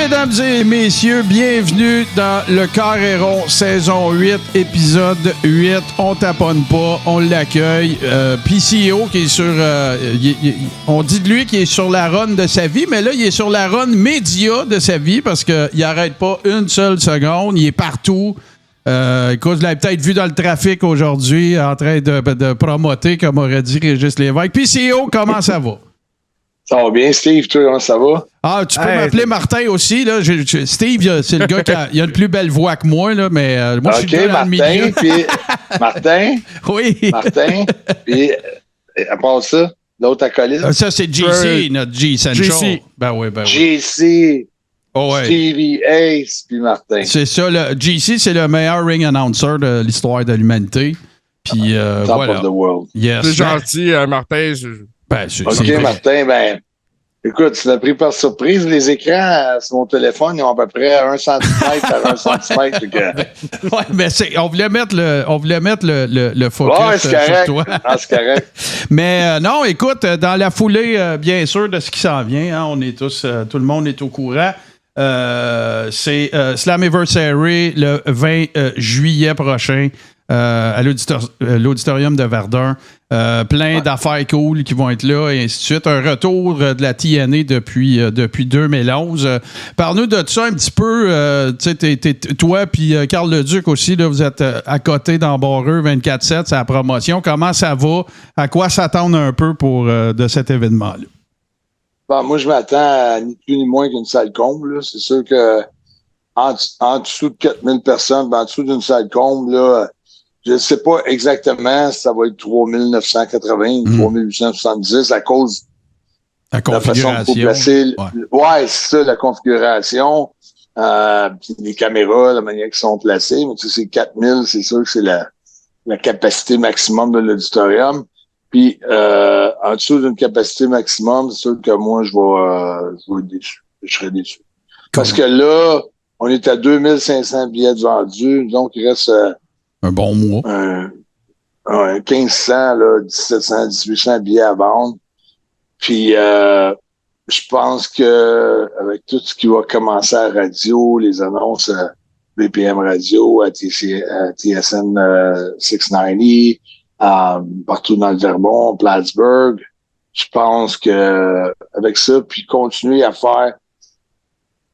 Mesdames et messieurs, bienvenue dans le Carré Rond, saison 8, épisode 8. On taponne pas, on l'accueille. PCO qui est sur... on dit de lui qu'il est sur la run de sa vie, mais là, il est sur la run média de sa vie parce qu'il n'arrête pas une seule seconde. Il est partout. Écoute, je l'avais peut-être vu dans le trafic aujourd'hui en train de promoter, comme aurait dit Régis Lévesque. PCO, comment ça va? Ça va bien, Steve, toi, comment ça va? Ah, tu peux m'appeler Martin aussi. Là. Steve, c'est le gars qui a une plus belle voix que moi, là, mais moi, je suis dans le milieu. Puis Martin? Oui. Martin, puis à part ça, l'autre acolyte? Ça, c'est JC, notre G Central. JC. Ben oui. JC, oh, ouais. Stevie Ace, puis Martin. C'est ça, JC, c'est le meilleur ring announcer de l'histoire de l'humanité. Puis Top voilà. of the world. Yes. C'est gentil, Martin. OK, Martin, écoute, tu l'as pris par surprise. Les écrans sur mon téléphone, ils ont à peu près 1 cm par 1 cm. Ouais, mais on voulait mettre le focus sur toi. Ah, c'est correct. Mais non, écoute, dans la foulée, bien sûr, de ce qui s'en vient, hein, on est tous, tout le monde est au courant. C'est Slammiversary le 20 juillet prochain. À l'auditorium de Verdun. Plein d'affaires cool qui vont être là et ainsi de suite. Un retour de la TNA depuis 2011. Parle-nous de ça un petit peu. Toi et Carl Leduc aussi, là, vous êtes à côté dans Barreux 24/7, c'est la promotion. Comment ça va? À quoi s'attendre un peu de cet événement-là? Bon, moi, je m'attends à ni plus ni moins qu'une salle comble. Là. C'est sûr que en dessous de 4000 personnes, en dessous d'une salle comble, là, je ne sais pas exactement si ça va être 3980 ou 3870 à cause la de la façon de placer. Ouais, c'est ça, la configuration. Puis les caméras, la manière qu'ils sont placées. Mais tu sais, c'est 4000, c'est sûr que c'est la capacité maximum de l'auditorium. Puis en dessous d'une capacité maximum, c'est sûr que moi, je vais être déçu. Je serais déçu. Parce que là, on est à 2500 billets vendus, donc il reste... un bon mois. 1500, là, 1700, 1800 billets à vendre. Puis, je pense que avec tout ce qui va commencer à la radio, les annonces à BPM Radio, à TSN 690, partout dans le Vermont, Plattsburgh, je pense que avec ça, puis continuer à faire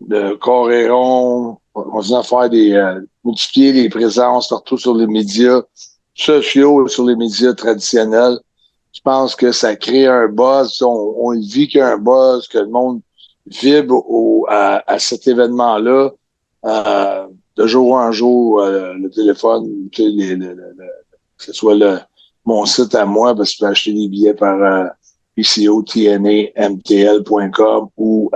de Coréron, continuer à faire multiplier les présences partout sur les médias sociaux, sur les médias traditionnels. Je pense que ça crée un buzz. On vit qu'il y a un buzz, que le monde vibre à cet événement-là. De jour en jour, le téléphone, que ce soit mon site à moi, parce que tu peux acheter des billets par PCOTNAMTL.com ou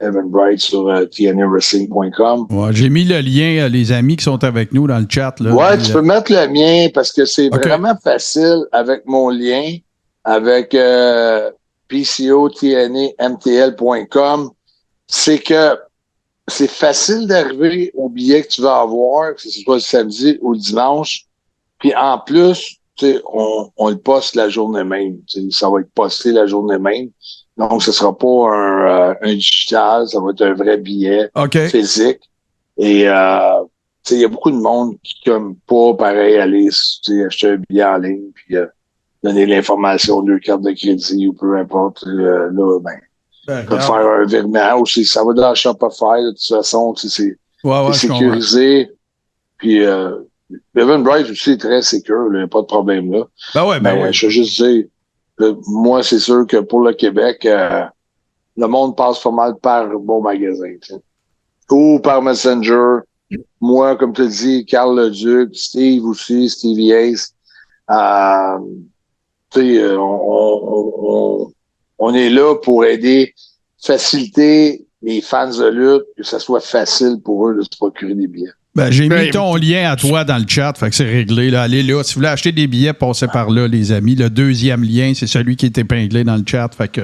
Evan Bright sur TNAWrestling.com. Ouais, j'ai mis le lien, les amis qui sont avec nous dans le chat. Là, ouais, tu peux mettre le mien parce que c'est vraiment facile avec mon lien, avec PCOTNAMTL.com. C'est que c'est facile d'arriver au billet que tu vas avoir, que ce soit le samedi ou le dimanche. Puis en plus, on le poste la journée même. Ça va être posté la journée même. Donc, ce sera pas un digital, ça va être un vrai billet physique. Et il y a beaucoup de monde qui comme pas pareil aller acheter un billet en ligne puis donner l'information de leur carte de crédit ou peu importe. Là, peut faire un virement aussi. Ça va dans le Shopify, de toute façon, c'est sécurisé. Puis Evan Bright aussi est très sécure, il n'y a pas de problème là. Je veux juste dire, moi, c'est sûr que pour le Québec, le monde passe pas mal par bon magasin. T'sais. Ou par Messenger. Moi, comme tu dis, Carl Leduc, Steve aussi, Stevie Ace. On est là pour aider, faciliter les fans de lutte, que ça soit facile pour eux de se procurer des billets. J'ai mis ton lien à toi dans le chat, fait que c'est réglé. Là. Allez là. Si vous voulez acheter des billets, passez par là, les amis. Le deuxième lien, c'est celui qui est épinglé dans le chat. Fait que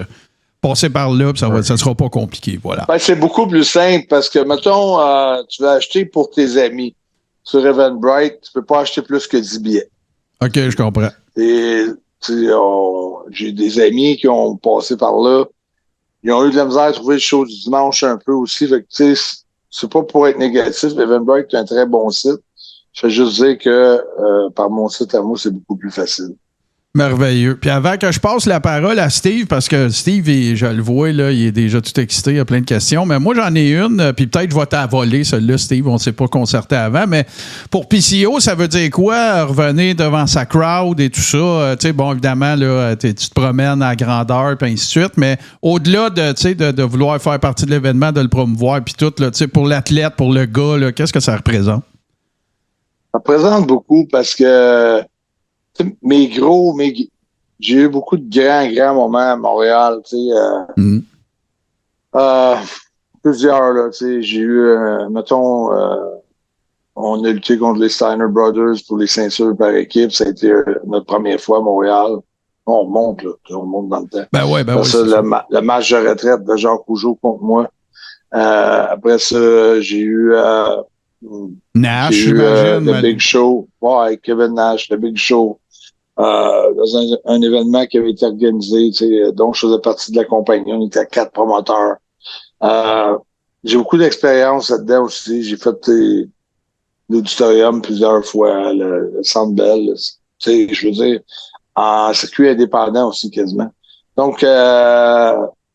passez par là, puis ça sera pas compliqué. Voilà. C'est beaucoup plus simple parce que, mettons, tu vas acheter pour tes amis sur Eventbrite, tu peux pas acheter plus que 10 billets. OK, je comprends. Et j'ai des amis qui ont passé par là. ils ont eu de la misère à trouver le show du dimanche un peu aussi. Fait que, tu sais, c'est pas pour être négatif, Eventbrite est un très bon site. Je vais juste dire que par mon site à moi, c'est beaucoup plus facile. Merveilleux. Puis avant que je passe la parole à Steve, parce que Steve, je le vois, là, il est déjà tout excité, il a plein de questions, mais moi j'en ai une, puis peut-être je vais t'avoler celle-là, Steve, on ne s'est pas concerté avant, mais pour PCO, ça veut dire quoi, revenir devant sa crowd et tout ça? Tu sais, bon, évidemment, là, tu te promènes à grandeur, puis ainsi de suite, mais au-delà de vouloir faire partie de l'événement, de le promouvoir, puis tout, là, pour l'athlète, pour le gars, là, qu'est-ce que ça représente? Ça représente beaucoup parce que j'ai eu beaucoup de grands moments à Montréal, tu sais. Euh, plusieurs, là, tu sais. J'ai eu, mettons, on a lutté contre les Steiner Brothers pour les ceintures par équipe. Ça a été notre première fois à Montréal. On monte, là. On monte dans le temps. Ben ouais. Ça, le match de retraite de Jacques Rougeau contre moi. Après ça, j'ai eu Nash, j'imagine. The Big Show. Ouais, Kevin Nash, The Big Show. Dans un événement qui avait été organisé, tu sais, dont je faisais partie de la compagnie. On était 4 promoteurs. J'ai beaucoup d'expérience là-dedans aussi. J'ai fait l'auditorium plusieurs fois, le Centre Bell. Tu sais, je veux dire, en circuit indépendant aussi quasiment. Donc,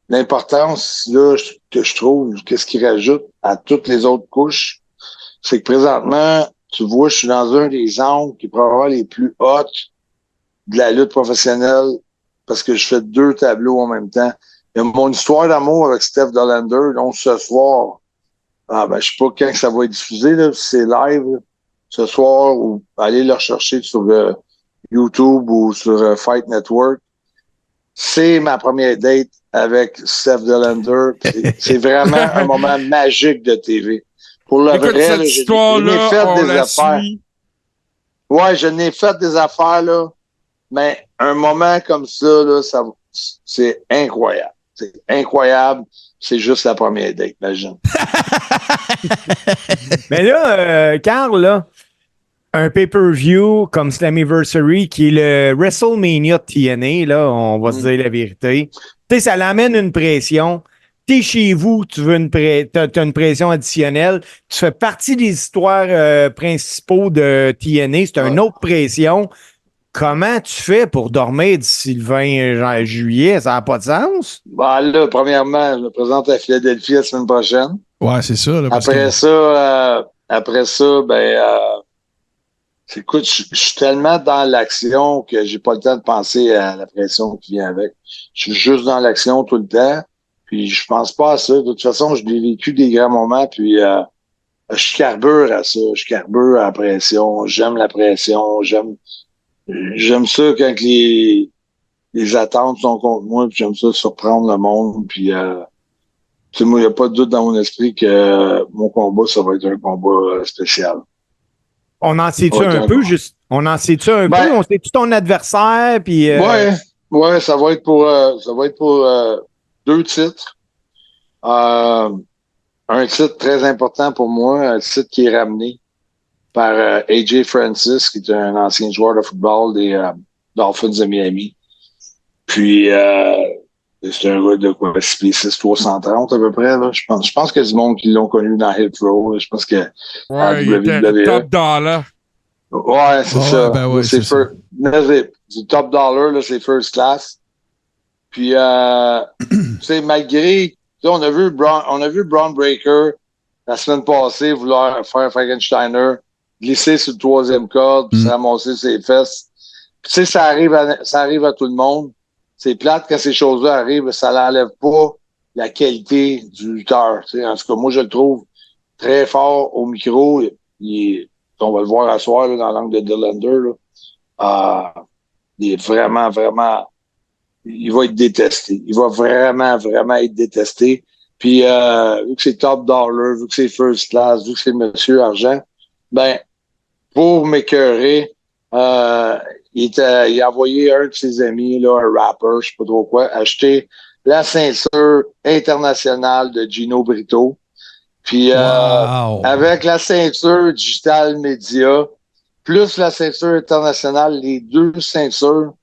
l'importance là que je trouve, qu'est-ce qui rajoute à toutes les autres couches, c'est que présentement, tu vois, je suis dans un des angles qui est probablement les plus hautes de la lutte professionnelle parce que je fais 2 tableaux en même temps. Il y a mon histoire d'amour avec Steph Dollander, donc ce soir, je sais pas quand ça va être diffusé, là, c'est live là, ce soir, ou allez le rechercher sur YouTube ou sur Fight Network. C'est ma première date avec Steph Dollander. C'est vraiment un moment magique de TV. Pour le Écoute, vrai, cette là, histoire-là, fait on des la affaires. suit. Ouais, je n'ai fait des affaires, là. Mais un moment comme ça, là, c'est incroyable. C'est incroyable. C'est juste la première date, imagine. Mais là, Carl, là, un pay-per-view comme Slammiversary, qui est le WrestleMania de TNA, là, on va se dire la vérité. Tu sais, ça l'amène une pression. T'es chez vous, tu veux t'as une pression additionnelle. Tu fais partie des histoires principaux de TNA. C'est une autre pression. Comment tu fais pour dormir d'ici le 20 juillet? Ça n'a pas de sens? Là, premièrement, je me présente à Philadelphie la semaine prochaine. Ouais, c'est ça. Là, Après ça, écoute, je suis tellement dans l'action que j'ai pas le temps de penser à la pression qui vient avec. Je suis juste dans l'action tout le temps. Puis je pense pas à ça. De toute façon, je l'ai vécu des grands moments. Puis je carbure à ça. Je carbure à la pression. J'aime la pression. J'aime ça quand les attentes sont contre moi. Puis j'aime ça surprendre le monde. Puis tu sais, moi, il n'y a pas de doute dans mon esprit que mon combat, ça va être un combat spécial. On en sait-tu un peu, juste? On en sait-tu un peu? On sait-tu ton adversaire? Puis, Ouais, ça va être pour 2 titres. Un titre très important pour moi, un titre qui est ramené par AJ Francis, qui est un ancien joueur de football des Dolphins de Miami. Puis c'est un gars de quoi, 6 pieds 6, 330 à peu près. Là. Je pense qu'il y a du monde qui l'ont connu dans Hit Row. Là. Je pense que il était top dollar. Ouais, c'est ça. Ben ouais, c'est du top dollar, là, c'est first class. Puis tu sais, malgré, on a vu Braun Breaker la semaine passée vouloir faire Frankensteiner, glisser sur le 3e corde, puis se ramasser ses fesses. Tu sais, ça arrive à tout le monde. C'est plate quand ces choses-là arrivent, ça n'enlève pas la qualité du lutteur. Tu sais. En tout cas, moi, je le trouve très fort au micro. On va le voir à soir là, dans l'angle de Dillander. Il est vraiment, vraiment... Il va être détesté. Il va vraiment, vraiment être détesté. Puis, vu que c'est top dollar, vu que c'est first class, vu que c'est Monsieur Argent, pour m'écœurer, il a envoyé un de ses amis, là, un rapper, je sais pas trop quoi, acheter la ceinture internationale de Gino Brito. Puis avec la ceinture Digital Media, plus la ceinture internationale, les 2 ceintures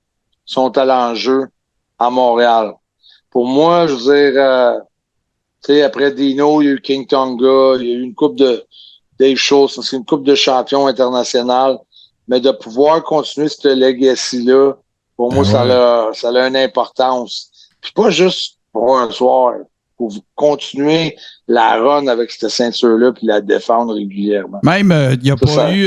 sont à l'enjeu à Montréal. pour moi, je veux dire, tu sais, après Dino, il y a eu King Tonga, il y a eu une coupe de Dave Schultz, c'est une coupe de champion international, mais de pouvoir continuer cette legacy-là, pour moi, ça a une importance. Puis pas juste pour un soir, pour continuer la run avec cette ceinture-là puis la défendre régulièrement. Même, il n'y a pas eu,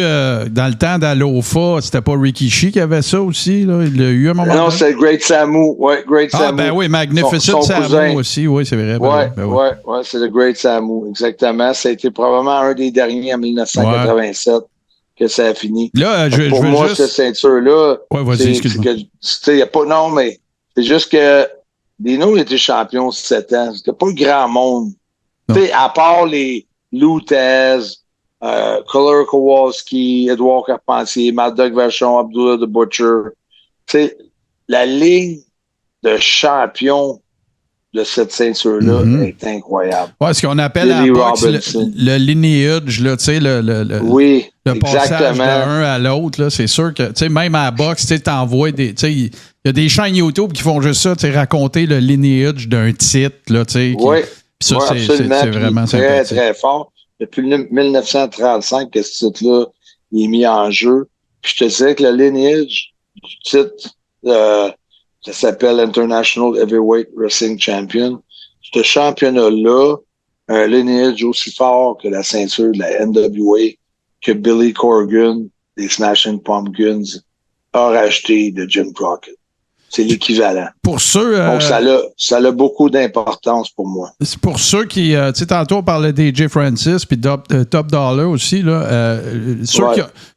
dans le temps d'Alofa, c'était pas Rikishi qui avait ça aussi, là? Il l'a eu à un moment donné? Non, c'est Great Samu. Ouais, Great Samu. Ah, ben oui, Magnificent son Samu cousin. aussi, oui, c'est vrai. Ouais, c'est le Great Samu, exactement. Ça a été probablement un des derniers en 1987 que ça a fini. Là, pour moi, cette ceinture-là, il y a pas, non, mais c'est juste que Dino était champion 7 ans. C'était pas le grand monde. Tu sais, à part les Lutez, Color Kowalski, Edouard Carpentier, Mad Dog Vachon, Abdullah the Butcher. Tu sais, la ligne de champion de cette ceinture-là est incroyable. Ouais, ce qu'on appelle à boxe le lineage, là, tu sais, le passage d'un à l'autre, là, c'est sûr que, tu sais, même à la boxe, tu sais, t'envoies des, tu sais, il y a des chaînes YouTube qui font juste ça, tu sais, raconter le lineage d'un titre, là, tu sais. Oui. Puis ça, c'est vraiment très, très fort. Depuis 1935 que ce titre-là est mis en jeu. Puis je te disais que le lineage du titre, ça s'appelle International Heavyweight Wrestling Champion. Ce championnat-là, un lineage aussi fort que la ceinture de la NWA, que Billy Corgan des Smashing Pumpkins a racheté de Jim Crockett. C'est l'équivalent. Pour ceux, donc, ça a beaucoup d'importance pour moi. C'est pour ceux qui... tu sais, tantôt, on parlait d'AJ Francis puis Top Dollar aussi. Là,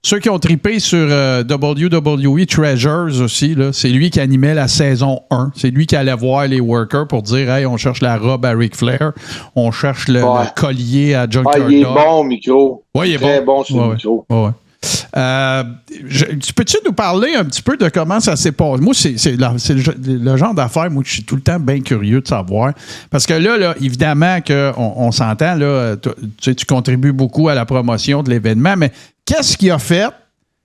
ceux qui ont trippé sur WWE Treasures aussi, là, c'est lui qui animait la saison 1. C'est lui qui allait voir les workers pour dire « Hey, on cherche la robe à Ric Flair. On cherche le collier à Junkyard Dog. » Il est bon au micro. Oui, il est très bon sur le micro. Peux-tu nous parler un petit peu de comment ça s'est passé? Moi, c'est le genre d'affaire, moi, que je suis tout le temps bien curieux de savoir. Parce que là évidemment, on s'entend, là, tu contribues beaucoup à la promotion de l'événement, mais qu'est-ce qui a fait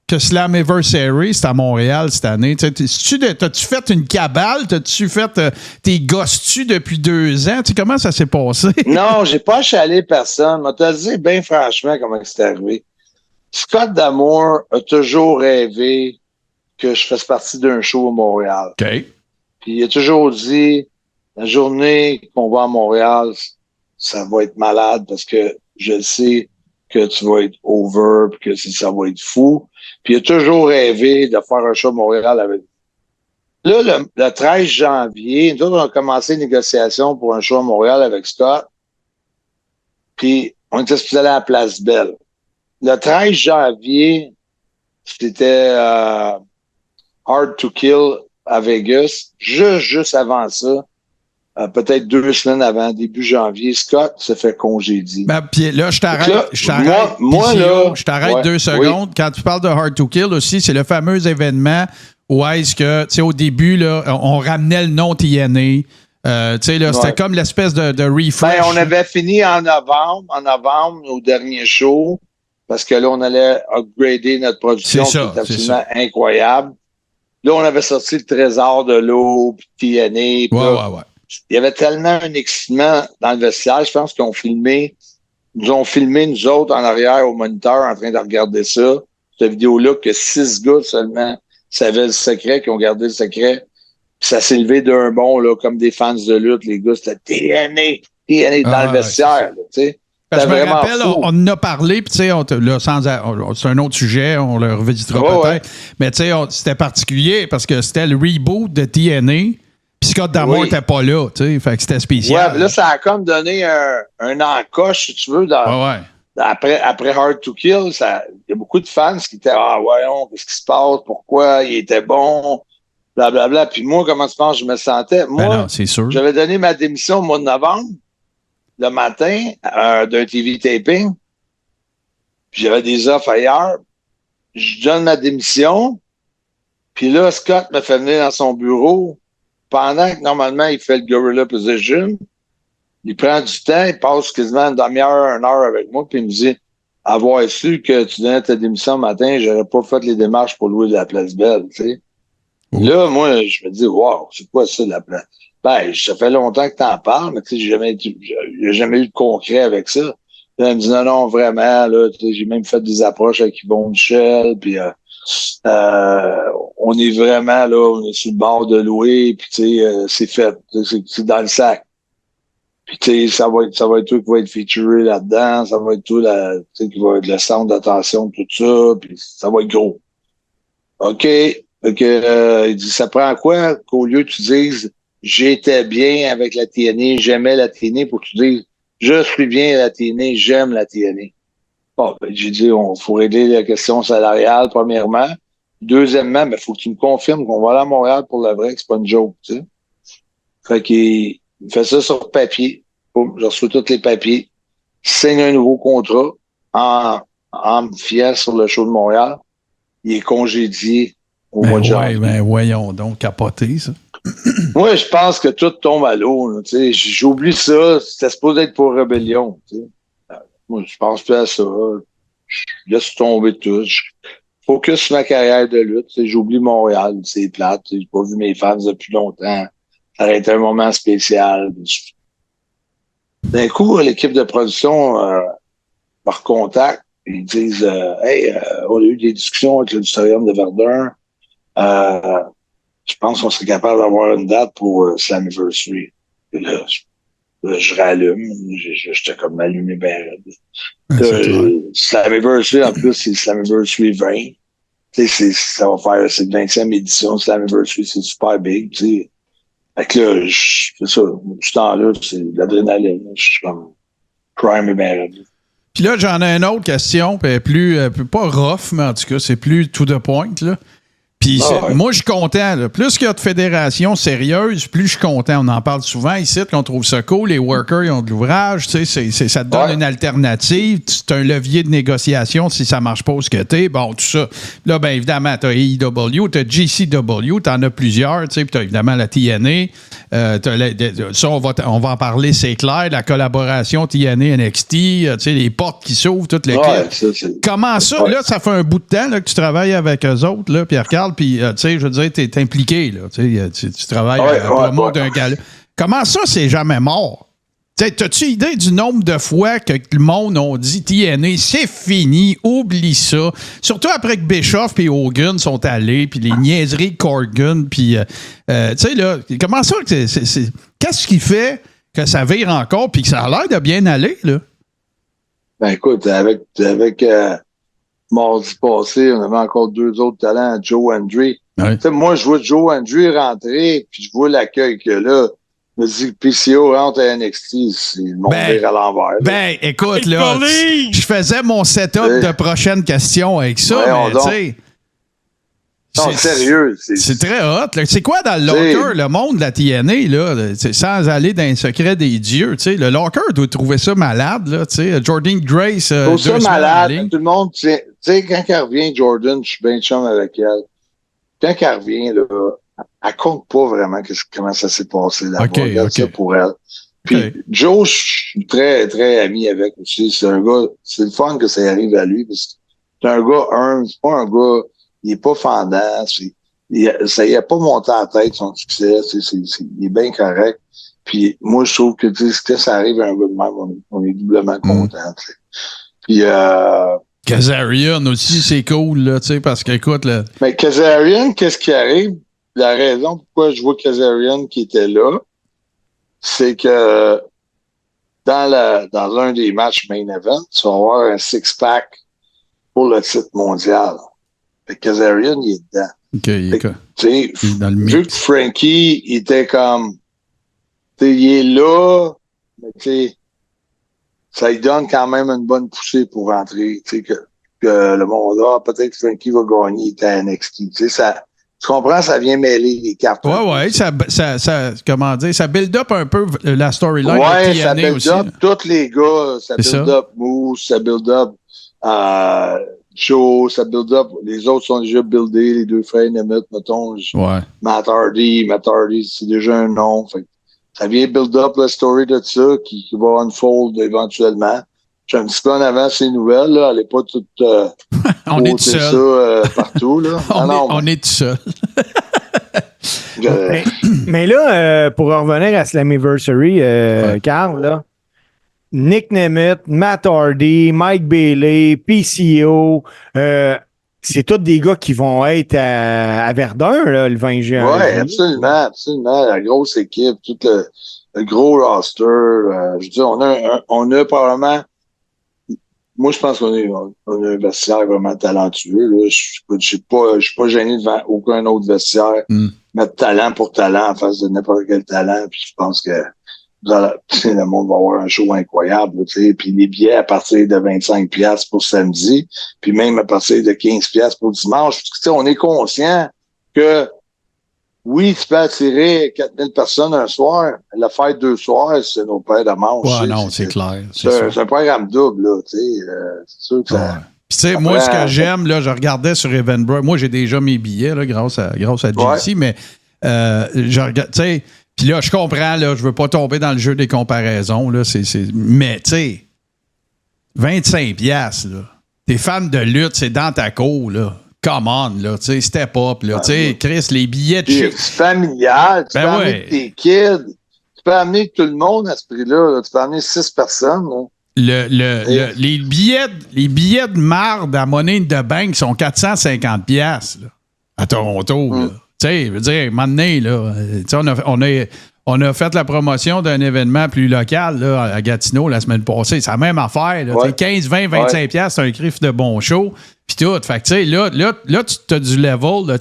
que Slammiversary, c'est à Montréal cette année? T'as-tu fait une cabale? T'as-tu fait... t'es gosses-tu depuis 2 ans? Comment ça s'est passé? Non, j'ai pas chalé personne. Mais t'as dit bien franchement comment c'est arrivé. Scott D'Amour a toujours rêvé que je fasse partie d'un show à Montréal. OK. Puis il a toujours dit, la journée qu'on va à Montréal, ça va être malade parce que je sais que tu vas être over puis que ça va être fou. Puis il a toujours rêvé de faire un show à Montréal avec nous. Là, le 13 janvier, nous autres, on a commencé les négociations pour un show à Montréal avec Scott. Puis on était supposé aller à la Place Belle. Le 13 janvier, c'était Hard to Kill à Vegas. Juste avant ça, peut-être 2 semaines avant, début janvier, Scott se fait congédier. Puis là, je t'arrête. Je t'arrête 2 secondes. Quand tu parles de Hard to Kill aussi, c'est le fameux événement où est-ce que, tu sais, au début, là, on ramenait le nom TNA. C'était comme l'espèce de refresh. On avait fini en novembre, au dernier show. Parce que là, on allait upgrader notre production, qui est absolument incroyable. Là, on avait sorti le Trésor de l'eau, puis TNA. Il y avait tellement un excitement dans le vestiaire. Je pense qu'ils nous ont filmé, nous autres, en arrière, au moniteur, en train de regarder ça. Cette vidéo-là, que 6 gars seulement savaient le secret, qui ont gardé le secret. Puis ça s'est levé d'un bond, là, comme des fans de lutte. Les gars, c'était TNA dans le vestiaire, tu sais. Je me rappelle, on en a parlé, puis tu sais, c'est un autre sujet, on le revisitera peut-être. Mais tu sais, c'était particulier parce que c'était le reboot de TNA, puis Scott D'Amour n'était pas là, tu sais, fait que c'était spécial. Ouais, là, ça a comme donné un encoche, si tu veux, après Hard to Kill. Il y a beaucoup de fans qui étaient « Ah, voyons, qu'est-ce qui se passe? Pourquoi? Il était bon? » Blablabla. Puis moi, comment tu penses je me sentais? Moi, c'est sûr. J'avais donné ma démission au mois de novembre. Le matin, d'un TV taping, puis j'avais des offres ailleurs. Je donne ma démission, puis là, Scott me fait venir dans son bureau pendant que normalement, il fait le Gorilla Position. Il prend du temps, il passe quasiment une demi-heure, 1 heure avec moi, puis il me dit « Avoir su que tu donnais ta démission le matin, j'aurais pas fait les démarches pour louer de la Place Belle, tu sais. » Là, moi, je me dis « Wow, c'est quoi ça, la place? » Ben, ça fait longtemps que t'en parles, mais tu sais, j'ai jamais eu de concret avec ça. Là, elle me dit non, vraiment, là, j'ai même fait des approches avec Yvon Michel, puis on est vraiment là, on est sur le bord de louer, puis tu sais, c'est fait, c'est dans le sac. Puis tu sais, ça va être tout qui va être featuré là-dedans, ça va être tout qui va être le centre d'attention, tout ça, puis ça va être gros. OK. Il dit, ça prend quoi qu'au lieu que tu dises j'étais bien avec la TNA, j'aimais la TNA, pour que tu dises je suis bien à la TNA, j'aime la TNA. Bon, ben, j'ai dit, faut régler la question salariale, premièrement. Deuxièmement, ben, faut que tu me confirmes qu'on va aller à Montréal pour le vrai, que c'est pas une joke, tu sais. Fait qu'il fait ça sur papier. Boum, je reçois tous les papiers. Il signe un nouveau contrat en me fiant sur le show de Montréal. Il est congédié au mois de janvier. Ben voyons donc, capoté, ça. Moi, je pense que tout tombe à l'eau. J'oublie ça. C'était supposé être pour Rébellion. T'sais. Moi, je pense plus à ça. Je laisse tomber tout. Je focus sur ma carrière de lutte. J'oublie Montréal. C'est plate. J'ai pas vu mes fans depuis longtemps. Ça aurait été un moment spécial. D'un coup, l'équipe de production, par contact, ils disent hey, on a eu des discussions avec l'auditorium de Verdun. Je pense qu'on serait capable d'avoir une date pour Slammiversary. Et là, je rallume. J'étais comme allumé bien raide. Slammiversary, en plus, c'est Slammiversary 20. Ça va faire cette 20e édition de Slammiversary, c'est super big. T'sais. Fait que là, c'est ça. Du temps-là, c'est de l'adrénaline. Je suis comme prime et bien raide. Puis là, j'en ai une autre question, plus pas rough, mais en tout cas, c'est plus to the point, là. Puis moi, je suis content. Là. Plus qu'il y a de fédérations sérieuses, plus je suis content. On en parle souvent ici, qu'on trouve ça cool. Les workers, ils ont de l'ouvrage. Ça te donne une alternative. C'est un levier de négociation si ça marche pas où ce que t'es. Bon, tout ça. Là, bien évidemment, t'as AEW, t'as GCW, t'en as plusieurs. Puis t'as évidemment la TNA. Ça, on va en parler, c'est clair. La collaboration TNA-NXT, les portes qui s'ouvrent, toutes les Comment ça? Là, ça fait un bout de temps là, que tu travailles avec eux autres, là, Pierre-Carl. Puis, tu sais, je veux dire, t'es impliqué, là. Tu travailles au mot d'un gars. Comment ça, c'est jamais mort? T'as-tu idée du nombre de fois que le monde a dit TNA, c'est fini, oublie ça. Surtout après que Bischoff et Hogan sont allés, puis les niaiseries de Corgan, puis, tu sais, là, comment ça, qu'est-ce qui fait que ça vire encore, puis que ça a l'air de bien aller, là? Ben, écoute, avec mardi passé, on avait encore 2 autres talents, Joe Hendry. Ouais. Moi, je vois Joe Hendry rentrer, puis je vois l'accueil que là. Je me dis que PCO rentre à NXT, c'est le monde à l'envers. Ben, écoute, là, je faisais mon setup de prochaines questions avec ça, mais tu sais. Non, sérieux. C'est très hot. Là. C'est quoi dans le locker, le monde de la TNA, là, sans aller dans le secret des dieux? T'sais, le locker doit trouver ça malade. Là, Jordan Grace. Trouve ça malade. Tout le monde, tu sais, quand elle revient, Jordan, je suis bien chum avec elle. Quand elle revient, là, elle compte pas vraiment comment ça s'est passé là-bas. Regarde ça pour elle. Puis Joe, je suis très, très ami avec aussi. C'est un gars, c'est le fun que ça arrive à lui. Parce que c'est un gars humble, c'est pas un gars, il est pas fendant. Ça y a pas monté en tête son succès. Il est bien correct. Puis moi, je trouve que si ça arrive à un gars de même, on est doublement content. Puis Kazarian aussi, c'est cool, là, tu sais, parce qu'écoute, là. Mais Kazarian, qu'est-ce qui arrive? La raison pourquoi je vois Kazarian qui était là, c'est que dans un des matchs main event, tu vas avoir un six-pack pour le titre mondial. Fait que Kazarian, il est dedans. OK, il est dans le vu que Frankie, il était comme, il est là, mais tu sais, ça lui donne quand même une bonne poussée pour rentrer, tu sais, que le monde peut-être que Frankie va gagner, il était à NXT, tu sais, ça. Tu comprends? Ça vient mêler les cartes. Ouais, comment dire, ça build up un peu la storyline. Ouais, ça build up tous les gars. Ça build up Moose, ça build up Joe, ça build up. Les autres sont déjà buildés, les 2 frères Nemeth, mettons. Ouais. Matt Hardy, c'est déjà un nom. Fait, ça vient build up la story de ça qui va unfold éventuellement. Je suis un petit peu en avant ces nouvelles, là. Elle n'est pas toute. On est tout seul. Ça partout, là. On est tout seul. Mais là, pour revenir à Slammiversary, Carl, là, Nick Nemeth, Matt Hardy, Mike Bailey, PCO, c'est tous des gars qui vont être à Verdun là, le 20 juin. Oui, absolument. La grosse équipe, tout le gros roster. Je veux dire, on a probablement. Moi, je pense qu'on a un vestiaire vraiment talentueux. Là. Je suis pas gêné devant aucun autre vestiaire. Mettre talent pour talent en face de n'importe quel talent. Puis je pense que le monde va avoir un show incroyable. Puis les billets à partir de 25$ pour samedi, puis même à partir de 15$ pour dimanche. On est conscient que oui, tu peux attirer 4000 personnes un soir. La fête 2 soirs, c'est nos paires de manches. Ouais, non, c'est clair. C'est un programme double, là, tu sais. C'est sûr que ça. Ouais. Puis, tu sais, moi, ce que j'aime, là, je regardais sur Eventbrite. Moi, j'ai déjà mes billets, là, grâce à JC, mais je regarde, tu sais. Puis là, je comprends, là, je veux pas tomber dans le jeu des comparaisons, là. Mais, tu sais, 25$, là. T'es fan de lutte, c'est dans ta cour, là. Come on, là, tu sais, step up, là. Tu sais, Chris, les billets de C'est familial, tu peux amener tes kids, tu peux amener tout le monde à ce prix-là, là. Tu peux amener 6 personnes, là. Les billets de marde à Money in the Bank sont 450$ là, à Toronto, là. Tu sais, je veux dire, maintenant, là, on a fait la promotion d'un événement plus local là, à Gatineau la semaine passée. C'est la même affaire. Là, 15, 20, 25$, c'est un griffe de bon show. Puis tout. Fait que, tu sais, là, tu as du level. Là,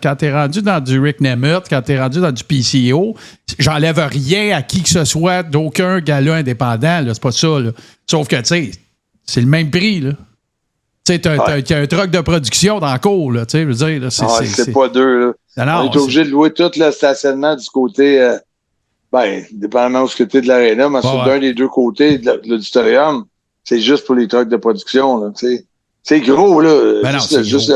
quand tu es rendu dans du Rick Nemeth, quand tu es rendu dans du PCO, j'enlève rien à qui que ce soit d'aucun gala indépendant. Là, c'est pas ça. Là. Sauf que, tu sais, c'est le même prix. Là. Tu sais, t'as un truck de production dans le cours, là, tu sais, je veux dire, là, c'est pas deux, là. Non, on est obligé de louer tout le stationnement du côté, dépendamment du côté de l'aréna, mais sur d'un des deux côtés de l'auditorium, c'est juste pour les trucks de production, là, tu sais. C'est gros, là. Juste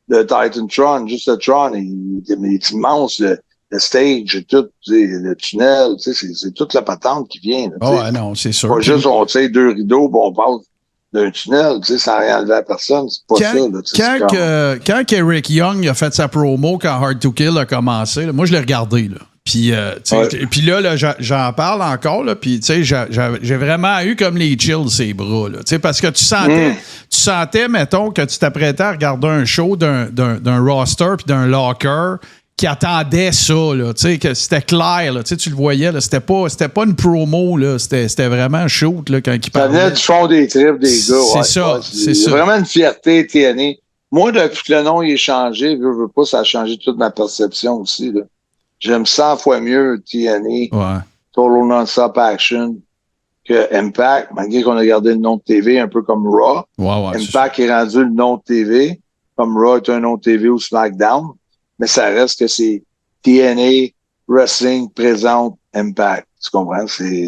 le Titantron, juste le Tron, il est immense, le stage, et tout, le tunnel, tu sais, c'est toute la patente qui vient, là, non, c'est sûr. Pas juste, on tire 2 rideaux, bon, on passe d'un tunnel, tu sais, sans rien enlever à personne, c'est pas ça, là. Quand Eric Young a fait sa promo, quand Hard to Kill a commencé, là, moi, je l'ai regardé, là. Puis, puis là, j'en parle encore, là, puis j'ai vraiment eu comme les chills ces bras, là, parce que tu sentais, mettons, que tu t'apprêtais à regarder un show d'un roster puis d'un locker qui attendait ça, là, que c'était clair, là, tu le voyais, là, c'était pas une promo, là, c'était vraiment un shoot, là, quand il parlait. Ça venait du fond des tripes des gars, c'est ça. Vraiment une fierté, TNA. Moi, depuis que le nom il est changé, je veux pas, ça a changé toute ma perception aussi, là. J'aime 100 fois mieux TNA, Total Non-Stop Action, que Impact, malgré qu'on a gardé le nom de TV un peu comme Raw. Impact est rendu le nom de TV, comme Raw est un nom de TV ou SmackDown, mais ça reste que c'est TNA Wrestling présente Impact. Tu comprends?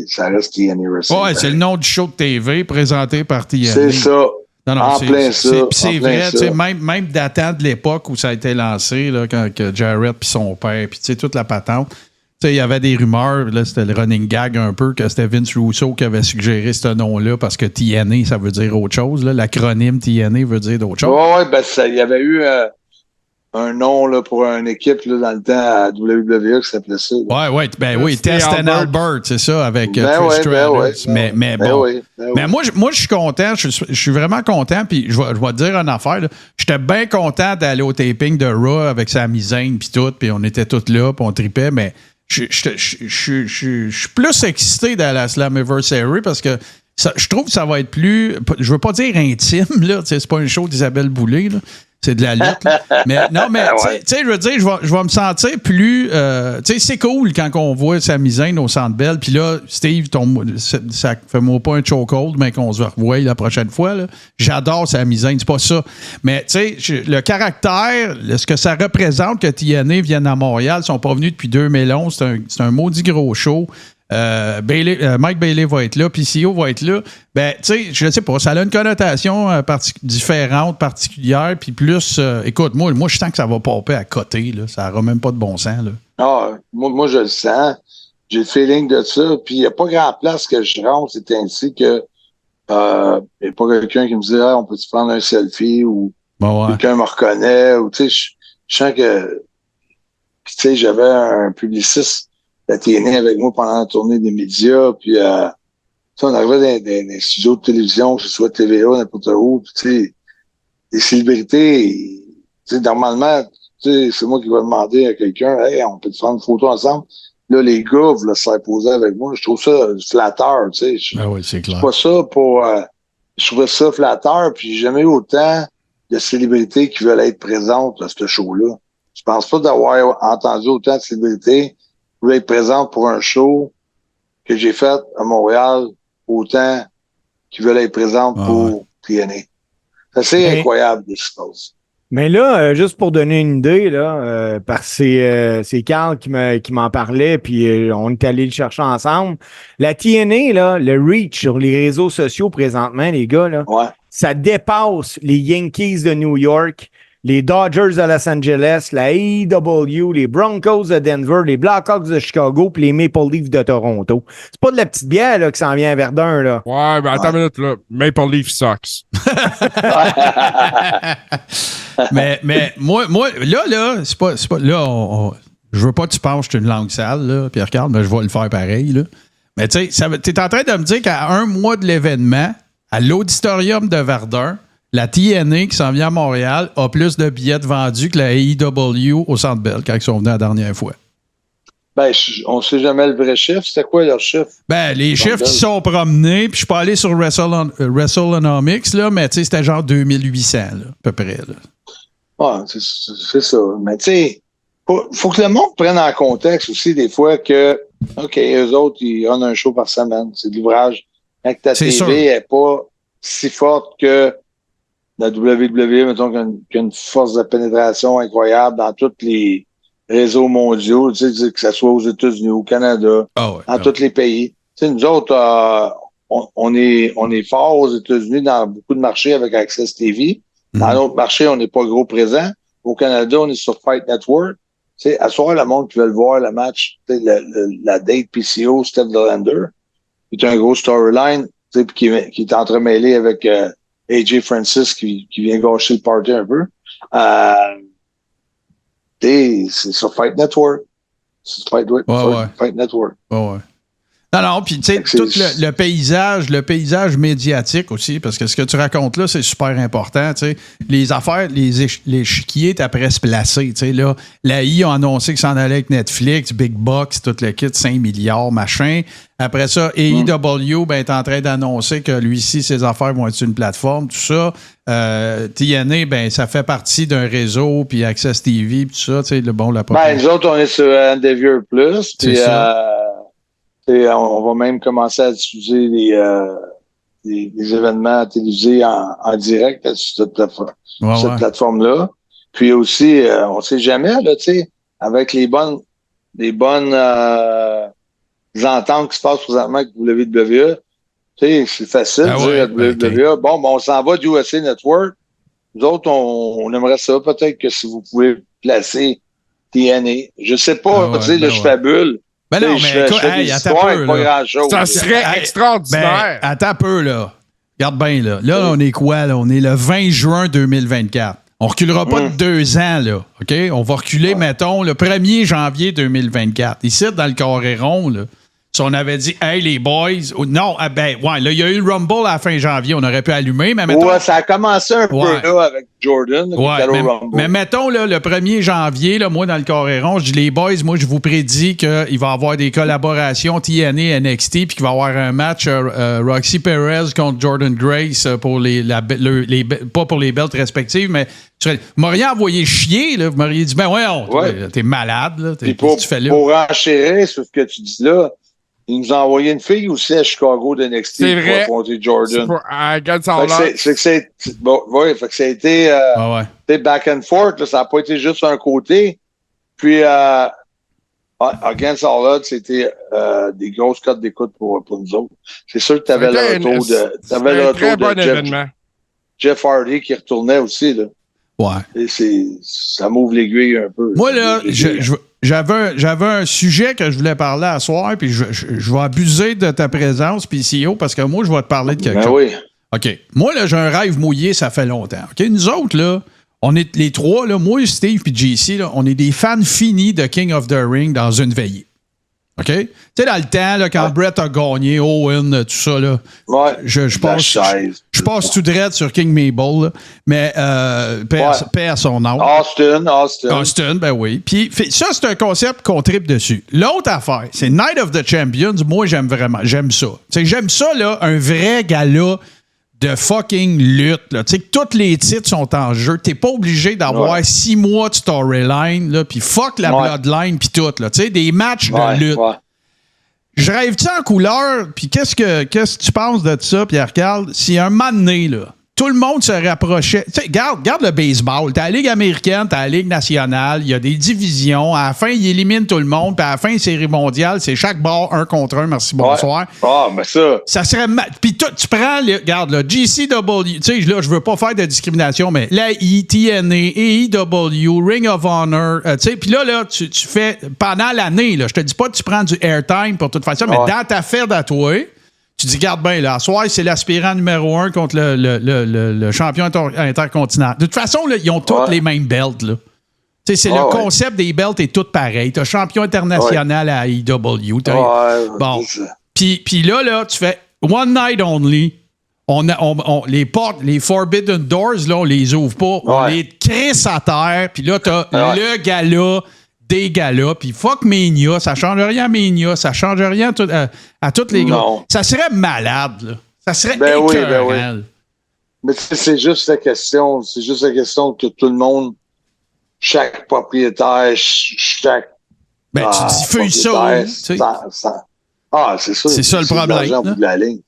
Ça reste TNA Wrestling. Ouais, c'est le nom du show de TV présenté par TNA. C'est ça. Non, plein ça. C'est vrai, même datant de l'époque où ça a été lancé, là, quand Jarrett puis son père, puis toute la patente, il y avait des rumeurs, là, c'était le running gag un peu, que c'était Vince Russo qui avait suggéré ce nom-là parce que TNA, ça veut dire autre chose. Là. L'acronyme TNA veut dire d'autres choses. Il y avait eu un nom là, pour une équipe là, dans le temps à WWE qui s'appelait ça. Oui, Test and Albert, c'est ça, avec Trish Stratus. Mais moi, je suis content, je suis vraiment content, puis je vais te dire une affaire. J'étais bien content d'aller au taping de Raw avec Sami Zayn, puis tout, puis on était tous là, puis on tripait, mais je suis plus excité d'aller à Slammiversary parce que je trouve que ça va être plus, je veux pas dire intime, là, c'est pas un show d'Isabelle Boulay, là. C'est de la lutte. Là. Mais tu sais, je veux dire, je vais me sentir plus. Tu sais, c'est cool quand on voit Sami Zayn au Centre Bell. Puis là, Steve, ça fait-moi pas un chokehold, mais qu'on se revoie la prochaine fois. Là. J'adore Sami Zayn, c'est pas ça. Mais tu sais, le caractère, ce que ça représente que TNA vienne à Montréal, ils sont pas venus depuis 2011. C'est un maudit gros show. Mike Bailey va être là, PCO va être là. Ben, tu sais, je sais pas, ça a une connotation différente, particulière, puis plus. Écoute, moi, je sens que ça va popper à côté, là. Ça n'aura même pas de bon sens, là. Moi, je le sens. J'ai le feeling de ça. Puis, il n'y a pas grand place que je rentre. C'est ainsi que il n'y a pas quelqu'un qui me dit on peut-tu prendre un selfie ou quelqu'un me reconnaît ou tu sais, je sens que Puis, tu sais, j'avais un publiciste de la TNA avec moi pendant la tournée des médias. Puis, on arrivait dans des studios de télévision, que ce soit TVA, n'importe où. Puis, tu sais, les célébrités, tu sais, normalement, tu sais, c'est moi qui vais demander à quelqu'un, hey, on peut te prendre une photo ensemble. Là, les gars voulaient se faire poser avec moi. Je trouve ça flatteur, tu sais. Ah oui, c'est clair. Pas ça pour... je trouvais ça flatteur, puis j'ai jamais eu autant de célébrités qui veulent être présentes à ce show-là. Je pense pas d'avoir entendu autant de célébrités qui veulent être présentes pour un show que j'ai fait à Montréal, autant qui veulent être présentes pour TNA. C'est assez incroyable, ce qui se passe. Mais là, juste pour donner une idée, là, parce que c'est Carl qui m'en parlait, puis on est allé le chercher ensemble. La TNA, là, le reach sur les réseaux sociaux présentement, les gars, là, ça dépasse les Yankees de New York, les Dodgers de Los Angeles, la AEW, les Broncos de Denver, les Blackhawks de Chicago, puis les Maple Leafs de Toronto. C'est pas de la petite bière là, qui s'en vient à Verdun, là. Ouais, mais attends une minute, là. Maple Leaf sucks. mais moi, là, c'est pas là, je veux pas que tu penses que je suis une langue sale, là, Pierre-Carl, mais je vais le faire pareil, là. Mais tu sais, t'es en train de me dire qu'à un mois de l'événement, à l'auditorium de Verdun, la TNA qui s'en vient à Montréal a plus de billets vendus que la AEW au Centre Bell quand ils sont venus la dernière fois. Ben, on sait jamais le vrai chiffre. C'était quoi leur chiffre? Ben, les chiffres qui sont promenés, puis je suis pas allé sur WrestleNomics, là, mais tu sais, c'était genre 2800, là, à peu près. Là. Ouais, c'est ça. Mais tu sais, faut que le monde prenne en contexte aussi des fois que, OK, eux autres, ils ont un show par semaine. C'est de l'ouvrage. Quand ta TV n'est pas si forte que la WWE, mettons, qui a une force de pénétration incroyable dans tous les réseaux mondiaux, tu sais, que ce soit aux États-Unis, au Canada, dans tous les pays. Tu sais, nous autres, on est fort aux États-Unis dans beaucoup de marchés avec Access TV. Dans d'autres marchés, on n'est pas gros présent. Au Canada, on est sur Fight Network. Tu sais, à soir, le monde qui veut voir le match, la date PCO, Steph Delander, qui est un gros storyline, tu sais, qui est entremêlé avec AJ Francis qui vient gâcher le party un peu. C'est sur Fight Network. C'est Fight Network. Ouais. Non, puis tu sais, tout le paysage médiatique aussi, parce que ce que tu racontes là, c'est super important, tu sais. Les affaires, les échiquiers étaient après se placer, tu sais, là. La I a annoncé que ça en allait avec Netflix, Big Box, tout le kit, 5 milliards, machin. Après ça, AEW, ben, est en train d'annoncer que lui-ci, ses affaires vont être sur une plateforme, tout ça. TNA, ben, ça fait partie d'un réseau, puis Access TV, tout ça, tu sais, le bon, la Ben, nous autres, on est sur Endeavor Plus, puis on va même commencer à diffuser des événements télévisés en direct sur cette plateforme-là. Puis aussi, on ne sait jamais, là, tu sais, avec les bonnes ententes qui se passent présentement avec WWE, tu sais, c'est facile de dire à WWE, bon, on s'en va du USA Network. Nous autres, on aimerait ça. Peut-être que si vous pouvez placer TNA. Je sais pas, tu sais, là, je fabule. Ben non, mais écoute, attends un peu, là. Ça serait extraordinaire. Ben, attends un peu, là. Regarde bien, là. Là, on est quoi, là? On est le 20 juin 2024. On reculera pas de 2 ans, là. OK? On va reculer, mettons, le 1er janvier 2024. Ici, dans le carré rond, là, si on avait dit, hey, les boys, non, ben, ouais, là, il y a eu le Rumble à la fin janvier, on aurait pu allumer, mais mettons. Ouais, ça a commencé un peu, là, avec Jordan, mais mettons, là, le 1er janvier, là, moi, dans le carré rond, je dis, les boys, moi, je vous prédis qu'il va y avoir des collaborations TNA, NXT, puis qu'il va y avoir un match Roxy Perez contre Jordan Grace pour pas pour les belts respectives, mais vous m'auriez envoyé chier, là, vous m'auriez dit, ben, t'es malade, là, qu'est-ce que tu fais là? Pour enchérir sur ce que tu dis là, il nous a envoyé une fille aussi à Chicago de NXT pour affronter Jordan. Fait que ça a été back and forth. Là, ça n'a pas été juste un côté. Puis, Against All Odds, c'était des grosses cotes d'écoute pour nous autres. C'est sûr que tu avais le retour de Jeff Hardy qui retournait aussi. Là. Ouais. Et ça m'ouvre l'aiguille un peu. Moi, là, j'avais un sujet que je voulais parler à soir, puis je vais abuser de ta présence, puis CEO, parce que moi, je vais te parler de quelque chose. Oui. OK. Moi, là, j'ai un rêve mouillé, ça fait longtemps. OK? Nous autres, là, on est les trois, là, moi, Steve et JC, là, on est des fans finis de King of the Ring dans une veillée. OK? Tu sais, dans le temps, là, quand Brett a gagné, Owen, tout ça, là, je passe tout droit sur King Mabel, là, mais paix à son nom. Austin, ben oui. Puis ça, c'est un concept qu'on tripe dessus. L'autre affaire, c'est Night of the Champions. Moi, j'aime ça. T'sais, j'aime ça, là, un vrai gala de fucking lutte. Tu sais que tous les titres sont en jeu. T'es pas obligé d'avoir 6 mois de storyline, puis fuck la bloodline, puis tout. Tu sais, des matchs de lutte. Ouais. Je rêve-tu en couleur, puis qu'est-ce que tu penses de ça, Pierre-Carl? Si un moment donné, là, tout le monde se rapprochait. Tu sais, regarde le baseball. T'as la Ligue américaine, t'as la Ligue nationale, il y a des divisions. À la fin, ils éliminent tout le monde, puis à la fin, série mondiale, c'est chaque bord 1 contre 1. Merci, bonsoir. Mais ça. Ça serait. Puis tu prends, regarde, là, GCW, tu sais, là, je veux pas faire de discrimination, mais la TNA, AEW, Ring of Honor, tu sais, puis là, tu fais pendant l'année, là, je te dis pas que tu prends du airtime pour tout faire ça, mais dans ta fête à toi, tu dis, garde bien, là, à soir, c'est l'aspirant numéro 1 contre le champion intercontinental. De toute façon, là, ils ont tous les mêmes belts, là. C'est le concept des belts est tout pareil. T'as champion international à AEW. Bon. Puis là, tu fais One Night Only. Les portes, les Forbidden Doors, là, on les ouvre pas. On les crisse à terre. Puis là, t'as le gala des galas, puis fuck Mania, ça change rien à Mania, ça change rien à toutes les gros. Ça serait malade, là. Ça serait écœurant. Mais c'est juste la question que tout le monde, chaque propriétaire, chaque... tu diffuses ça, tu sais. C'est ça. C'est ça le problème. Au bout de la ligne.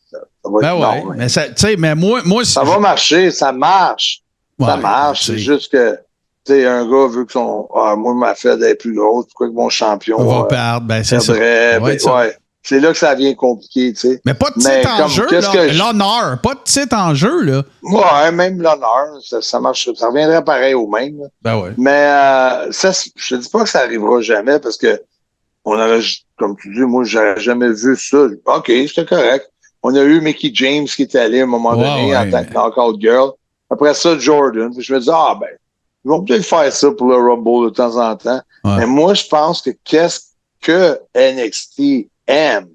Mais moi ça va marcher, ça marche. Ça marche, c'est juste que tu sais, un gars veut que son... moi, ma fête est plus grosse. Pourquoi que mon champion... On va perdre. C'est ça. C'est là que ça devient compliqué, tu sais. Mais pas de titre en jeu, là. L'honneur. Pas de titre en jeu, là. Ouais, même l'honneur. Ça marche. Ça reviendrait pareil au même. Là. Ben ouais. Mais ça, je te dis pas que ça arrivera jamais parce que on aurait, comme tu dis, moi, j'aurais jamais vu ça. OK, c'était correct. On a eu Mickie James qui était allé à un moment donné en tant que knockout girl. Après ça, Jordan. Puis je me dis, ils vont peut-être faire ça pour le Rumble de temps en temps. Ouais. Mais moi, je pense que qu'est-ce que NXT aime?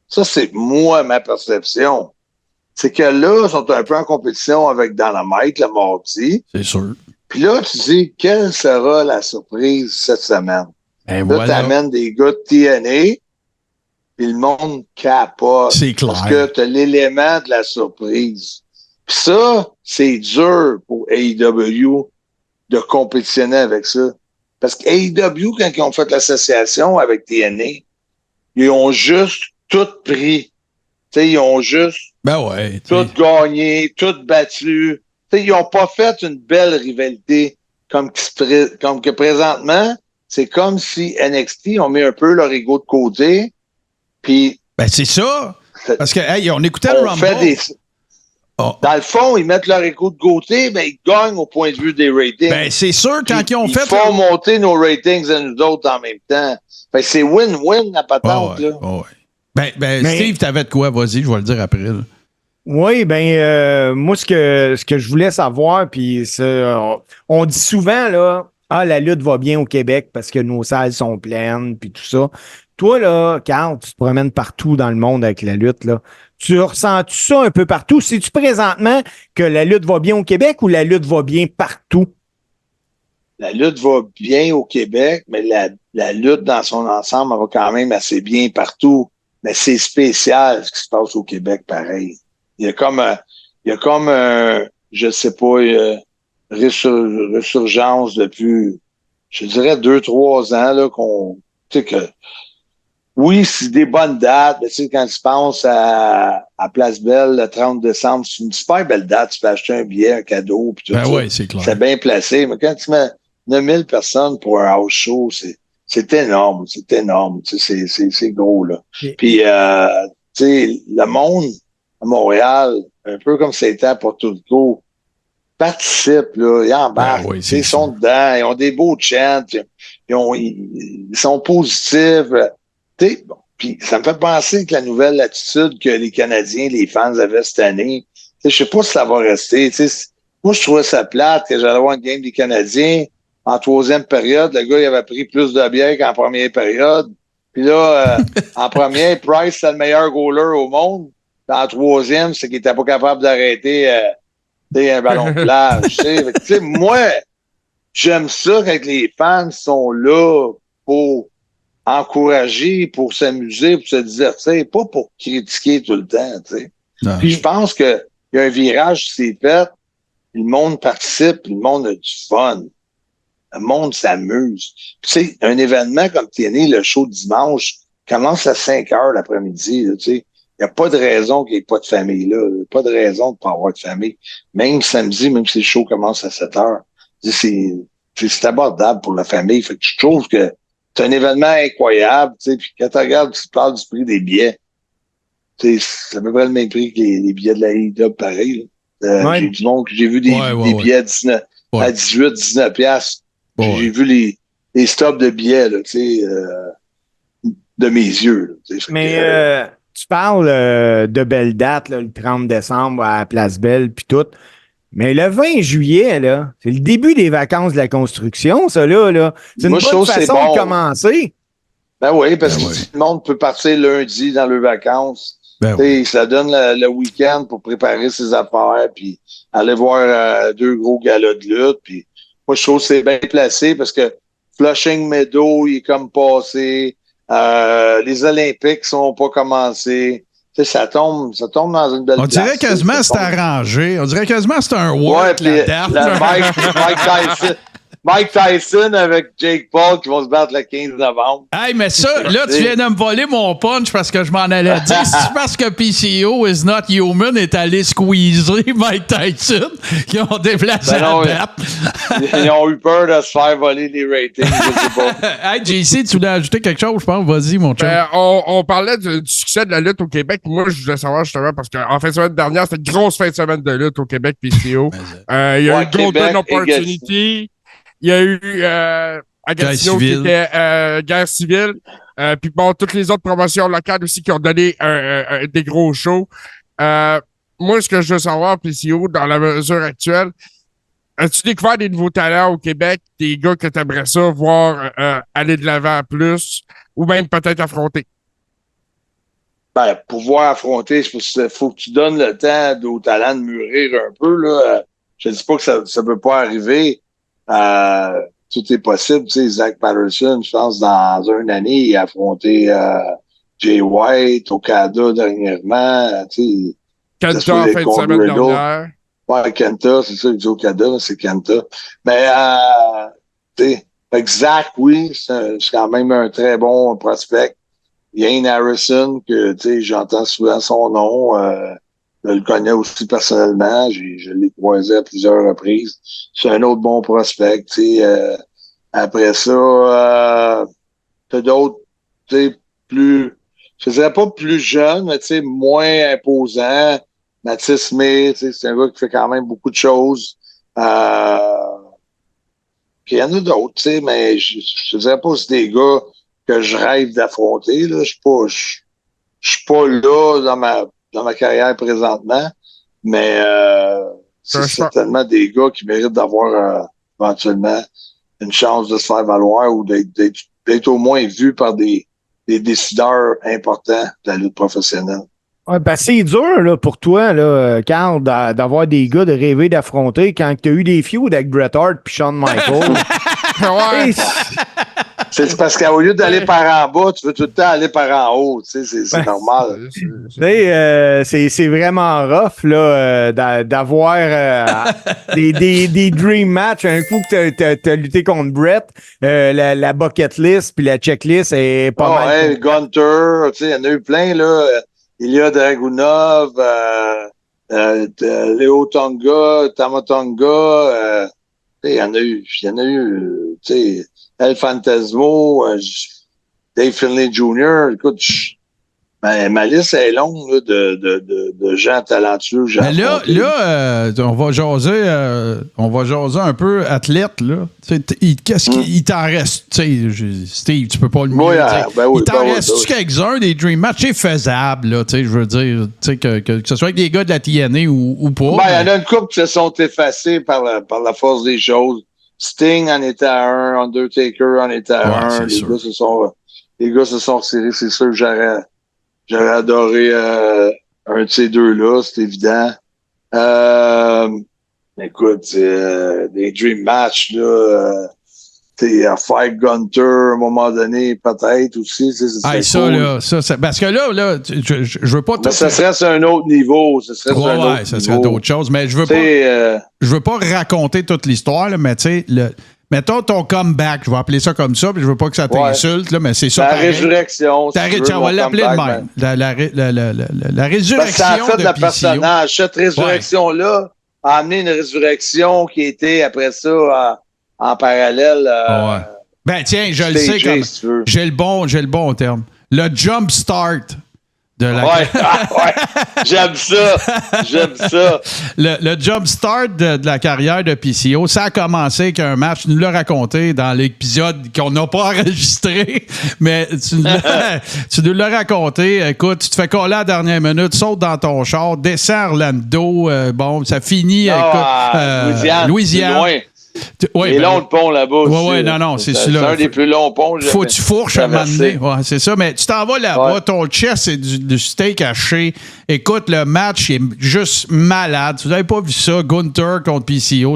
Ça, c'est moi, ma perception. C'est que là, ils sont un peu en compétition avec Dynamite le mardi. C'est sûr. Puis là, tu dis, quelle sera la surprise cette semaine? Et là, t'amènes des gars de TNA, puis le monde capote. C'est clair. Parce que t'as l'élément de la surprise. Puis ça, c'est dur pour AEW de compétitionner avec ça. Parce que AEW, quand ils ont fait l'association avec TNA, ils ont juste tout pris. T'sais, ils ont juste tout gagné, tout battu. T'sais, ils n'ont pas fait une belle rivalité comme que présentement, c'est comme si NXT ont mis un peu leur ego de côté. Puis c'est ça. Parce que on écoutait le Rumble. Dans le fond, ils mettent leur écho de côté, mais ils gagnent au point de vue des ratings. C'est sûr, quand ils ont fait... Ils font monter nos ratings à nous autres en même temps. C'est win-win, la patente, là. Steve, t'avais de quoi? Vas-y, je vais le dire après. Là. Oui, moi, ce que je voulais savoir, puis on dit souvent, là, la lutte va bien au Québec parce que nos salles sont pleines, puis tout ça. Toi, là, Carl, tu te promènes partout dans le monde avec la lutte, là. Tu ressens-tu ça un peu partout? Sais-tu présentement que la lutte va bien au Québec ou la lutte va bien partout? La lutte va bien au Québec, mais la lutte dans son ensemble, elle va quand même assez bien partout. Mais c'est spécial ce qui se passe au Québec, pareil. Il y a comme je sais pas, résurgence depuis, je dirais 2-3 ans, là, tu sais que, oui, c'est des bonnes dates, mais tu sais, quand tu penses à Place Belle, le 30 décembre, c'est une super belle date, tu peux acheter un billet, un cadeau, puis tout ça. Oui, c'est clair. C'est bien placé, mais quand tu mets 9000 personnes pour un house show, c'est énorme, tu sais, c'est gros, là. Okay. Puis, tu sais, le monde à Montréal, un peu comme c'était à Porto Rico, participe, là, ils embarquent, ils sont dedans, ils ont des beaux chants, ils sont positifs. Bon, puis ça me fait penser que la nouvelle attitude que les Canadiens, les fans avaient cette année, je sais pas si ça va rester. Moi, je trouvais ça plate que j'allais voir une game des Canadiens. En troisième période, le gars, il avait pris plus de bière qu'en première période. Puis là, en première, Price, c'est le meilleur goaler au monde. Puis en troisième, c'est qu'il était pas capable d'arrêter un ballon de plage. Tu sais, moi, j'aime ça quand les fans sont là pour encourager, pour s'amuser, pour se divertir, pas pour critiquer tout le temps. Tu sais. Puis je pense que il y a un virage qui s'est fait, le monde participe, le monde a du fun. Le monde s'amuse. Tu sais, un événement comme TNA, le show de dimanche, commence à 5 heures l'après-midi. Tu sais. Il n'y a pas de raison qu'il n'y ait pas de famille là. Il n'y a pas de raison de ne pas avoir de famille. Même samedi, même si le show commence à 7 heures. C'est abordable pour la famille. Fait que je trouve que c'est un événement incroyable. Tu sais. Puis quand tu regardes, tu parles du prix des billets. Tu sais, c'est à peu près le même prix que les billets de la AEW, pareil. J'ai vu des billets à 18, 19 piastres. J'ai vu les stops de billets, là, tu sais, de mes yeux. Là, mais tu parles de belle date, là, le 30 décembre à Place Belle, puis tout. Mais le 20 juillet, là, c'est le début des vacances de la construction, ça, là. C'est une bonne façon de commencer. Ben oui, parce que tout le monde peut partir lundi dans leurs vacances. Ça donne le week-end pour préparer ses affaires, puis aller voir 2 gros galas de lutte, puis moi, je trouve que c'est bien placé parce que Flushing Meadow, il est comme passé. Les Olympiques sont pas commencés. Tu sais, ça tombe dans une belle place. On dirait quasiment que c'est arrangé. On dirait quasiment que c'est un work, la date. Mike Tyson avec Jake Paul qui vont se battre le 15 novembre. Hey, mais ça, là, tu viens de me voler mon punch parce que je m'en allais dire. C'est parce que PCO is not human est allé squeezer Mike Tyson qui ont déplacé la date. Ils ont eu peur de se faire voler les ratings. Je sais pas. Hey, JC, tu voulais ajouter quelque chose, je pense. Vas-y, mon chum. On parlait du succès de la lutte au Québec. Moi, je voulais savoir justement parce qu'en fin de semaine dernière, c'était une grosse fin de semaine de lutte au Québec, PCO. Il y a eu Golden Opportunity. Il y a eu Agostino qui était Guerre civile. Puis bon, toutes les autres promotions locales aussi qui ont donné des gros shows. Moi, ce que je veux savoir, PCO, dans la mesure actuelle, as-tu découvert des nouveaux talents au Québec, des gars que tu aimerais ça voir aller de l'avant plus, ou même peut-être affronter? Ben, pouvoir affronter, il faut que tu donnes le temps aux talents de mûrir un peu. Là. Je ne dis pas que ça ne peut pas arriver. Tout est possible. Tu sais, Zach Patterson, je pense, dans une année, il a affronté Jay White, Okada dernièrement. Tu sais, Kenta en fin de semaine dernière. Ouais, Kenta, c'est ça, il dit Okada, c'est Kenta. Mais, tu sais, Zach, oui, c'est quand même un très bon prospect. Ian Harrison, que, tu sais, j'entends souvent son nom. Je le connais aussi personnellement. Je l'ai croisé à plusieurs reprises. C'est un autre bon prospect. Après ça, t'as d'autres, plus, je dirais pas plus jeunes, mais moins imposants. Mathis Smith, c'est un gars qui fait quand même beaucoup de choses. Puis il y en a d'autres, mais je dirais pas que c'est des gars que je rêve d'affronter. Là. Je suis pas là dans ma carrière présentement, mais c'est certainement des gars qui méritent d'avoir éventuellement une chance de se faire valoir ou d'être au moins vus par des décideurs importants de la lutte professionnelle. Ouais, ben c'est dur là, pour toi, là, Carl, d'avoir des gars de rêver d'affronter quand tu as eu des feuds avec Bret Hart et Shawn Michaels. Ouais. C'est parce qu'au lieu d'aller par en bas, tu veux tout le temps aller par en haut. C'est normal. C'est vraiment rough là, d'avoir des dream matchs. Un coup que t'as lutté contre Bret, la bucket list puis la checklist est pas mal. Ouais, Gunter, il y en a eu plein. Là. Ilya Dragunov, Léo Tonga, Tama Tonga, il y en a eu, El Fantasmo, Dave Finlay Jr. Écoute, Ben, ma liste est longue là, de gens talentueux. Mais là, on va jaser un peu athlète. Là. Qu'est-ce qu'il t'en reste? Steve, tu peux pas le mieux dire. Il t'en reste-tu quelques-uns des Dream Match? C'est faisable, là, je veux dire, que ce soit avec des gars de la TNA ou pas. Ben, il y en a une couple qui se sont effacés par la force des choses. Sting en était à un, Undertaker en était à un. Les gars se sont retirés, c'est sûr que j'aurais adoré un de ces deux-là, c'est évident. Écoute, des Dream Match, là, Fight Gunter, à un moment donné, peut-être aussi. Ça, cool. Là, parce que là, je veux pas... Mais ça serait sur un autre niveau. Ça serait d'autres choses. Mais je veux pas raconter toute l'histoire, là, mais tu sais... Mettons ton comeback, je vais appeler ça comme ça, puis je veux pas que ça t'insulte, là, mais c'est ça. La résurrection. On va l'appeler de même. La résurrection. Ça a fait de la personnage. Cette résurrection-là a amené une résurrection qui était après ça en parallèle. Ben tiens, je le sais comme. J'ai le bon terme. Le jump start. J'aime ça. Le jump start de la carrière de PCO, ça a commencé avec un match, tu nous l'as raconté dans l'épisode qu'on n'a pas enregistré, mais tu nous l'as raconté. Écoute, tu te fais coller à la dernière minute, saute dans ton char, descends Orlando, bon, ça finit Louisiane. Les longs ponts là-bas. Oui, non, c'est celui-là. C'est un des plus longs ponts. Faut que tu fourches à un moment donné. Ouais, c'est ça, mais tu t'en vas là-bas, ton chest, c'est du steak haché. Écoute, le match est juste malade. Vous n'avez pas vu ça, Gunther contre PCO.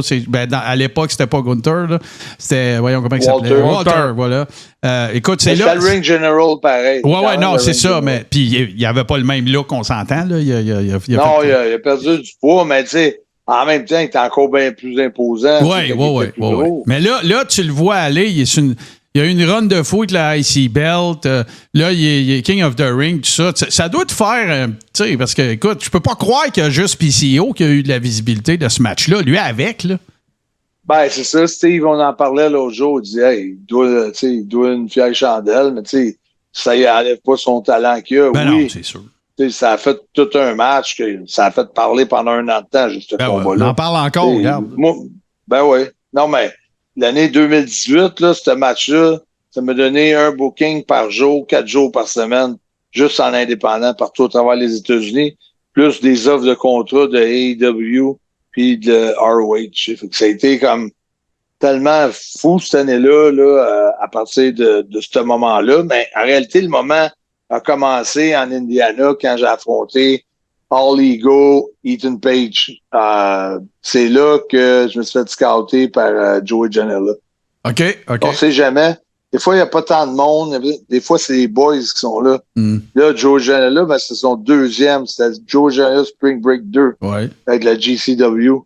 À l'époque, c'était pas Gunther. Là. C'était, voyons comment il s'appelait. Walter, voilà. Écoute, c'est là. C'était le Ring General, pareil. Ouais, non, c'est ça. Mais puis, il n'y avait pas le même look, on s'entend. Là. Il a perdu du poids, mais tu sais, en même temps, il est encore bien plus imposant. Oui. Mais là, tu le vois aller. Il y a une run de fou avec la IC Belt. Là, il est King of the Ring, tout ça. Ça doit te faire... tu sais, parce que, écoute, je peux pas croire qu'il y a juste PCO qui a eu de la visibilité de ce match-là. Lui, avec, là. Ben, c'est ça, Steve, on en parlait l'autre jour. Il disait, hey, il doit une vieille chandelle, mais tu sais, ça y enlève pas son talent qu'il a. Ben non, c'est sûr. Ça a fait tout un match, ça a fait parler pendant un an de temps, juste ce combat-là. On en parle encore, regarde. Oui. Non, mais l'année 2018, là, ce match-là, ça m'a donné un booking par jour, 4 jours par semaine, juste en indépendant, partout à travers les États-Unis, plus des offres de contrat de AEW puis de ROH. Fait que ça a été comme tellement fou cette année-là, à partir de ce moment-là. Mais en réalité, le moment a commencé en Indiana quand j'ai affronté All Ego, Ethan Page. C'est là que je me suis fait scouter par Joey Janela. OK. On sait jamais. Des fois, il n'y a pas tant de monde. Des fois, c'est les boys qui sont là. Là, Joey Janela, c'est son deuxième. C'était Joey Janela Spring Break 2 avec la GCW.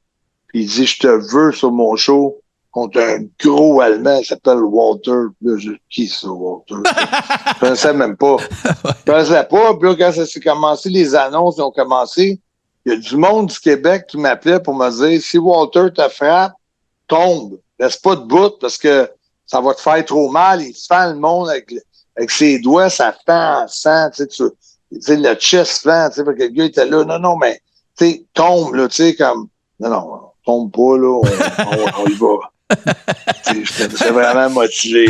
Puis il dit, je te veux sur mon show contre un gros Allemand qui s'appelle Walter. Là, qui ça, Walter? Je ne pensais même pas. Je ne pensais pas. Puis là, quand ça s'est commencé, les annonces ont commencé, il y a du monde du Québec qui m'appelait pour me dire, si Walter te frappe, tombe. Laisse pas de bout parce que ça va te faire trop mal. Il se fend le monde avec ses doigts, ça fend en sang. Tu sais, le chest fend. Tu sais, que le gars était là. Non, mais tu sais, tombe, là, tu sais, comme. Non, tombe pas, là. On y va. C'est vraiment motivé.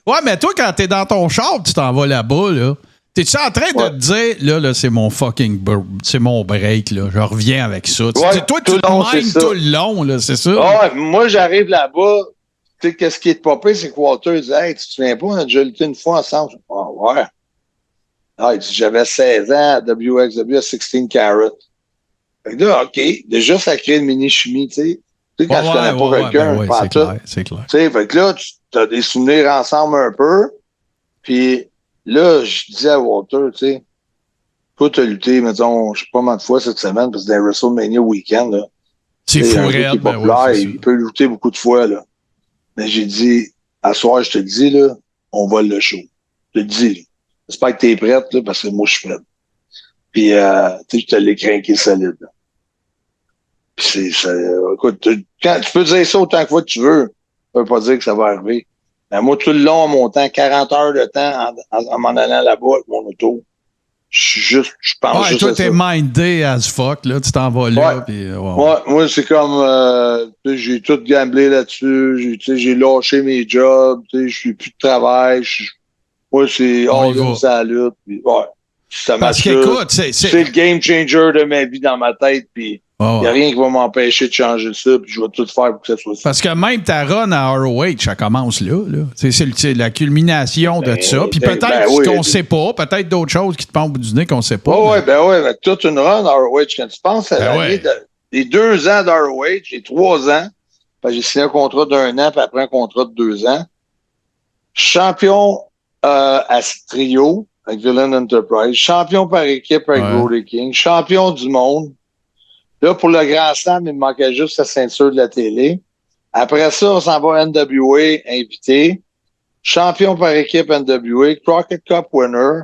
Ouais, mais toi, quand t'es dans ton char, tu t'en vas là-bas, là. T'es-tu en train de te dire, là, c'est mon fucking c'est mon break, là. Je reviens avec ça. Ouais, toi, tu le mimes tout le long, là, c'est ça? Ouais, moi, j'arrive là-bas. Tu sais, qu'est-ce qui est popé, c'est que Walter dit, hey, tu te souviens pas, on a déjà lutté une fois ensemble. Ouais. Ah, il dit, j'avais 16 ans à WXW à 16 Carat. Fait que là, OK, déjà, ça crée une mini-chimie, tu sais. Tu sais, quand tu connais pas quelqu'un, c'est clair. Tu sais, fait que là, tu as des souvenirs ensemble un peu. Puis là, je disais à Walter, tu sais, toi, tu as lutté, mettons, je sais pas combien de fois cette semaine, parce que dans WrestleMania Weekend, là. C'est fou, réel. Il peut lutter beaucoup de fois, là. Mais j'ai dit, à soir, je te dis, là, on vole le show. Je te dis, là. J'espère que t'es prête, là, parce que moi, je suis prête. Puis, tu sais, je te l'ai craqué solide, là. Puis écoute, tu peux dire ça autant que fois que tu veux. Ça veut pas dire que ça va arriver. Mais moi, tout le long, en montant 40 heures de temps en m'en allant là-bas avec mon auto, je pense ouais, juste toi, à ça. t'es mindé as fuck, là. Tu t'en vas là. Puis, Ouais, moi, c'est comme, j'ai tout gamblé là-dessus. J'ai lâché mes jobs. Je suis plus de travail. Moi, c'est all-in sa lutte. Puis, ouais. Parce qu'écoute, c'est le game changer de ma vie dans ma tête. Puis, il n'y a rien qui va m'empêcher de changer ça. Puis, je vais tout faire pour que ça soit ça. Parce que même ta run à ROH, ça commence là. C'est la culmination de ça. Puis peut-être qu'on ne sait pas. Peut-être d'autres choses qui te pendent au bout du nez qu'on ne sait pas. Mais toute une run à ROH. Quand tu penses à l'année les 2 ans d'ROH, les 3 ans, j'ai signé un contrat d'1 an, puis après un contrat de 2 ans. Champion à trio avec Villain Enterprise, champion par équipe avec Brody King, champion du monde. Là, pour le Grand Slam, il me manquait juste la ceinture de la télé. Après ça, on s'en va NWA invité. Champion par équipe NWA, Crockett Cup winner.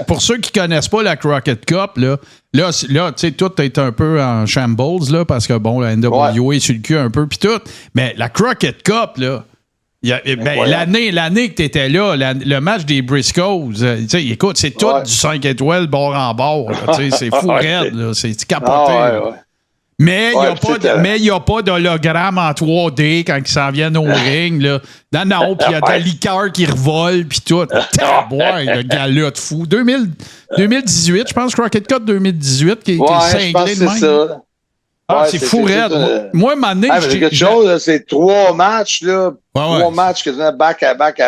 Pour ceux qui ne connaissent pas la Crockett Cup, là tu sais, tout est un peu en shambles, là, parce que, bon, la NWA est sur le cul un peu, puis tout. Mais la Crockett Cup, là, l'année que tu étais là, le match des Briscoes, écoute, c'est tout du 5 étoiles bord en bord. C'est fou raide, là, c'est capoté. Mais il n'y a pas d'hologramme en 3D quand ils s'en viennent au ring. Là. Non, puis il y a de la liqueur qui revole, puis tout. Le gars-là de fou. 2018, je pense, Crockett Cup 2018, qui est cinglé de même. Ça. C'est fou raide. Moi, à un moment donné, j'ai quelque chose, c'est 3 matchs, là. 3 matchs quasiment back à back.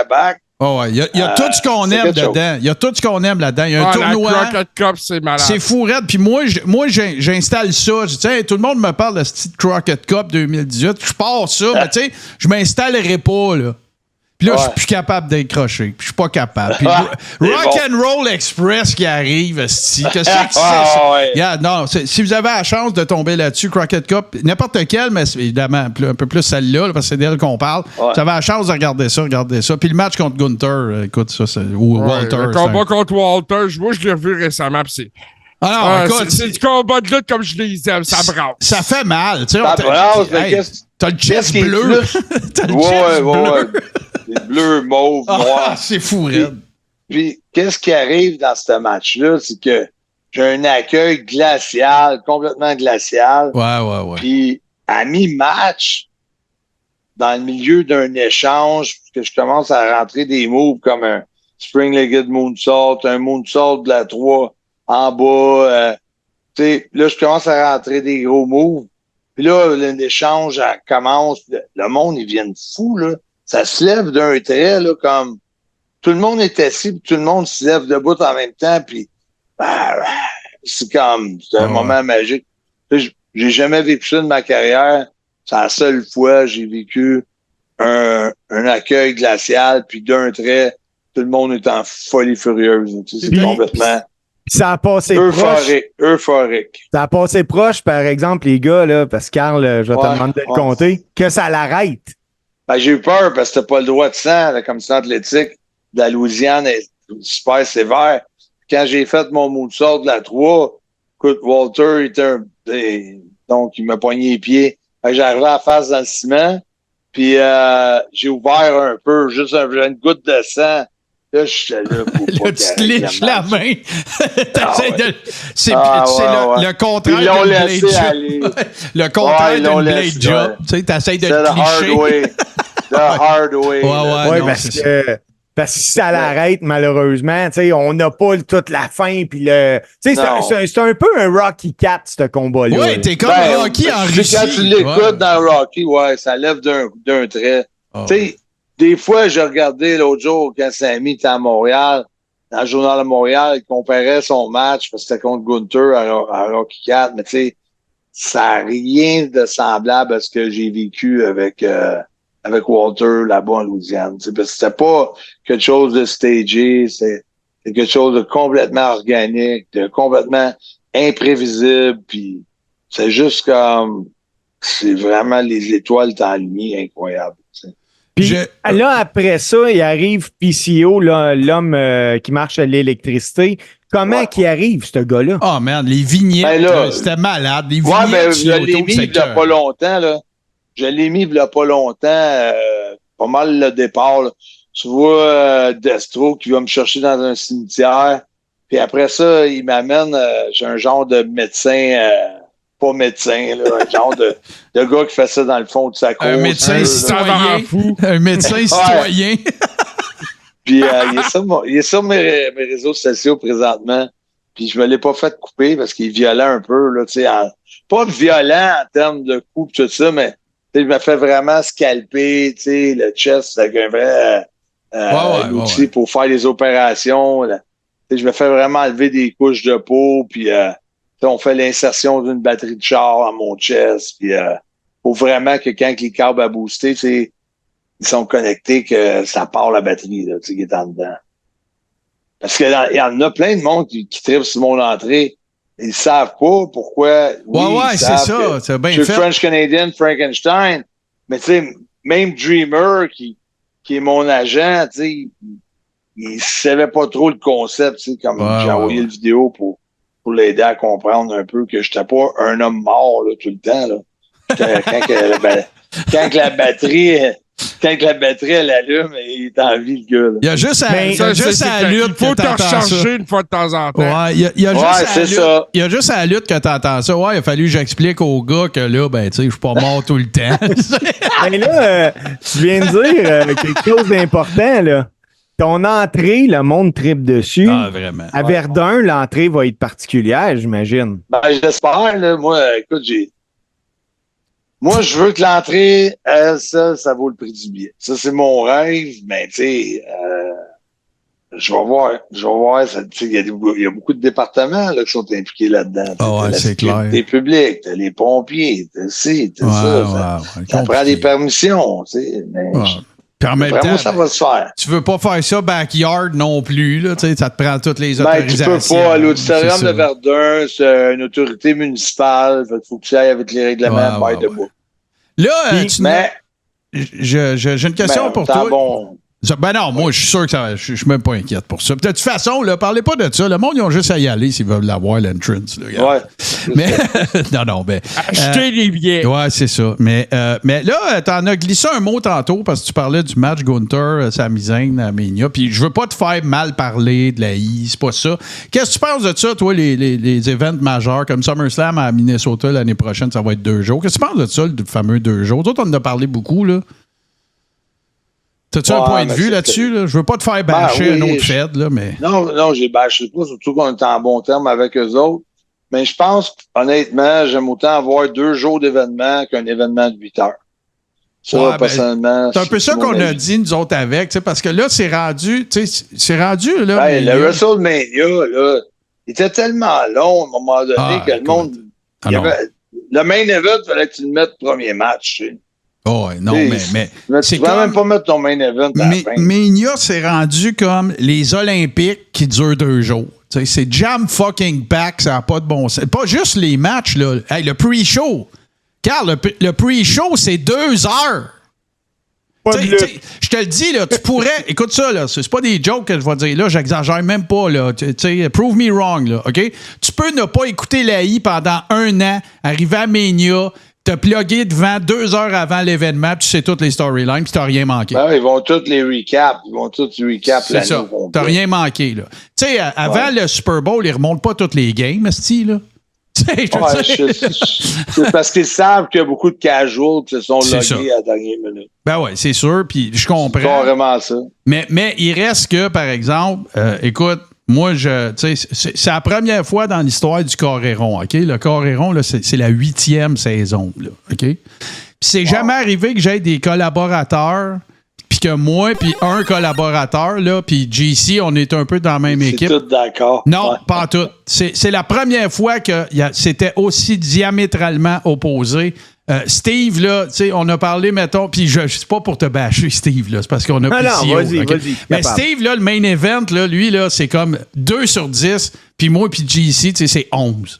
Il y a tout ce qu'on aime dedans. Il y a tout ce qu'on aime là-dedans. Il y a un tournoi. La Crockett Cup, c'est malade. C'est fou raide. Puis moi, j'installe ça. Je dis, hey, tout le monde me parle de cette Crockett Cup 2018. Je pars ça, mais tu sais, je m'installerai pas, là. Puis là, je suis plus capable décrocher. Puis je suis pas capable. Puis Rock'n'Roll Express qui arrive, qu'est-ce que c'est? Si vous avez la chance de tomber là-dessus, Crockett Cup, n'importe quel, mais évidemment, un peu plus celle-là, parce que c'est d'elle qu'on parle. Vous avez la chance de regarder ça. Puis le match contre Gunther, écoute, ça, ou Walter. Le combat contre Walter, moi, je l'ai revu récemment, puis c'est... écoute, c'est du combat de lutte comme je les aime, ça brasse. Ça fait mal, tu sais. T'as le chest bleu. T'as le chest bleu. C'est bleu, mauve, noir. C'est fou, raide. Puis, qu'est-ce qui arrive dans ce match-là? C'est que j'ai un accueil glacial, complètement glacial. Ouais. Puis, à mi-match, dans le milieu d'un échange, que je commence à rentrer des moves comme un spring-legged moonsault, un moonsault de la 3 en bas. Là, je commence à rentrer des gros moves. Puis là, l'échange commence. Le monde, ils viennent fous, là. Ça se lève d'un trait, là, comme tout le monde est assis, puis tout le monde se lève debout en même temps, puis c'est un moment magique. J'ai jamais vécu ça de ma carrière. C'est la seule fois que j'ai vécu un accueil glacial, puis d'un trait, tout le monde est en folie furieuse. C'est complètement... Ça a passé euphorique. Ça a passé proche, par exemple, les gars, là, parce que Carl, je vais te demander de le compter, que ça l'arrête. J'ai eu peur parce que t'as pas le droit de sang. La commission athlétique de la Louisiane est super sévère. Quand j'ai fait mon moonsault de la 3, écoute, Walter donc il m'a poigné les pieds. J'arrivais à la face dans le ciment, puis j'ai ouvert un peu, juste une goutte de sang. Là, j'étais là pour là, tu te liches la main. C'est le contraire d'un blade job. Le contraire d'un blade job. Tu sais, t'essayes de te licher. The hard way. Ouais, parce que si ça l'arrête, malheureusement, on n'a pas toute la fin. Puis c'est un peu un Rocky 4, ce combat-là. Oui, t'es comme Rocky en Russie. Quand tu l'écoutes dans Rocky, ça lève d'un trait. Tu sais, des fois, j'ai regardé l'autre jour quand Sammy était à Montréal, dans le Journal de Montréal, il comparait son match parce que c'était contre Gunther à Rocky 4, mais tu sais, ça n'a rien de semblable à ce que j'ai vécu avec Walter là-bas en Louisiane. Parce que c'était pas quelque chose de stagé, c'est quelque chose de complètement organique, de complètement imprévisible, puis c'est juste comme c'est vraiment les étoiles t'alignées incroyables. Puis là, après ça, il arrive PCO, l'homme qui marche à l'électricité. Comment qu'il arrive, ce gars-là? Oh, merde, les vignettes, c'était malade. Les vignettes, je l'ai mis il n'y a pas longtemps, là. Je l'ai mis il n'y a pas longtemps, pas mal le départ, là. tu vois Destro qui va me chercher dans un cimetière. Puis après ça, il m'amène, j'ai un genre de médecin, pas médecin, là, un genre de gars qui fait ça dans le fond de sa cour. Un médecin citoyen. Un médecin citoyen. Puis il est sur mes réseaux sociaux présentement. Puis je me l'ai pas fait couper parce qu'il est violent un peu, là, tu sais, pas violent en termes de coups tout ça, mais je me fais vraiment scalper, tu sais, le chest avec un vrai outil pour faire des opérations. Là. Je me fais vraiment enlever des couches de peau, puis on fait l'insertion d'une batterie de char dans mon chest, puis faut vraiment que quand les câbles à booster, tu sais, ils sont connectés, que ça part la batterie, là, tu sais, qui est en dedans. Parce qu'il y en a plein de monde qui trippent sur mon entrée. Ils savent pas pourquoi. C'est ça. C'est bien fait. Je suis French Canadian Frankenstein. Mais tu sais, même Dreamer, qui est mon agent, tu sais, il savait pas trop le concept, tu sais, comme j'ai envoyé la vidéo pour l'aider à comprendre un peu que j'étais pas un homme mort, là, tout le temps, là. Quand la batterie elle allume, il est en vie, le gars. Là. Il y a juste à la lutte. Il faut te recharger une fois de temps en temps. Ouais, il y a juste à la lutte que t'entends ça. Ouais, il a fallu que j'explique au gars que là, ben, tu sais, je suis pas mort tout le temps. Mais là, tu viens de dire quelque chose d'important, là. Ton entrée, le monde tripe dessus. Ah, vraiment. À Verdun, l'entrée va être particulière, j'imagine. Ben, j'espère, là. Moi, écoute, Moi, je veux que l'entrée, ça vaut le prix du billet. Ça, c'est mon rêve, mais tu sais, je vais voir. Il y a beaucoup de départements là, qui sont impliqués là-dedans. C'est clair. T'es public, t'as les pompiers, t'as ça. Ça prend des permissions, tu sais. Puis en même temps, ça va se faire. Tu veux pas faire ça backyard non plus, là, tu sais, ça te prend toutes les autorisations. Tu peux pas. L'auditorium de Verdun, c'est une autorité municipale. Il faut que tu ailles avec les règlements by the book. Là, j'ai une question pour toi. Bon. Ben non, moi, je suis sûr que je suis même pas inquiète pour ça. De toute façon, là, parlez pas de ça. Le monde, ils ont juste à y aller s'ils veulent l'avoir, l'entrance. Ouais. Mais, non, ben. Acheter les billets. Ouais, c'est ça. Mais là, t'en as glissé un mot tantôt parce que tu parlais du match Gunther, Sami Zayn, Mania. Puis je veux pas te faire mal parler de la I, c'est pas ça. Qu'est-ce que tu penses de ça, toi, les événements majeurs comme SummerSlam à Minnesota l'année prochaine, ça va être 2 jours. Qu'est-ce que tu penses de ça, le fameux 2 jours? Toi, t'en as parlé beaucoup, là. T'as-tu un point de vue là-dessus? Là? Je veux pas te faire bâcher un autre Fed, là, mais. Non, j'ai bâché pas, surtout qu'on est en bon terme avec eux autres. Mais je pense, honnêtement, j'aime autant avoir 2 jours d'événement qu'un événement de 8 heures. Ça, personnellement. C'est un peu ça qu'on a dit, nous autres, avec, parce que là, c'est rendu, là. Hey, le WrestleMania, là, il était tellement long à un moment donné que le monde. Le main event, il fallait que tu le mettes premier match, tu sais. Oh, non, mais tu vas même pas mettre ton main event à la fin. Mania, c'est rendu comme les Olympiques qui durent 2 jours. T'sais, c'est jam fucking pack, ça n'a pas de bon sens. Pas juste les matchs, là. Hey, le pre-show. Carl, le pre-show, c'est 2 heures. Je te le dis, là, tu pourrais. Écoute ça, là. C'est pas des jokes que je vais dire. Là, j'exagère même pas, là. Prove me wrong, là. OK? Tu peux ne pas écouter l'AI pendant 1 an, arriver à Mania, te plugger devant 2 heures avant l'événement, puis tu sais toutes les storylines, puis t'as rien manqué. Ben, ils vont tous les recap. Ils vont tous recap. C'est ça. T'as rien manqué, là. Tu sais, avant le Super Bowl, ils remontent pas toutes les games, esti, là. C'est parce qu'ils savent qu'il y a beaucoup de casuals qui se sont logués à la dernière minute. Ben ouais, c'est sûr, puis je comprends. C'est carrément ça. Mais il reste que, par exemple, écoute, moi, c'est la première fois dans l'histoire du Coréron, OK? Le Coréron, là, c'est la 8e saison, là, OK? Puis c'est jamais arrivé que j'aie des collaborateurs, puis que moi, puis un collaborateur, là, puis JC, on est un peu dans la même équipe. C'est tout d'accord. Non, pas en tout. C'est la première fois que c'était aussi diamétralement opposé. Steve, là, tu sais, on a parlé, mettons, puis je sais pas pour te bâcher, Steve, là, c'est parce qu'on a non, vas-y. Mais Steve, là, le main event, là, lui, là, c'est comme 2 sur 10, puis moi, puis JC, tu sais, c'est 11.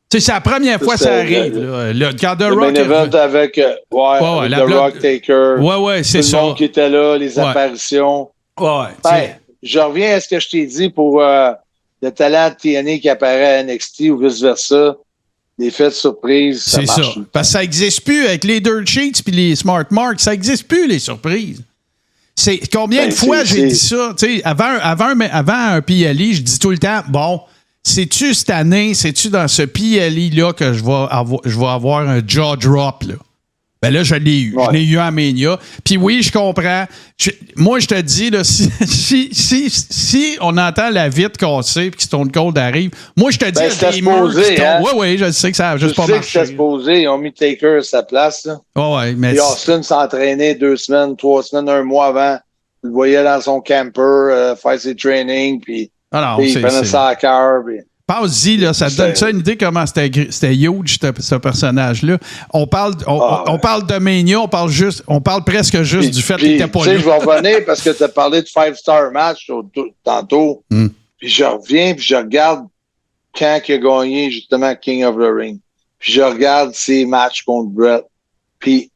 Tu sais, c'est la première fois que ça arrive, là. Quand The Rock... main event avec The Rock Taker. Ouais, c'est ça. Tout le monde qui était là, les apparitions. Ouais, je reviens à ce que je t'ai dit pour le talent de TNA qui apparaît à NXT ou vice-versa. Les faits de surprise, ça marche. C'est ça. Parce que ça n'existe plus avec les dirt sheets puis les smart marks. Ça n'existe plus, les surprises. C'est combien de fois j'ai dit ça? Avant un PLE, je dis tout le temps, bon, sais-tu cette année, sais-tu dans ce PLE-là que je vais avoir un jaw drop, là? Ben là, je l'ai eu. Ouais. Je l'ai eu à Mania. Puis oui, je comprends. Moi, je te dis, là, si on entend la vitre cassée et que Stone Cold arrive, moi, je te dis, c'était supposé, hein? Oui, je sais que ça n'a juste pas marché. Je sais que c'était supposé. Ils ont mis Taker à sa place, là. Oui, mais... Puis Austin s'entraînait 2 semaines, 3 semaines, 1 mois avant. Tu le voyais dans son camper, faire ses trainings, puis il prenait ça à cœur, puis... Passe-y, là, ça te donne ça une idée comment c'était huge, ce personnage-là. On parle de Mania, on parle presque juste du fait qu'il n'était pas là. Je vais revenir parce que tu as parlé de 5-star match tantôt. Puis je reviens, puis je regarde quand il a gagné justement King of the Ring. Puis je regarde ses matchs contre Brett. Puis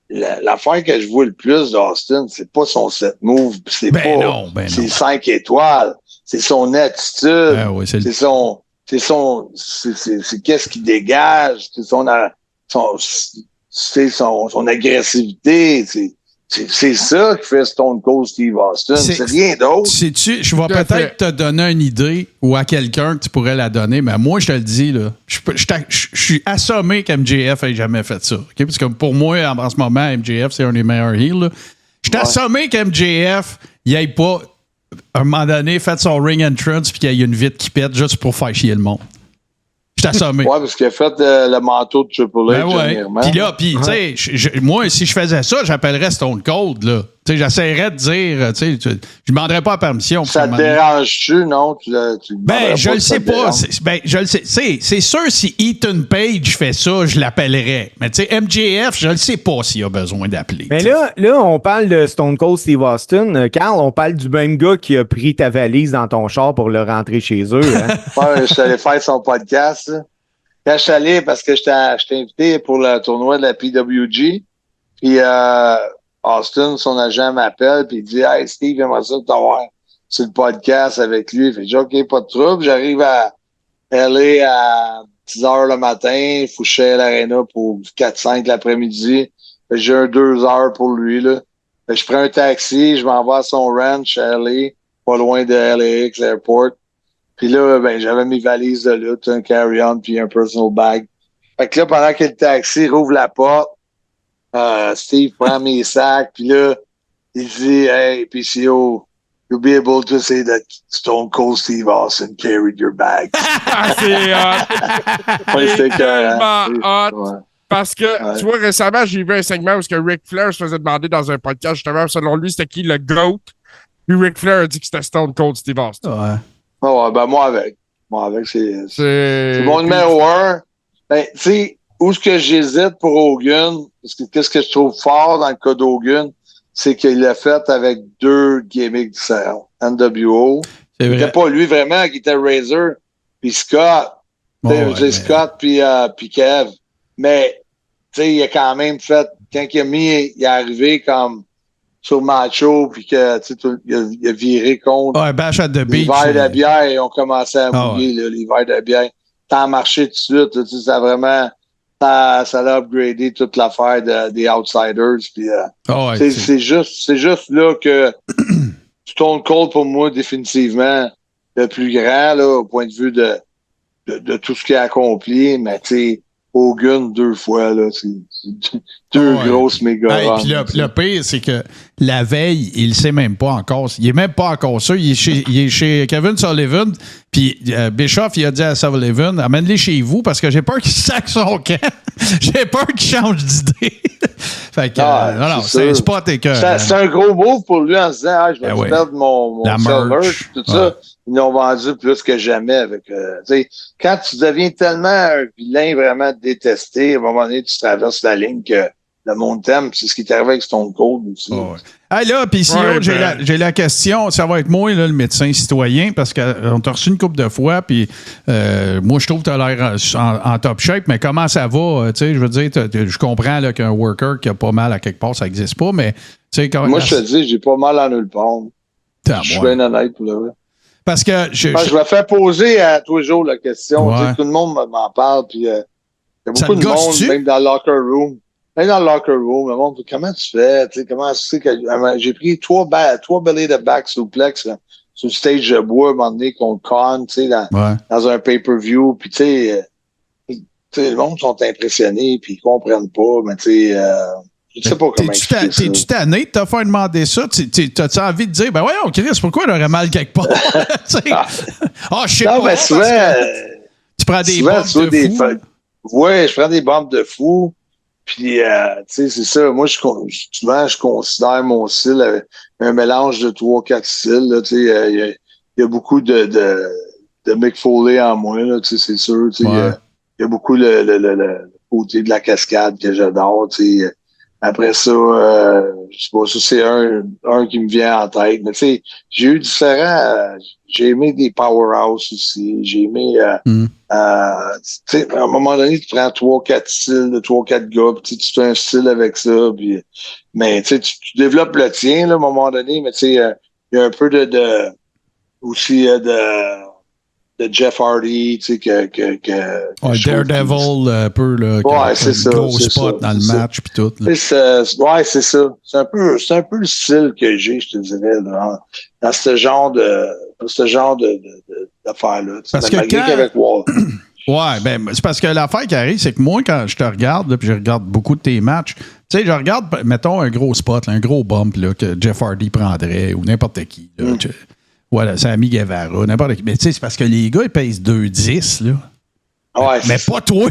l'affaire que je vois le plus d'Austin, c'est pas son set move, c'est ses 5 étoiles. C'est son attitude, c'est qu'est-ce qu'il dégage, c'est son agressivité, c'est ça qui fait Stone Cold Steve Austin, c'est rien d'autre. Je vais peut-être te donner une idée ou à quelqu'un que tu pourrais la donner, mais moi je te le dis là, je suis assommé qu'MJF ait jamais fait ça, okay? Parce que pour moi en ce moment MJF c'est un des meilleurs heels. Je suis assommé qu'MJF il ait pas à un moment donné, fait son ring entrance puis qu'il y a une vitre qui pète juste pour faire chier le monde. Je t'ai assommé. Ouais, parce qu'il a fait le manteau de Triple H. Puis tu sais, moi, si je faisais ça, j'appellerais Stone Cold, là. Tu sais, j'essaierais de dire, tu sais, je ne demanderais pas la permission. Ça te dérange-tu, non? Je le sais pas. Je le sais. C'est sûr, si Ethan Page fait ça, je l'appellerais. Mais tu sais, MJF, je le sais pas s'il a besoin d'appeler. Mais là, on parle de Stone Cold Steve Austin. Carl, on parle du même gars qui a pris ta valise dans ton char pour le rentrer chez eux. Hein? Ouais, je suis allé faire son podcast. Là. Quand je suis allé, parce que j'étais invité pour le tournoi de la PWG, puis Austin, son agent m'appelle, puis il dit « Hey, Steve, j'aimerais ça t'avoir sur le podcast avec lui. » Fait que j'ai dit « OK, pas de trouble. » J'arrive à LA à 10 h le matin. Il faut que je sois à l'Arena pour 4-5 l'après-midi. Fait que j'ai un 2 heures pour lui, là. Fait que je prends un taxi, je m'en vais à son ranch à LA, pas loin de LAX Airport. Puis là, j'avais mes valises de lutte, un carry-on puis un personal bag. Fait que là, pendant que le taxi rouvre la porte, Steve prend mes sacs, puis là, il dit, hey, PCO, you'll be able to say that Stone Cold Steve Austin carried your bag. C'est tellement hot. Parce que, tu vois, récemment, j'ai vu un segment où Ric Flair se faisait demander dans un podcast, justement, selon lui, c'était qui le GOAT? Puis Ric Flair a dit que c'était Stone Cold Steve Austin. Ouais. Moi avec, c'est mon numéro 1. Tu sais, où est-ce que j'hésite pour Hogan, parce que qu'est-ce que je trouve fort dans le cas d'Hogan, c'est qu'il l'a fait avec 2 gimmicks différents. NWO. C'était pas lui vraiment qui était Razor, puis Scott. Scott puis Kev. Mais, tu sais, il a quand même fait, quand il est arrivé comme sur Macho, puis que il a viré contre les verres de bière, et on commençait à mouiller les verres de bière. Ça a marché tout de suite. Ça a vraiment ça a upgradé toute l'affaire des Outsiders. Puis, c'est juste là que Stone Cold, pour moi, définitivement, le plus grand là, au point de vue de tout ce qu'il a accompli. Mais tu sais, Hogan 2 fois, là, c'est 2 grosses méga runs. Le pire, c'est que la veille, il le sait même pas encore. Il est même pas encore sûr. Il est chez Kevin Sullivan. Puis Bischoff, il a dit à Sullivan, amène-les chez vous parce que j'ai peur qu'il sac son camp. J'ai peur qu'il change d'idée. Fait que, c'est pas tes cœurs. C'est un gros move pour lui en se disant, je vais perdre mon merch, tout ça. Ils l'ont vendu plus que jamais avec, quand tu deviens tellement un vilain vraiment détesté, à un moment donné, tu traverses la ligne que le monde t'aime. C'est ce qui est arrivé avec Stone Cold aussi. Là, puis si j'ai la question, ça va être moi, là, le médecin citoyen, parce qu'on t'a reçu une couple de fois, puis moi, je trouve que tu as l'air en top shape, mais comment ça va? Je veux dire, je comprends là, qu'un worker qui a pas mal à quelque part, ça n'existe pas, mais... Moi, je te dis, j'ai pas mal à nulle part. Je suis bien honnête pour le vrai. Parce que je me fais poser à tous les jours la question. Tout le monde m'en parle, puis il y a beaucoup de monde, même dans le locker room. dans le locker room, le monde, comment tu fais? Comment tu sais que j'ai pris trois belly de back suplex là, sur le stage de bois à un moment donné contre Khan, dans un pay-per-view. Puis le monde sont impressionnés puis ils comprennent pas, mais je sais pas comment expliquer ça. T'es-tu tanné de te faire demander ça? T'as-tu envie de dire, ben voyons, Chris, pourquoi il aurait mal quelque part? Je sais pas. Non, mais souvent, tu prends des bombes de fou. Oui, je prends des bombes de fou. Puis, c'est ça. Moi, souvent, je considère mon style un mélange de 3-4 styles. Il y a beaucoup de Mick Foley en moi, là, c'est sûr. Il y a beaucoup le côté de la cascade que j'adore. Après ça, je sais pas, ça c'est un qui me vient en tête. Mais j'ai eu différents. J'ai aimé des powerhouse aussi. J'ai aimé à un moment donné, tu prends 3-4 styles de 3-4 gars, puis tu fais un style avec ça. Puis, mais tu développes le tien là, à un moment donné, mais il y a un peu aussi de Jeff Hardy, Daredevil, un peu, là. C'est ça. Gros spot dans le match, puis tout. C'est ça. C'est un peu le style que j'ai, je te dirais, dans ce genre d'affaires-là. Parce que qu'avec Wall. Ouais, ben, c'est parce que l'affaire qui arrive, c'est que moi, quand je te regarde, puis je regarde beaucoup de tes matchs, tu sais, je regarde, mettons, un gros spot, là, un gros bump, là, que Jeff Hardy prendrait, ou n'importe qui, là, voilà, Sammy Guevara, n'importe qui. Mais tu sais, c'est parce que les gars, ils pèsent 2,10, là. Ouais, mais pas toi.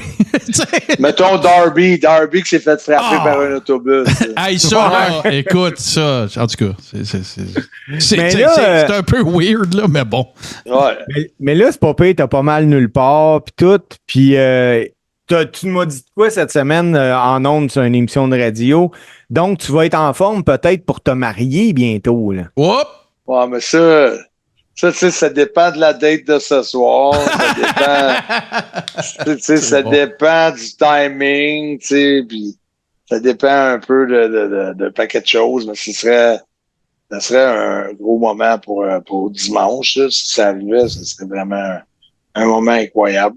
Mettons Darby qui s'est fait frapper par un autobus. Hey, ça, là, écoute, ça, en tout cas, c'est un peu weird, là, mais bon. Ouais. Mais là, c'est pas pire, t'as pas mal nulle part, puis tout. Puis tu m'as dit quoi cette semaine en ondes sur une émission de radio? Donc, tu vas être en forme peut-être pour te marier bientôt, là. Hop! Ouais, mais ça, ça dépend de la date de ce soir. Ça dépend du timing, puis ça dépend un peu de paquet de choses, mais ça serait un gros moment pour dimanche, là. Si ça arrivait, ce serait vraiment un moment incroyable.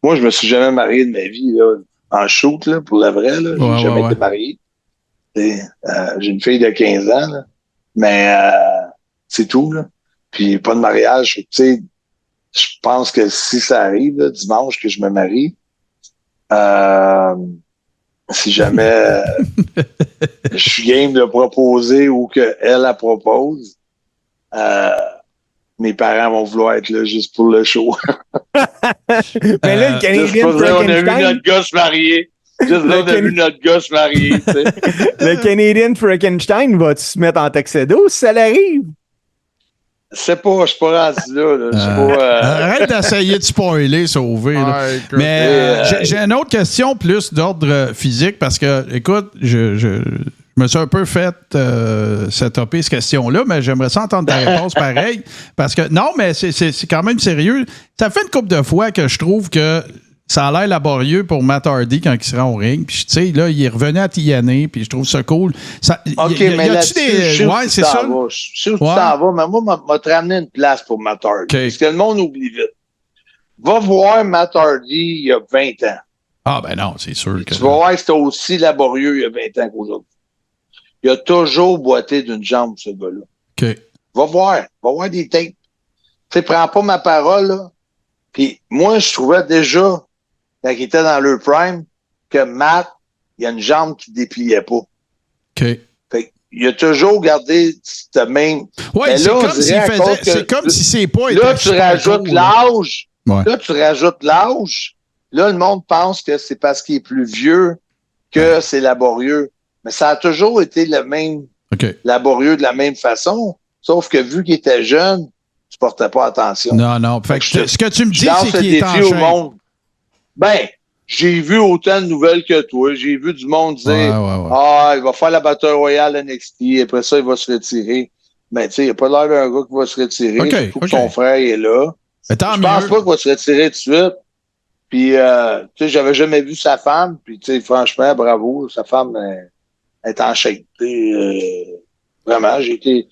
Moi, je me suis jamais marié de ma vie, là, en shoot, là, pour la vraie, là. J'ai jamais été marié. J'ai une fille de 15 ans, là. Mais c'est tout, là. Puis pas de mariage. Tu sais, je pense que si ça arrive, là, dimanche, que je me marie, si jamais je suis game de proposer ou qu'elle la propose, mes parents vont vouloir être là juste pour le show. Mais là, le Canadian on a vu notre gars se marier. Juste là, on a vu notre gars se marier. Le Canadian Frankenstein va-tu se mettre en tuxedo si ça l'arrive? Je sais pas, je suis pas rendu là. Arrête d'essayer de spoiler, sauver. Mais j'ai une autre question plus d'ordre physique parce que, écoute, je me suis un peu fait setuper cette question-là, mais j'aimerais ça entendre ta réponse pareil. Parce que, non, mais c'est quand même sérieux. Ça fait une couple de fois que je trouve que ça a l'air laborieux pour Matt Hardy quand il sera au ring. Puis, tu sais, là, il est revenu à TNA, puis je trouve ça cool. Mais là-dessus, ouais, c'est ça. Je sais où tu t'en vas, mais moi, m'a te ramené une place pour Matt Hardy. Parce que le monde oublie vite. Va voir Matt Hardy il y a 20 ans. Ah, ben non, c'est sûr que... Tu vas voir que c'était aussi laborieux il y a 20 ans qu'aujourd'hui. Il a toujours boité d'une jambe, ce gars-là. OK. Va voir des tapes. Tu sais, prends pas ma parole, là. Puis moi, je trouvais déjà, quand il était dans le prime, que Matt, il a une jambe qui dépliait pas. OK. Fait il a toujours gardé cette même... Oui, c'est comme si c'est pas... Là, tu rajoutes l'âge. Ouais. Là, tu rajoutes l'âge. Là, le monde pense que c'est parce qu'il est plus vieux que c'est laborieux. Mais ça a toujours été le même laborieux de la même façon. Sauf que vu qu'il était jeune, tu portais pas attention. Non. Fait que ce que tu me dis, c'est qu'il est en au monde. Ben, j'ai vu autant de nouvelles que toi. J'ai vu du monde dire il va faire la bataille royale NXT, après ça, il va se retirer. Mais tu sais, il n'y a pas l'air d'un gars qui va se retirer. Surtout que son frère est là. Je pense pas qu'il va se retirer tout de suite. Puis, tu sais, j'avais jamais vu sa femme. Puis, tu sais, franchement, bravo. Sa femme est en shape. Vraiment, j'ai été...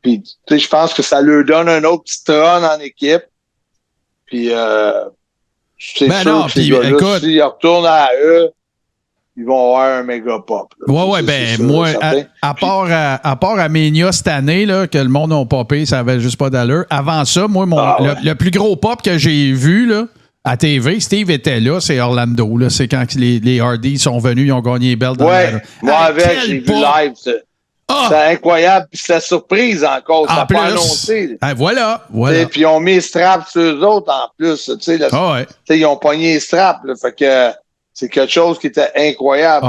Puis, tu sais, je pense que ça lui donne un autre petit run en équipe. Puis, c'est sûr que ces gars-là, s'ils retournent à eux, ils vont avoir un méga pop. Ouais, moi, à part à Mania cette année, là, que le monde n'a popé, ça avait juste pas d'allure. Avant ça, moi, le plus gros pop que j'ai vu, là, à TV, Steve était là, c'est Orlando. Là. C'est quand les Hardys sont venus, ils ont gagné les belts. Ouais, moi j'ai vu live. C'est incroyable. Puis c'est la surprise encore. Ça n'a pas annoncé. Voilà. Puis ils ont mis les straps sur eux autres en plus. Ils ont pogné les straps. Là, fait que c'est quelque chose qui était incroyable.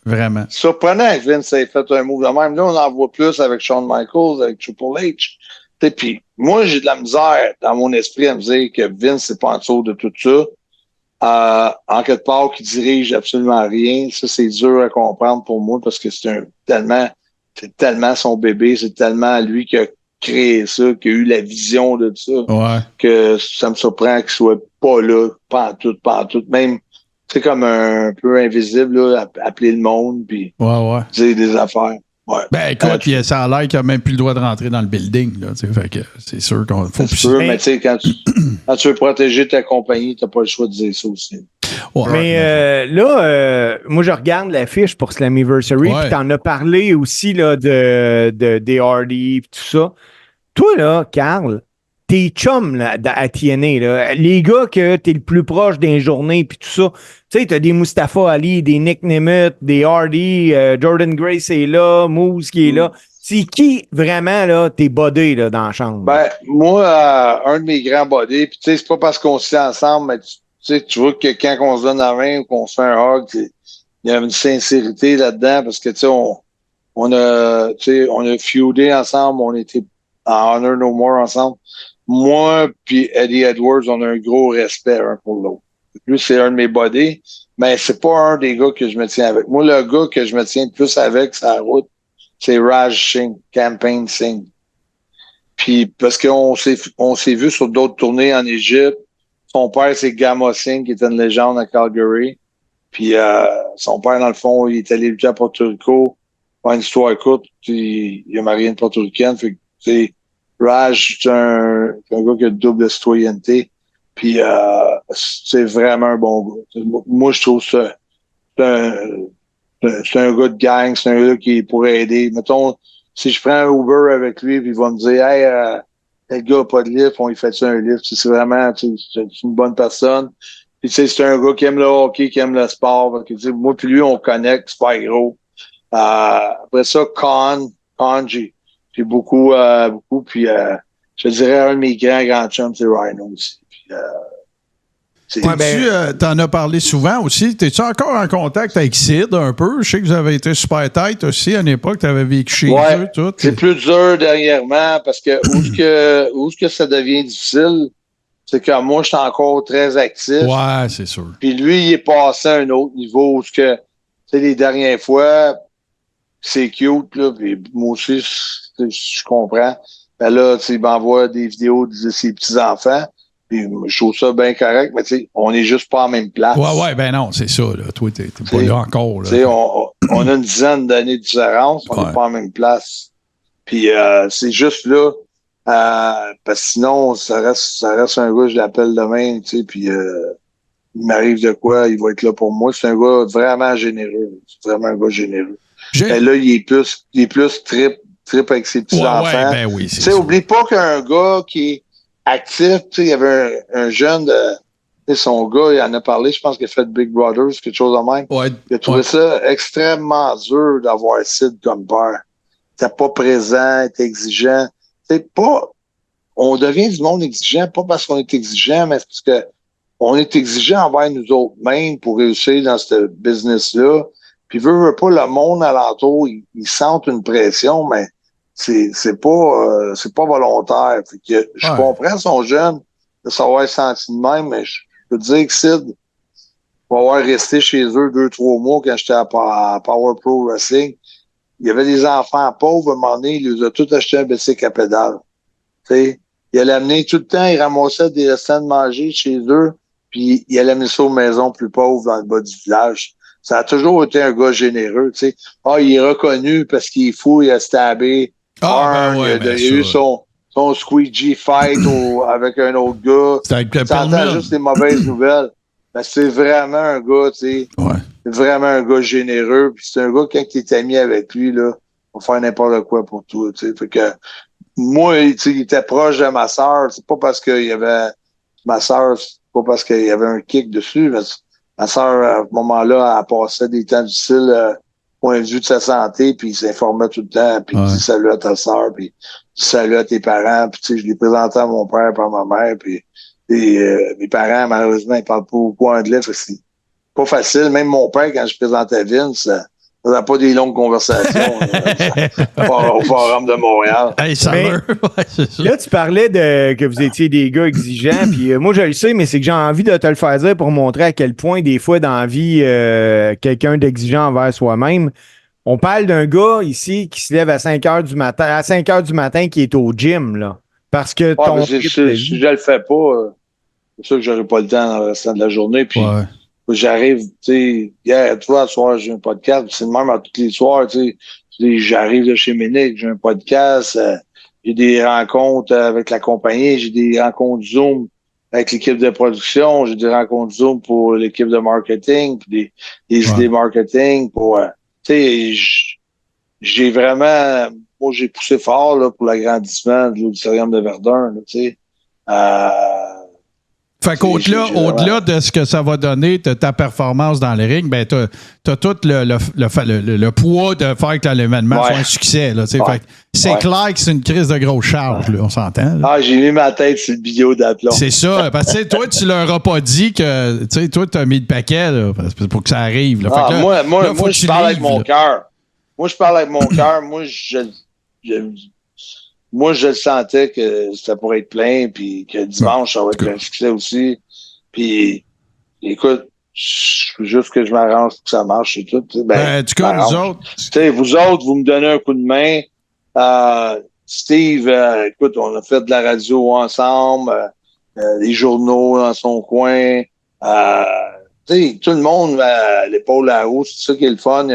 Vraiment. Surprenant que Vince ait fait un move de même. Là, on en voit plus avec Shawn Michaels, avec Triple H. Puis moi, j'ai de la misère dans mon esprit à me dire que Vince, c'est pas en dessous de tout ça. En quelque part, qui dirige absolument rien. Ça, c'est dur à comprendre pour moi parce que c'est tellement son bébé, c'est tellement lui qui a créé ça, qui a eu la vision de ça, que ça me surprend qu'il soit pas là, pas en tout. Même, c'est comme un peu invisible, là, appeler le monde, puis dire des affaires. Ouais. Ben écoute, ça a l'air qu'il n'a même plus le droit de rentrer dans le building. Là, fait que c'est sûr qu'on faut plus. Mais tu sais, quand tu veux protéger ta compagnie, tu n'as pas le choix de dire ça aussi. Ouais. Mais là, moi, je regarde l'affiche pour Slammiversary, puis t'en as parlé aussi là, des Hardy et tout ça. Toi, là, Carl, tes chums là, à TNA, là, les gars que t'es le plus proche d'une journée, puis tout ça, tu sais, t'as des Mustafa Ali, des Nick Nemeth, des Hardy, Jordan Grace est là, Moose qui est là. C'est qui vraiment, là, tes buddies là, dans la chambre? Ben, moi, un de mes grands buddies, puis tu sais, c'est pas parce qu'on se fait ensemble, mais tu vois que quand on se donne la main ou qu'on se fait un hug, il y a une sincérité là-dedans parce que, tu sais, on a feudé ensemble, on était en Honor No More ensemble. Moi puis Eddie Edwards, on a un gros respect un pour l'autre. Lui, c'est un de mes buddies, mais c'est pas un des gars que je me tiens avec. Moi, le gars que je me tiens le plus avec sur la route, c'est Raj Singh, Campaign Singh. Puis parce qu'on s'est vu sur d'autres tournées en Égypte. Son père, c'est Gamma Singh, qui était une légende à Calgary. Puis son père, dans le fond, il est allé lutter à Porto Rico. Pas une histoire courte, puis il a marié une portoricaine. Fait que, tu sais, Raj, c'est un gars qui a double citoyenneté. Puis c'est vraiment un bon gars. Moi, je trouve ça c'est un gars de gang, c'est un gars qui pourrait aider. Mettons, si je prends un Uber avec lui, puis il va me dire, hey, le gars n'a pas de lift, on lui fait un lift. C'est vraiment, c'est une bonne personne. Puis, tu sais, c'est un gars qui aime le hockey, qui aime le sport. Que, moi puis lui, on connecte, c'est pas gros. Après ça, j'ai beaucoup, puis je dirais un de mes grands chums, c'est Rhino aussi. Puis, t'en as parlé souvent aussi. T'es-tu encore en contact avec Sid un peu? Je sais que vous avez été super tight aussi à une époque. T'avais vécu chez eux, tout. C'est plus dur dernièrement parce que où est-ce que ça devient difficile, c'est que moi, je suis encore très actif. Ouais, c'est sûr. Puis lui, il est passé à un autre niveau où ce que, tu sais, les dernières fois, c'est cute, là, puis moi aussi, je comprends. Ben là, tu sais, il m'envoie des vidéos de ses petits-enfants. Puis je trouve ça bien correct, mais tu sais, on n'est juste pas en même place. Ouais, ben non, c'est ça, là. Toi, t'es pas là encore, là. Tu sais, on a une dizaine d'années de différence, on n'est pas en même place. Puis c'est juste là, parce que sinon, ça reste un gars, je l'appelle demain, tu sais, puis il m'arrive de quoi, il va être là pour moi. C'est un gars vraiment généreux. C'est vraiment un gars généreux. Et là, il est plus trip avec ses petits-enfants. Ouais, ben oui, tu sais, oublie pas qu'un gars qui est actif, tu sais, il y avait un jeune de son gars, il en a parlé, je pense qu'il a fait Big Brothers, quelque chose de même. Ouais, il a trouvé ça extrêmement dur d'avoir Sid comme père. Il était pas présent, il était exigeant. C'est pas, on devient du monde exigeant, pas parce qu'on est exigeant, mais parce que on est exigeant envers nous autres mêmes pour réussir dans ce business-là. Puis veut pas le monde alentour, ils sentent une pression, mais c'est pas volontaire. Fait que je comprends son jeune de savoir senti de même, mais je peux te dire que Sid va avoir resté chez eux 2-3 mois quand j'étais à Power Pro Wrestling. Il y avait des enfants pauvres, à un moment donné, il les a tous acheté un bicycle à pédale. T'sais, il allait amener tout le temps, il ramassait des restants de manger chez eux, puis il allait amener ça aux maisons plus pauvres dans le bas du village. Ça a toujours été un gars généreux, tu sais. Il est reconnu parce qu'il est fou, il a stabé. Il a eu son squeegee fight avec un autre gars. C'était avec t'entends juste les mauvaises nouvelles. Mais c'est vraiment un gars, tu sais. Ouais. vraiment un gars généreux. Puis c'est un gars, quand tu es ami avec lui, là, il va faire n'importe quoi pour toi. Tu sais. Fait que moi, il était proche de ma sœur. C'est pas parce qu'il y avait ma sœur, c'est pas parce qu'il y avait un kick dessus. Mais ma sœur, à ce moment-là, elle passait des temps difficiles point de vue de sa santé, puis il s'informait tout le temps, puis il dit salut à ta sœur, puis salut à tes parents, puis tu sais, je l'ai présenté à mon père et à ma mère, puis mes parents, malheureusement, ils parlent pas beaucoup anglais, fait que c'est pas facile. Même mon père, quand je présentais Vince, ça faisait pas des longues conversations au Forum de Montréal. Hey, ça meurt. Ouais, c'est ça. Là, tu parlais que vous étiez des gars exigeants, puis moi, je le sais, mais c'est que j'ai envie de te le faire dire pour montrer à quel point, des fois, dans la vie, quelqu'un d'exigeant envers soi-même. On parle d'un gars ici qui se lève à 5 heures du matin, qui est au gym, là. Parce que ton. Si je le fais pas, c'est sûr que j'aurai pas le temps dans le restant de la journée, puis j'arrive, tu sais, hier, tu vois, ce soir, j'ai un podcast, c'est le même à tous les soirs, tu sais, j'arrive de chez Ménic, j'ai un podcast, j'ai des rencontres avec la compagnie, j'ai des rencontres Zoom avec l'équipe de production, j'ai des rencontres Zoom pour l'équipe de marketing, puis des idées marketing pour, tu sais, j'ai vraiment, moi, j'ai poussé fort, là, pour l'agrandissement de l'auditorium de Verdun, là, tu sais, fait qu'au-delà de ce que ça va donner, ta performance dans le ring, ben t'as tout le poids de faire que l'événement soit un succès. Là, fait que c'est clair que c'est une crise de grosse charge, là, on s'entend. Là. Ah, j'ai mis ma tête sur le billot d'aplomb. C'est ça, parce que toi, tu leur as pas dit que toi, t'as mis le paquet là, pour que ça arrive. Là. Fait que là, moi je parle avec mon cœur. Moi, je parle avec mon cœur. Moi, je le sentais que ça pourrait être plein, puis que dimanche, ça va être un succès aussi. Puis, écoute, juste que je m'arrange pour que ça marche et tout. En tout cas, nous autres... Vous autres, vous me donnez un coup de main. Steve, écoute, on a fait de la radio ensemble, les journaux dans son coin. Tout le monde à l'épaule à la roue, c'est ça qui est le fun.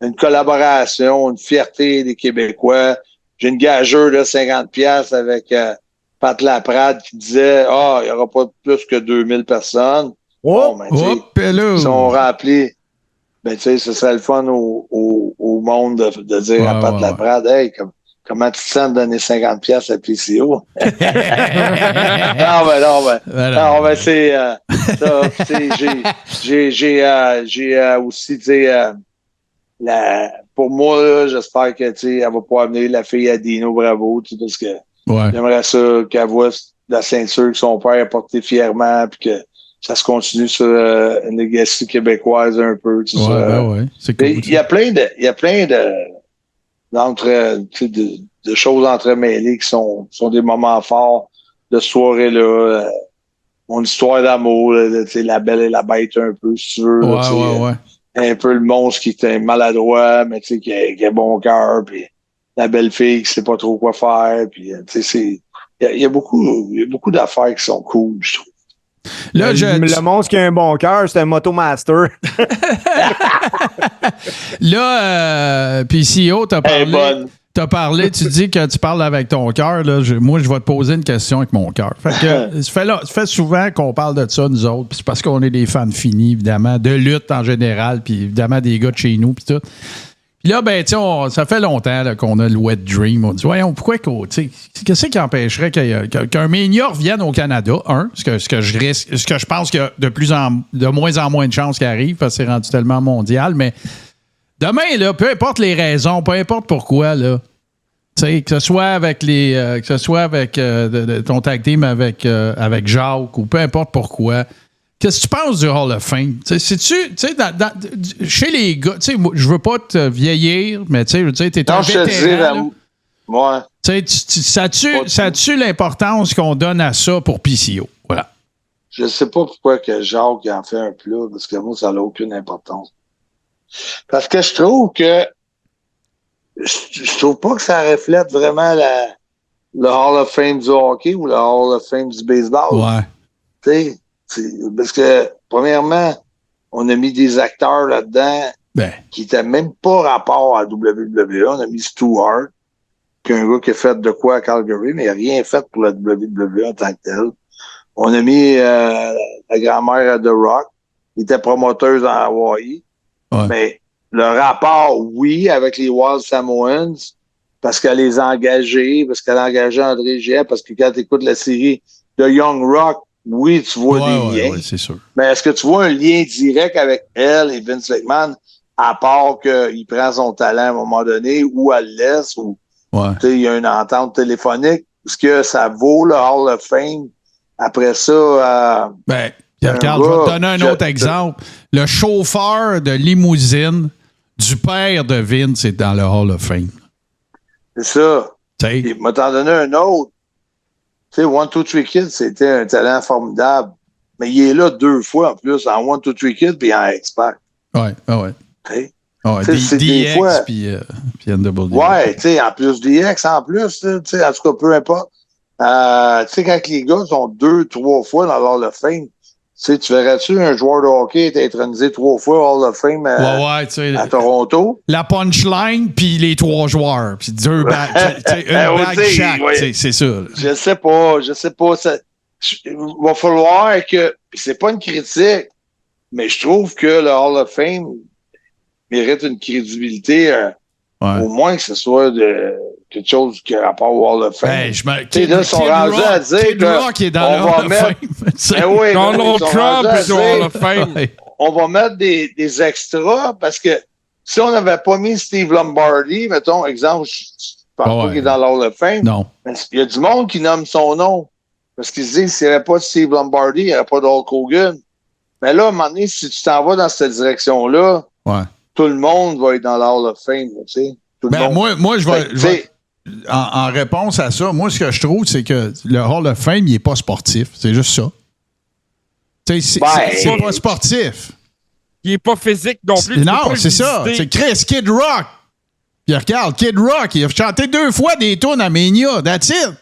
Une collaboration, une fierté des Québécois. J'ai une gageure de 50$ avec Pat Laprade qui disait il n'y aura pas plus que 2000 personnes. Ils sont remplis. Ben, tu sais, ce serait le fun au monde de dire à Pat Laprade, hey, comment tu te sens de donner 50$ à PCO? non, c'est ça. J'ai aussi, tu sais, pour moi, là, j'espère que elle va pas amener la fille à Dino Bravo, parce que j'aimerais ça qu'elle voit la ceinture que son père a portée fièrement, puis que ça se continue sur une legacy québécoise un peu. C'est cool. Il y a plein de choses entremêlées qui sont des moments forts de soirée là. Mon histoire d'amour, la belle et la bête un peu, si tu veux. Un peu le monstre qui était maladroit, mais qui a bon cœur, puis la belle fille qui sait pas trop quoi faire, puis il y a beaucoup d'affaires qui sont cool, je trouve. Là, le monstre qui a un bon cœur, c'est un Motomaster. Là, PCO, t'as parlé, tu dis que tu parles avec ton cœur. Moi, je vais te poser une question avec mon cœur. Fait que ça fait souvent qu'on parle de ça, nous autres. Puis c'est parce qu'on est des fans finis, évidemment, de lutte en général, puis évidemment des gars de chez nous, puis tout. Puis là, ben, ça fait longtemps là, qu'on a le Wet Dream. On dit, voyons, pourquoi qu'est-ce qui empêcherait qu'un Mania revienne au Canada? Ce que je pense qu'il y a de moins en moins de chances qu'il arrive, parce que c'est rendu tellement mondial, mais. Demain, là, peu importe les raisons, peu importe pourquoi, là, que ce soit avec ton tag team avec Jacques ou peu importe pourquoi, qu'est-ce que tu penses du Hall of Fame? Chez les gars, je veux pas te vieillir, mais t'es un vétéran. Moi. Ça tue l'importance qu'on donne à ça pour PCO. Voilà. Je sais pas pourquoi que Jacques en fait un plat, parce que moi, ça n'a aucune importance. Parce que je trouve pas que ça reflète vraiment le Hall of Fame du hockey ou le Hall of Fame du baseball. Ouais. Parce que, premièrement, on a mis des acteurs là-dedans qui n'étaient même pas rapport à WWE. On a mis Stewart, qui est un gars qui a fait de quoi à Calgary, mais il n'a rien fait pour la WWE en tant que tel. On a mis la grand-mère à The Rock, qui était promoteuse en Hawaii. Ouais. Mais le rapport, oui, avec les Wild Samoans, parce qu'elle les a engagés, parce qu'elle a engagé André Gien, parce que quand tu écoutes la série de Young Rock, oui, tu vois des liens. Ouais, c'est sûr. Mais est-ce que tu vois un lien direct avec elle et Vince McMahon, à part qu'il prend son talent à un moment donné, ou elle le laisse, ou il y a une entente téléphonique? Est-ce que ça vaut le Hall of Fame? Après ça... regarde, je vais te donner un autre exemple. Le chauffeur de limousine du père de Vince est dans le Hall of Fame. C'est ça. Il m'a t'en donné un autre. Tu sais, 1, 2, 3 Kids, c'était un talent formidable. Mais il est là 2 fois en plus, en 1, 2, 3 Kids puis en X-Pac. Ouais. C'est des fois... puis NWA. Ouais, tu sais, en plus DX, en plus, tu sais, en tout cas, peu importe. Tu sais, quand les gars sont 2, 3 fois dans l'Hall of Fame, tu verrais-tu un joueur de hockey être intronisé 3 fois au Hall of Fame à Toronto? La punchline, puis les 3 joueurs. Puis deux back chaque. C'est ça. Là. Je sais pas. Il va falloir que... C'est pas une critique, mais je trouve que le Hall of Fame mérite une crédibilité, au moins que ce soit de quelque chose qui a rapport au Hall of Fame. Là, ils sont rendus à dire Kid Rock est dans le Hall of Fame. Donald Trump est au Hall of Fame. On va mettre des extras parce que si on n'avait pas mis Steve Lombardi, mettons, exemple, je pense pas qu'il est dans le Hall of Fame. Non. Il y a du monde qui nomme son nom. Parce qu'ils se disent, s'il n'y avait pas de Steve Lombardi, il n'y aurait pas de Hulk Hogan. Mais là, à un moment donné, si tu t'en vas dans cette direction-là, tout le monde va être dans le Hall of Fame, tu sais. Moi, je vais en réponse à ça, moi, ce que je trouve, c'est que le Hall of Fame, il n'est pas sportif. C'est juste ça. C'est pas sportif. Il n'est pas physique non plus. Non, c'est ça. C'est Chris, Kid Rock. Puis regarde, Kid Rock, il a chanté 2 fois des tunes à Mania. That's it.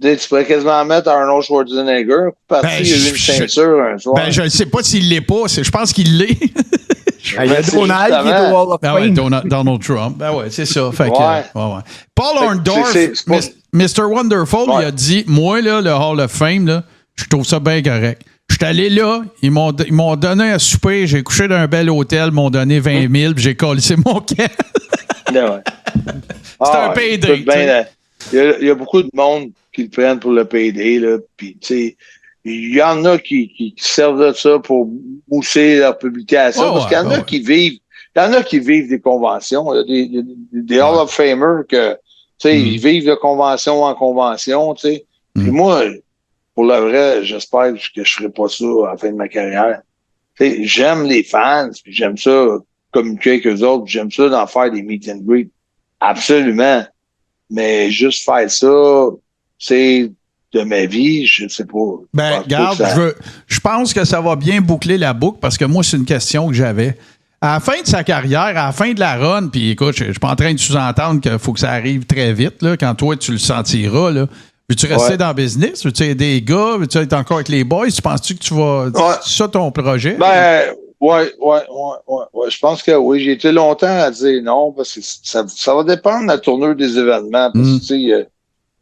Tu pourrais quasiment mettre Arnold Schwarzenegger. Il y a eu une ceinture un soir. Je ne sais pas s'il l'est pas. Je pense qu'il l'est. Il y a Donald qui est au Hall of Fame. Donald Trump. C'est ça. Fait Paul Orndorff, Mr. Wonderful, il a dit, moi, là, le Hall of Fame, là, je trouve ça bien correct. Je suis allé là, ils m'ont donné un souper, j'ai couché dans un bel hôtel, ils m'ont donné 20 000, puis j'ai collé mon camp. C'est un payday. Il y a beaucoup de monde qui le prennent pour le payday, là, puis tu sais, il y en a qui servent de ça pour mousser leur publication, parce qu'il y en a qui vivent, des conventions, il y a des Hall of Famers que, tu sais, ils vivent de convention en convention, tu sais. Puis moi, pour le vrai, j'espère que je ferai pas ça à la fin de ma carrière. Tu sais, j'aime les fans, puis j'aime ça communiquer avec eux autres, j'aime ça d'en faire des meet and greet. Absolument. Mais juste faire ça, c'est de ma vie, je sais pas. Regarde, je pense que ça va bien boucler la boucle parce que moi, c'est une question que j'avais. À la fin de sa carrière, à la fin de la run, puis écoute, je suis pas en train de sous-entendre qu'il faut que ça arrive très vite, là, quand toi, tu le sentiras, là. Veux-tu rester dans le business? Veux-tu aider les gars? Veux-tu être encore avec les boys? Tu penses-tu que tu vas... C'est ça ton projet? Ouais. Je pense que oui. J'ai été longtemps à dire non, parce que ça va dépendre de la tournure des événements. Parce que, tu sais, il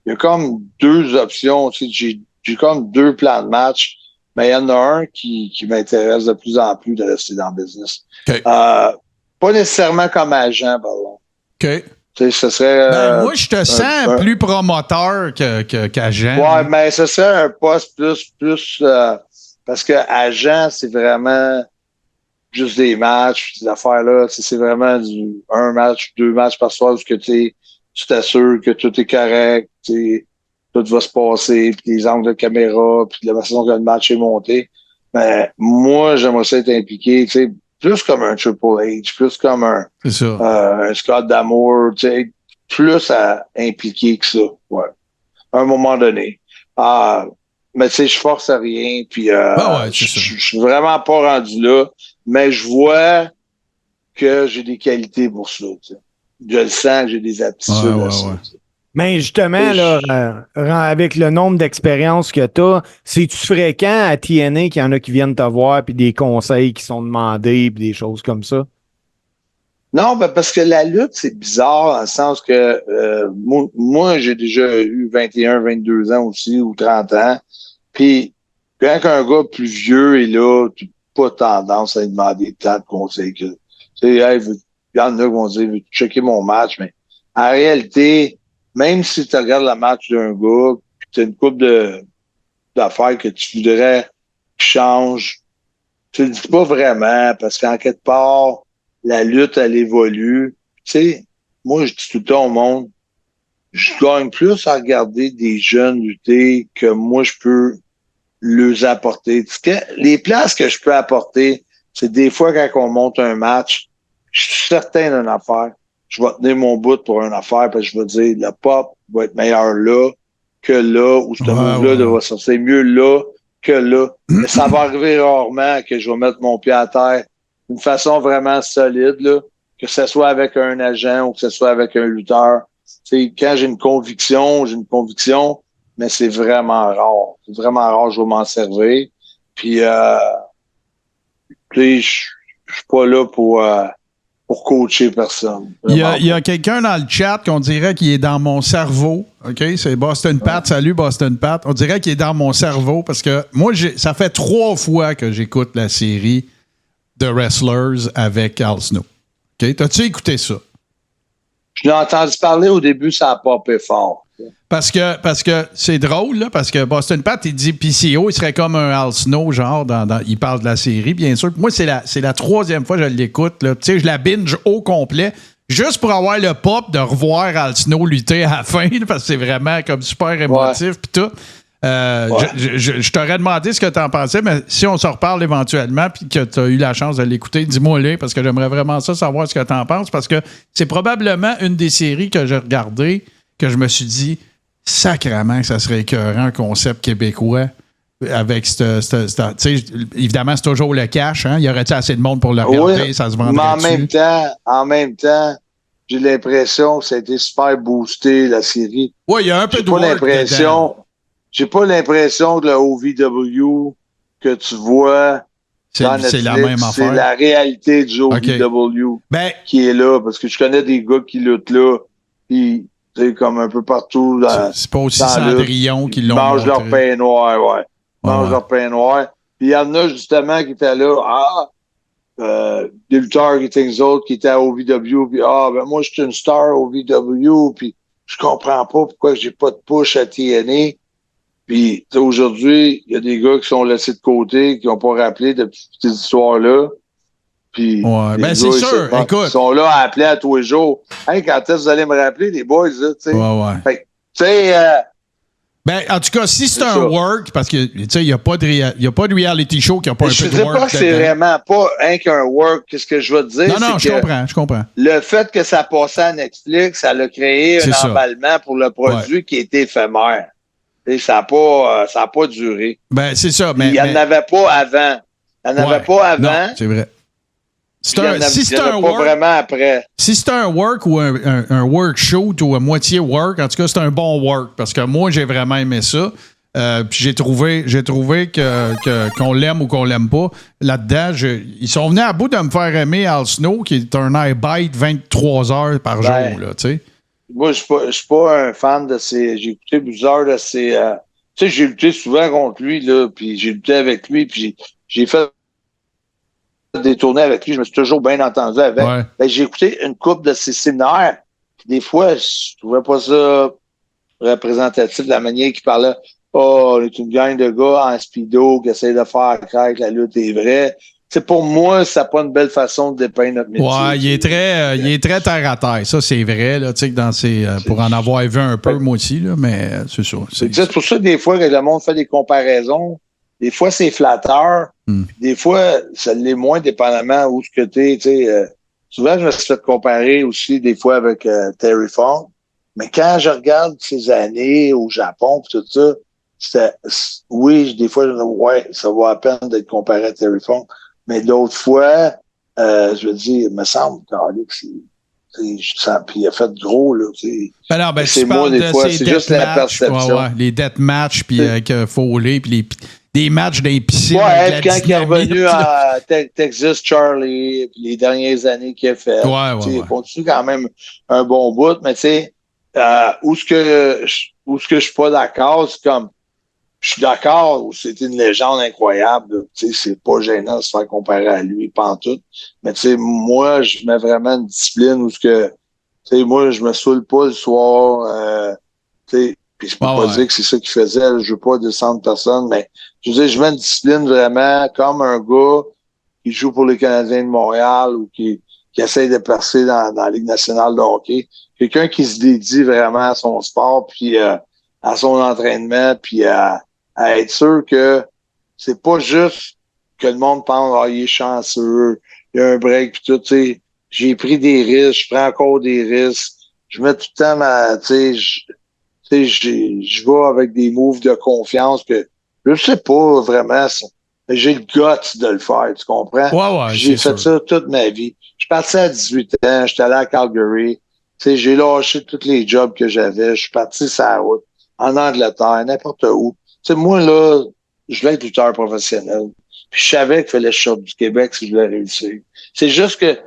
y a comme 2 options. Tu sais, j'ai comme 2 plans de match, mais il y en a un qui m'intéresse de plus en plus de rester dans le business. Okay. Pas nécessairement comme agent, pardon. OK. Tu sais, ce serait... moi, je te sens plus promoteur qu'agent. Ouais, mais ce serait un poste plus parce que agent, c'est vraiment juste des matchs, ces affaires-là. C'est vraiment un match, 2 matchs par soir où tu t'assures que tout est correct, tout va se passer, puis les angles de caméra, puis la façon que le match est monté. Mais moi, j'aimerais ça être impliqué, tu sais, plus comme un Triple H, plus comme un Scott D'Amour, tu sais, plus à impliquer que ça, ouais. À un moment donné. Mais tu sais, je force à rien, puis je suis vraiment pas rendu là, mais je vois que j'ai des qualités pour ça, tu sais. Je le sens que j'ai des aptitudes à ça. Mais justement, là, avec le nombre d'expériences que tu as, c'est-tu fréquent à TNA qu'il y en a qui viennent te voir puis des conseils qui sont demandés puis des choses comme ça? Non, parce que la lutte, c'est bizarre dans le sens que moi, j'ai déjà eu 21, 22 ans aussi ou 30 ans. Puis quand un gars plus vieux est là, tu n'as pas tendance à lui demander tant de conseils que Tu sais, hey, il y en a qui vont dire, veux-tu checker mon match? Mais en réalité, même si tu regardes le match d'un gars, puis tu as une couple d'affaires que tu voudrais qu'il change, tu le dis pas vraiment, parce qu'en quelque part, la lutte, elle évolue. Tu sais, moi, je dis tout le temps au monde, je gagne plus à regarder des jeunes lutter que moi, je peux leur apporter. Les places que je peux apporter, c'est des fois quand on monte un match, je suis certain d'une affaire. Je vais tenir mon bout pour une affaire, parce que je vais dire, le pop va être meilleur là que là, ou ce move-là va sortir mieux là que là. Mais ça va arriver rarement que je vais mettre mon pied à terre d'une façon vraiment solide, là, que ce soit avec un agent ou que ce soit avec un lutteur. T'sais, quand j'ai une conviction, mais c'est vraiment rare. C'est vraiment rare, je vais m'en servir. Puis, je suis pas là pour coacher personne. Il y a quelqu'un dans le chat qu'on dirait qu'il est dans mon cerveau. OK? C'est Boston Pat. Salut, Boston Pat. On dirait qu'il est dans mon cerveau parce que moi, ça fait 3 fois que j'écoute la série de Wrestlers avec Al Snow. OK? T'as-tu écouté ça? Je l'ai entendu parler au début, ça a popé fort. Parce que c'est drôle, là, parce que Boston Pat, il dit PCO, il serait comme un Al Snow, genre, il parle de la série, bien sûr. Moi, c'est la 3e fois que je l'écoute. Tu sais, je la binge au complet, juste pour avoir le pop de revoir Al Snow lutter à la fin, là, parce que c'est vraiment comme super émotif, puis tout. Je t'aurais demandé ce que tu en pensais, mais si on se reparle éventuellement puis que tu as eu la chance de l'écouter, dis-moi-le, parce que j'aimerais vraiment ça savoir ce que tu en penses, parce que c'est probablement une des séries que j'ai regardées que je me suis dit, sacrément que ça serait écœurant, un concept québécois avec évidemment, c'est toujours le cash, hein? Y aurait-il assez de monde pour le regarder? Ça se vendrait mais en même temps, j'ai l'impression que ça a été super boosté, la série. Oui, il y a un peu de work dedans. J'ai pas l'impression que le OVW que tu vois dans Netflix, c'est la même affaire. C'est la réalité du OVW qui est là, parce que je connais des gars qui luttent là, puis comme un peu partout. C'est pas aussi Cendrillon qui l'ont mangent leur pain noir, mangent leur pain noir. Puis il y en a justement qui étaient là, des lutteurs qui étaient les autres, qui étaient à OVW, puis moi je suis une star OVW, puis je comprends pas pourquoi j'ai pas de push à TNA. Puis, aujourd'hui, il y a des gars qui sont laissés de côté, qui n'ont pas rappelé de petites histoires-là. Puis, c'est sûr, écoute. Ils sont là à appeler à tous les jours. Hey, quand est-ce que vous allez me rappeler, les boys, là, tu sais? Fait tu sais... en tout cas, si c'est un work, parce que, tu sais, il n'y a pas de reality show qui n'a pas un peu de work. Je ne sais pas que c'est vraiment pas qu'un work. Qu'est-ce que je veux te dire? Non, je comprends. Le fait que ça passait à Netflix, ça a créé un emballement pour le produit qui était éphémère. Et ça n'a pas duré. Ben, c'est ça. Mais, il n'y en avait pas avant. Il n'y en avait pas avant. Non, c'est vrai. Si c'est un work, pas vraiment après. Si c'est un work ou un work shoot ou un moitié work, en tout cas, c'est un bon work. Parce que moi, j'ai vraiment aimé ça. Puis j'ai trouvé qu'on l'aime ou qu'on l'aime pas. Là-dedans, ils sont venus à bout de me faire aimer Al Snow, qui est un iBite 23 heures par jour, là, tu sais. Moi, je suis pas un fan de ces... J'ai écouté plusieurs de ces... tu sais, j'ai lutté souvent contre lui, là, puis j'ai lutté avec lui, puis j'ai fait des tournées avec lui, je me suis toujours bien entendu avec. Ouais. Ben, j'ai écouté une couple de ses séminaires, puis des fois, je trouvais pas ça représentatif de la manière qu'il parlait. On est une gang de gars en speedo qui essayent de faire croire que la lutte est vraie. C'est pour moi, ça n'a pas une belle façon de dépeindre notre métier. Ouais, il est très terre à terre. Ça, c'est vrai, là, tu sais, que dans ces, pour en avoir vu un peu, moi aussi, là, mais c'est ça. C'est pour ça, des fois, que le monde fait des comparaisons. Des fois, c'est flatteur. Des fois, ça l'est moins, dépendamment où ce que tu sais. Souvent, je me suis fait comparer aussi, des fois, avec Terry Funk. Mais quand je regarde ces années au Japon, tout ça, oui, des fois, ça vaut la peine d'être comparé à Terry Funk. Mais d'autres fois, je veux dire, il me semble que puis il a fait gros, là. Ben non, ben, c'est moi, des fois, c'est juste la perception. Les deathmatch, puis avec Foley, puis des matchs dans les piscines. Ouais, quand il est revenu à Texas Charlie, puis les dernières années qu'il a fait. Il continue quand même un bon bout, mais tu sais, où est-ce que je suis pas d'accord, c'est comme, je suis d'accord, c'était une légende incroyable. Tu sais, c'est pas gênant de se faire comparer à lui, pantoute. Mais tu sais, moi, je mets vraiment une discipline où tu sais, moi, je me saoule pas le soir. Tu sais, puis je peux pas dire que c'est ça qu'il faisait. Je veux pas descendre personne, mais je veux dire, je mets une discipline vraiment comme un gars qui joue pour les Canadiens de Montréal ou qui essaye de percer dans la Ligue nationale de hockey. Quelqu'un qui se dédie vraiment à son sport, puis à son entraînement, puis à être sûr que c'est pas juste que le monde pense il est chanceux, il y a un break, puis tout, tu sais. J'ai pris des risques, je prends encore des risques. Je mets tout le temps je vais avec des moves de confiance que je sais pas vraiment. J'ai le guts de le faire, tu comprends? Ouais, j'ai fait ça toute ma vie. Je suis parti à 18 ans, j'étais allé à Calgary. J'ai lâché tous les jobs que j'avais. Je suis parti sur la route, en Angleterre, n'importe où. Moi, là, je voulais être lutteur professionnel. Puis je savais qu'il fallait que je sorte du Québec si je voulais réussir. C'est juste que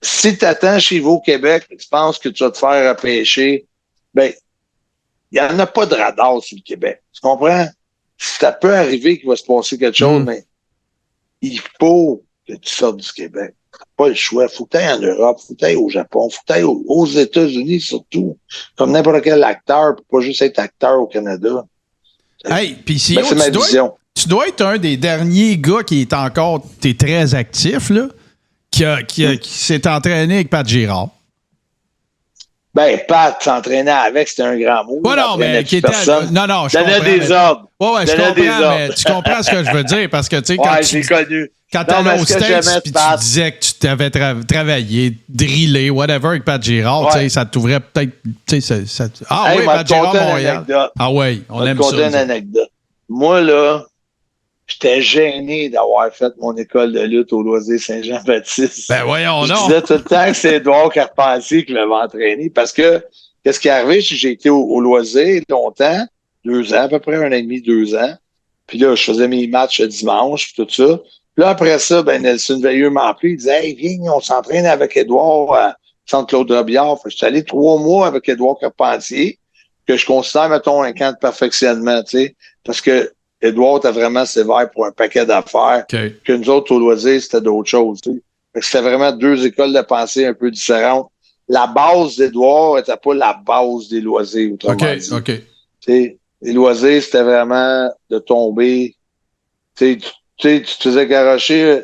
si tu attends chez vous au Québec et tu penses que tu vas te faire repêcher, ben, il n'y en a pas de radar sur le Québec. Tu comprends? Ça peut arriver qu'il va se passer quelque chose, mais il faut que tu sortes du Québec. Pas le choix. Faut que tu ailles en Europe, faut que tu ailles au Japon, faut que tu ailles aux États-Unis surtout. Comme n'importe quel acteur, pas juste être acteur au Canada. Hey, puis si c'est ma vision. Tu dois être un des derniers gars qui est encore très actif, là, qui s'est entraîné avec Pat Girard. Ben, Pat s'entraînait avec, c'était un grand mot. Ouais, non, mais qui était. Non, je comprends. Donnait des ordres. Ouais, je comprends, mais tu comprends ce que je veux dire, parce que, tu sais, quand j'ai connu. Quand t'allais aux States, puis tu disais que tu t'avais travaillé, drillé, whatever, avec Pat Girard, tu sais, ça t'ouvrait peut-être. Ah oui, Pat Girard, Montréal. Ah oui, on aime ça. Je vais te une anecdote. Moi, là, j'étais gêné d'avoir fait mon école de lutte au Loisir Saint-Jean-Baptiste. Ben voyons, non. Je disais tout le temps que c'est Édouard Carpentier qui m'avait entraîné parce que, qu'est-ce qui est arrivé? J'ai été au Loisir longtemps, 2 ans, à peu près 1 an et demi, 2 ans. Puis là, je faisais mes matchs le dimanche, puis tout ça. Puis là, après ça, ben Nelson Veilleux m'a appelé. Il disait, hey, viens, on s'entraîne avec Édouard à Centre-Claude Robillard. Je suis allé 3 mois avec Édouard Carpentier, que je considère, mettons, un camp de perfectionnement, tu sais, parce que Édouard était vraiment sévère pour un paquet d'affaires. Que nous autres, au Loisir, c'était d'autres choses, tu sais. C'était vraiment 2 écoles de pensée un peu différentes. La base d'Édouard n'était pas la base des Loisirs, autrement dit. OK. Tu sais, les Loisirs, c'était vraiment de tomber. Tu te faisais garocher.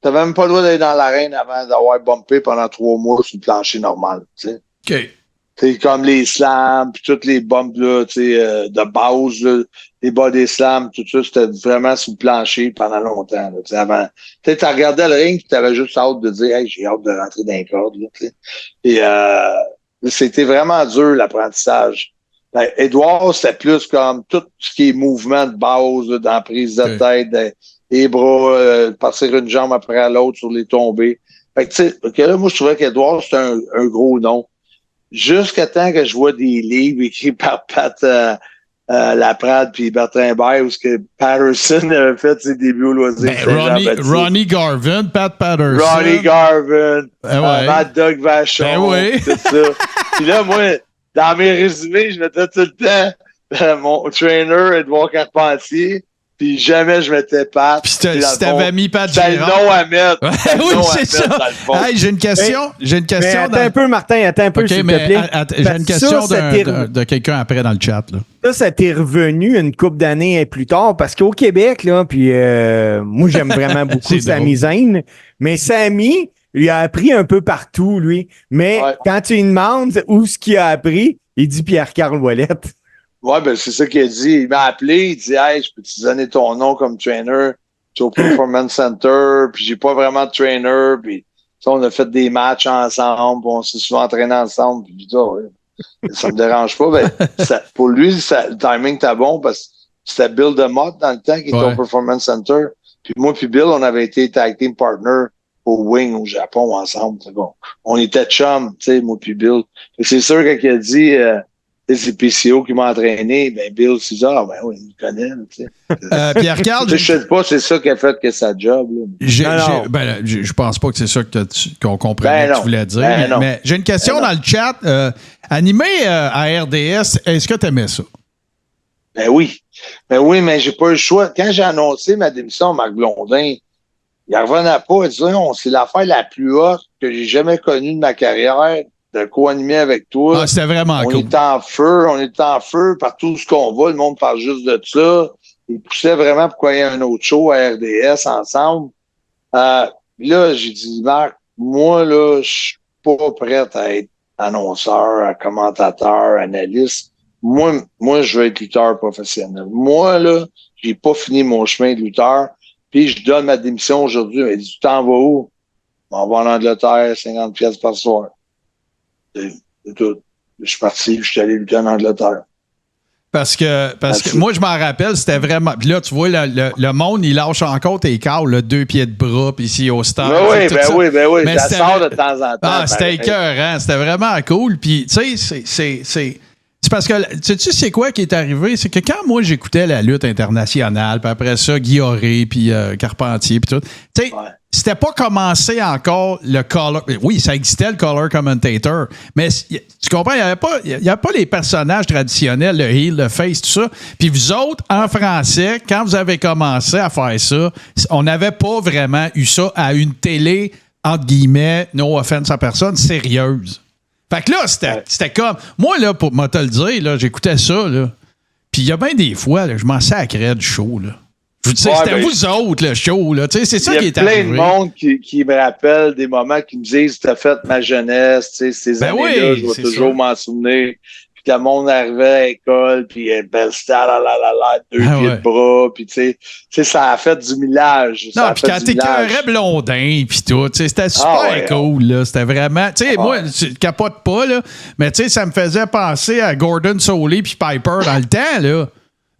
T'avais même pas le droit d'aller dans l'arène avant d'avoir bumpé pendant 3 mois sur le plancher normal, tu sais. OK. T'sais, comme les slams, puis toutes les bumps là, de base, là, les body slams, tout ça, c'était vraiment sur le plancher pendant longtemps. Là, avant. Tu regardais le ring, tu t'avais juste hâte de dire, hey, j'ai hâte de rentrer dans les cordes. Là, et c'était vraiment dur l'apprentissage. Ben, Édouard, c'était plus comme tout ce qui est mouvement de base, là, dans la prise de tête, les bras, passer une jambe après l'autre sur les tombées. Fait que, tu sais, là, moi, je trouvais qu'Édouard, c'était un gros nom. Jusqu'à temps que je vois des livres écrits par Pat Laprade puis Bertrand Baird où ce que Patterson avait fait ses débuts au Loisir. Ronnie Garvin, Pat Patterson. Ronnie Garvin, Mad Dog Vachon, tout ça. Puis là, moi, dans mes résumés, je mettais tout le temps mon trainer, Édouard Carpentier. Puis jamais je mettais Pat. Puis si t'avais mis Pat Girard. C'est le nom à mettre. Oui, c'est ça. Hey, j'ai une question. Attends un peu, Martin. Attends un peu, s'il te plaît. J'ai une question de quelqu'un après dans le chat. Là. Ça t'est revenu une couple d'années plus tard, parce qu'au Québec, là, puis moi, j'aime vraiment beaucoup Sami Zayn, mais Sami, il a appris un peu partout, lui. Mais quand tu lui demandes où ce qu'il a appris, il dit Pierre-Carl Ouellette. Ouais, ben c'est ça qu'il a dit. Il m'a appelé, il dit hey, je peux te donner ton nom comme trainer au Performance Center, puis j'ai pas vraiment de trainer, puis on a fait des matchs ensemble, on s'est souvent entraîné ensemble, puis ça me dérange pas. Ben, pour lui, le timing était bon parce que c'était Bill DeMott dans le temps qui était au Performance Center. Puis moi puis Bill, on avait été tag team partner au Wing au Japon ensemble. Bon, on était chum, tu sais, moi puis Bill. Et c'est sûr qu'il a dit c'est PCO qui m'a entraîné, ben Bill César, ben oui, il me connaît, tu sais. Pierre-Carl, je sais pas, c'est ça qui a fait que sa job. Là. Je pense pas que c'est ça qu'on comprenait que tu voulais dire. Mais j'ai une question dans le chat. Animé à RDS, est-ce que tu aimais ça? Ben oui. Ben oui, mais j'ai pas eu le choix. Quand j'ai annoncé ma démission à Marc Blondin, il revenait pas. Il disait, c'est l'affaire la plus haute que j'ai jamais connue de ma carrière, de co-animer avec toi. Ah, c'était vraiment cool. On est en feu partout où on va. Le monde parle juste de ça. Il poussait vraiment pour qu'il y ait un autre show à RDS ensemble. Là, j'ai dit, Marc, moi, là, je suis pas prête à être annonceur, commentateur, analyste. Moi, je veux être lutteur professionnel. Moi, là, j'ai pas fini mon chemin de lutteur. Puis, je donne ma démission aujourd'hui. Il dit, tu t'en vas où? On va en Angleterre, 50 pièces par soir. C'est tout. Je suis parti, je suis allé lutter en Angleterre. Parce que moi, je m'en rappelle, c'était vraiment. Puis là, tu vois, le monde, il lâche encore tes câbles, 2 pieds de bras, puis ici au stade. Ben oui. Mais ça sort de temps en temps. Ah, c'était écœurant. C'était vraiment cool. Puis, tu sais, c'est parce que, sais-tu, c'est quoi qui est arrivé? C'est que quand moi, j'écoutais la lutte internationale, puis après ça, Guy Auré, puis Carpentier, puis tout, tu sais, c'était pas commencé encore le color. Oui, ça existait le color commentator, mais tu comprends, il n'y avait pas les personnages traditionnels, le heel, le face, tout ça. Puis vous autres, en français, quand vous avez commencé à faire ça, on n'avait pas vraiment eu ça à une télé, entre guillemets, no offense à personne, sérieuse. Fait que là, c'était comme. Moi, là, pour te le dire, là, j'écoutais ça, là. Puis il y a bien des fois, là, je m'en sacrais du show, là. Je vous dis, c'était vous autres, le show, là. C'est ça qui est arrivé. Il y a plein de monde qui me rappelle des moments qui me disent, t'as fait ma jeunesse, ces années-là, je vais toujours m'en souvenir. Puis le monde arrivait à l'école, puis belle star, deux pieds de bras, puis tu sais, ça a fait du millage. Non, puis quand t'écœurais Blondin, puis tout, c'était super cool, là. C'était vraiment, tu sais, moi, je capote pas, là, mais tu sais, ça me faisait penser à Gordon Solie puis Piper dans le temps, là.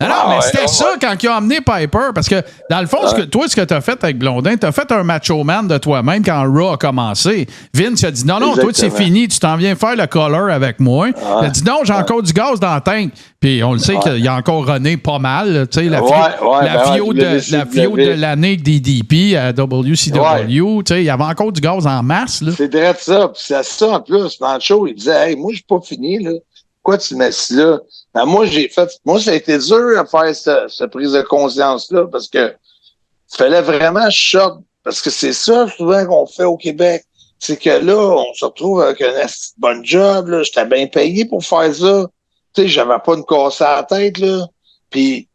Non, mais c'était ça quand ils ont amené Piper, parce que dans le fond, ce que tu as fait avec Blondin, tu as fait un macho man de toi-même quand Raw a commencé. Vince a dit non, toi, c'est fini, tu t'en viens faire le color avec moi. Il a dit non, j'ai encore du gaz dans le tank. Puis on le sait qu'il y a encore René pas mal, tu sais, la fio de l'année DDP à WCW, tu sais, il y avait encore du gaz en masse. C'est vrai ça, puis c'est ça en plus. Mancho, il disait, hey, moi, je suis pas fini, là. Pourquoi tu mets ça là? Ben, moi, ça a été dur à faire cette prise de conscience-là parce que il fallait vraiment shot. Parce que c'est ça, souvent, qu'on fait au Québec. C'est que là, on se retrouve avec un bon job, là. J'étais bien payé pour faire ça. Tu sais, j'avais pas une casse à la tête, là. Puis,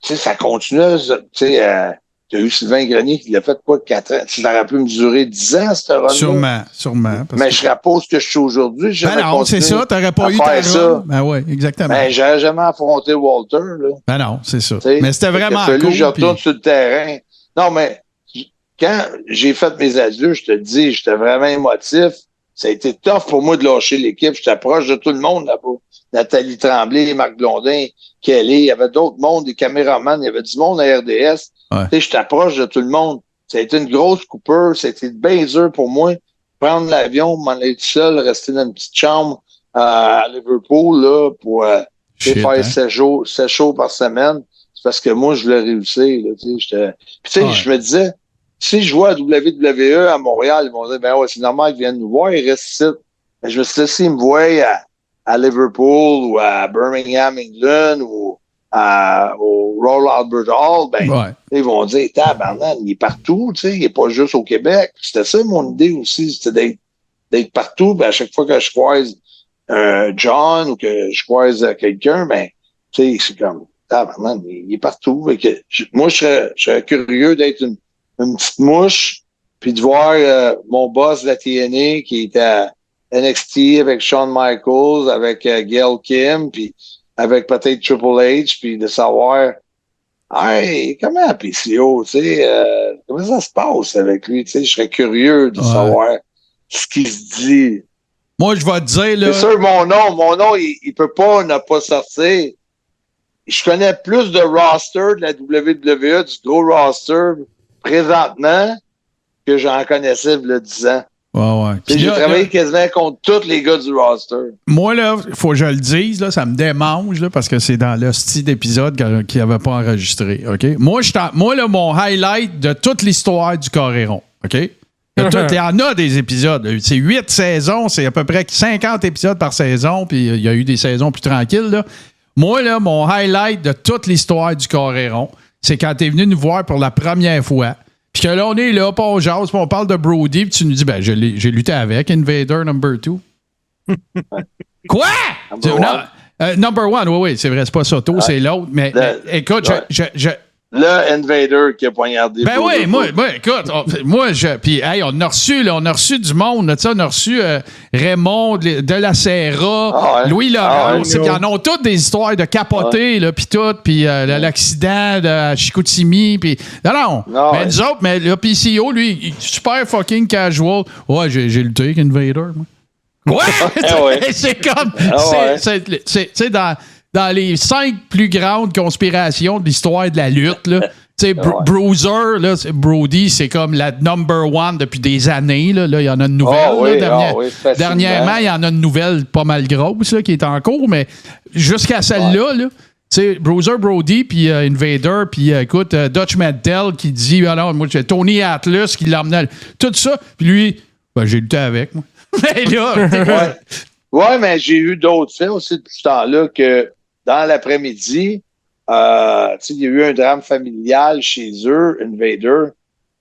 tu sais, ça continuait, tu sais, il y a eu Sylvain Grenier qui l'a fait quoi, 4 ans? Ça aurait pu me durer 10 ans, cette run-là. Sûrement. Mais je serais pas ce que je suis aujourd'hui. Ben non, c'est ça, t'aurais pas eu ta run. Ben oui, exactement. Ben, j'aurais jamais affronté Walter, là. Ben non, c'est ça. Mais c'était vraiment cool. Que je retourne sur le terrain. Non, mais quand j'ai fait mes adieux, je te dis, j'étais vraiment émotif. Ça a été tough pour moi de lâcher l'équipe. J'étais proche de tout le monde là-bas. Nathalie Tremblay, Marc Blondin, Kelly, il y avait d'autres mondes, des caméramans, il y avait du monde à RDS. Ouais. Tu sais, je t'approche de tout le monde. Ça a été une grosse coupure. C'était bien dur pour moi. Prendre l'avion, m'en aller tout seul, rester dans une petite chambre à Liverpool là, pour faire 7 shows par semaine. C'est parce que moi, je voulais réussir. Là, puis tu sais, je me disais, si je vois à WWE à Montréal, ils vont dire, ben ouais, c'est normal qu'ils viennent nous voir, ils restent ici. Mais je me suis dit, s'ils me voient à Liverpool ou à Birmingham, England ou au Royal Albert Hall, ben, ils vont dire, tabarnak, il est partout, tu sais, il est pas juste au Québec. C'était ça mon idée aussi, c'était d'être partout. Ben, à chaque fois que je croise John ou que je croise quelqu'un, ben, tu sais, c'est comme, tabarnak, il est partout. Fait que, moi, je serais curieux d'être une petite mouche, puis de voir mon boss de la TNA qui était à NXT avec Shawn Michaels, avec Gail Kim, puis avec peut-être Triple H, puis de savoir, hey, comment PCO, tu sais, comment ça se passe avec lui, tu sais, je serais curieux de savoir ce qu'il se dit. Moi, je vais te dire, là. C'est sûr, mon nom, il peut pas ne pas sortir. Je connais plus de roster de la WWE, du gros roster, présentement, que j'en connaissais il y a 10 ans. Ouais. J'ai travaillé quasiment contre tous les gars du roster. Moi, là, il faut que je le dise, là, ça me démange, là, parce que c'est dans le style d'épisode qu'il n'avait pas enregistré. OK? Moi, là, mon highlight de toute l'histoire du Coréron. OK? Il y en a des épisodes. C'est 8 saisons, c'est à peu près 50 épisodes par saison, puis il y a eu des saisons plus tranquilles, là. Moi, là, mon highlight de toute l'histoire du Coréron, c'est quand t'es venu nous voir pour la première fois. Puis que là, on est là, puis on jase, puis on parle de Brody, puis tu nous dis, ben, j'ai lutté avec Invader number 2. Quoi? Number 1, oui, c'est vrai, c'est pas Soto, c'est l'autre. Mais écoute, le Invader qui a poignardé. Ben oui, moi, écoute, puis hey, on a reçu du monde, là, on a reçu Raymond de la Serra, Louis Laurence, puis ils en ont toutes des histoires de capoter, là, puis tout, puis l'accident de Chicoutimi, puis non, mais nous autres, mais le PCO, lui, il est super fucking casual. Ouais, j'ai lutté avec Invader, moi. Ouais! C'est comme, c'est dans les 5 plus grandes conspirations de l'histoire de la lutte, là. Bruiser, là, Brody, c'est comme la number 1 depuis des années. Là, il y en a une nouvelle. Dernièrement, il y en a une nouvelle pas mal grosse là, qui est en cours, mais jusqu'à celle-là, là, Bruiser, Brody, puis Invader, puis écoute, Dutch Mantel qui dit, alors, moi, c'est Tony Atlas qui l'emmenait. Tout ça, puis lui, ben, j'ai lutté avec, moi. Mais là, ouais, mais j'ai eu d'autres faits aussi depuis ce temps-là que dans l'après-midi, il y a eu un drame familial chez eux, Invader,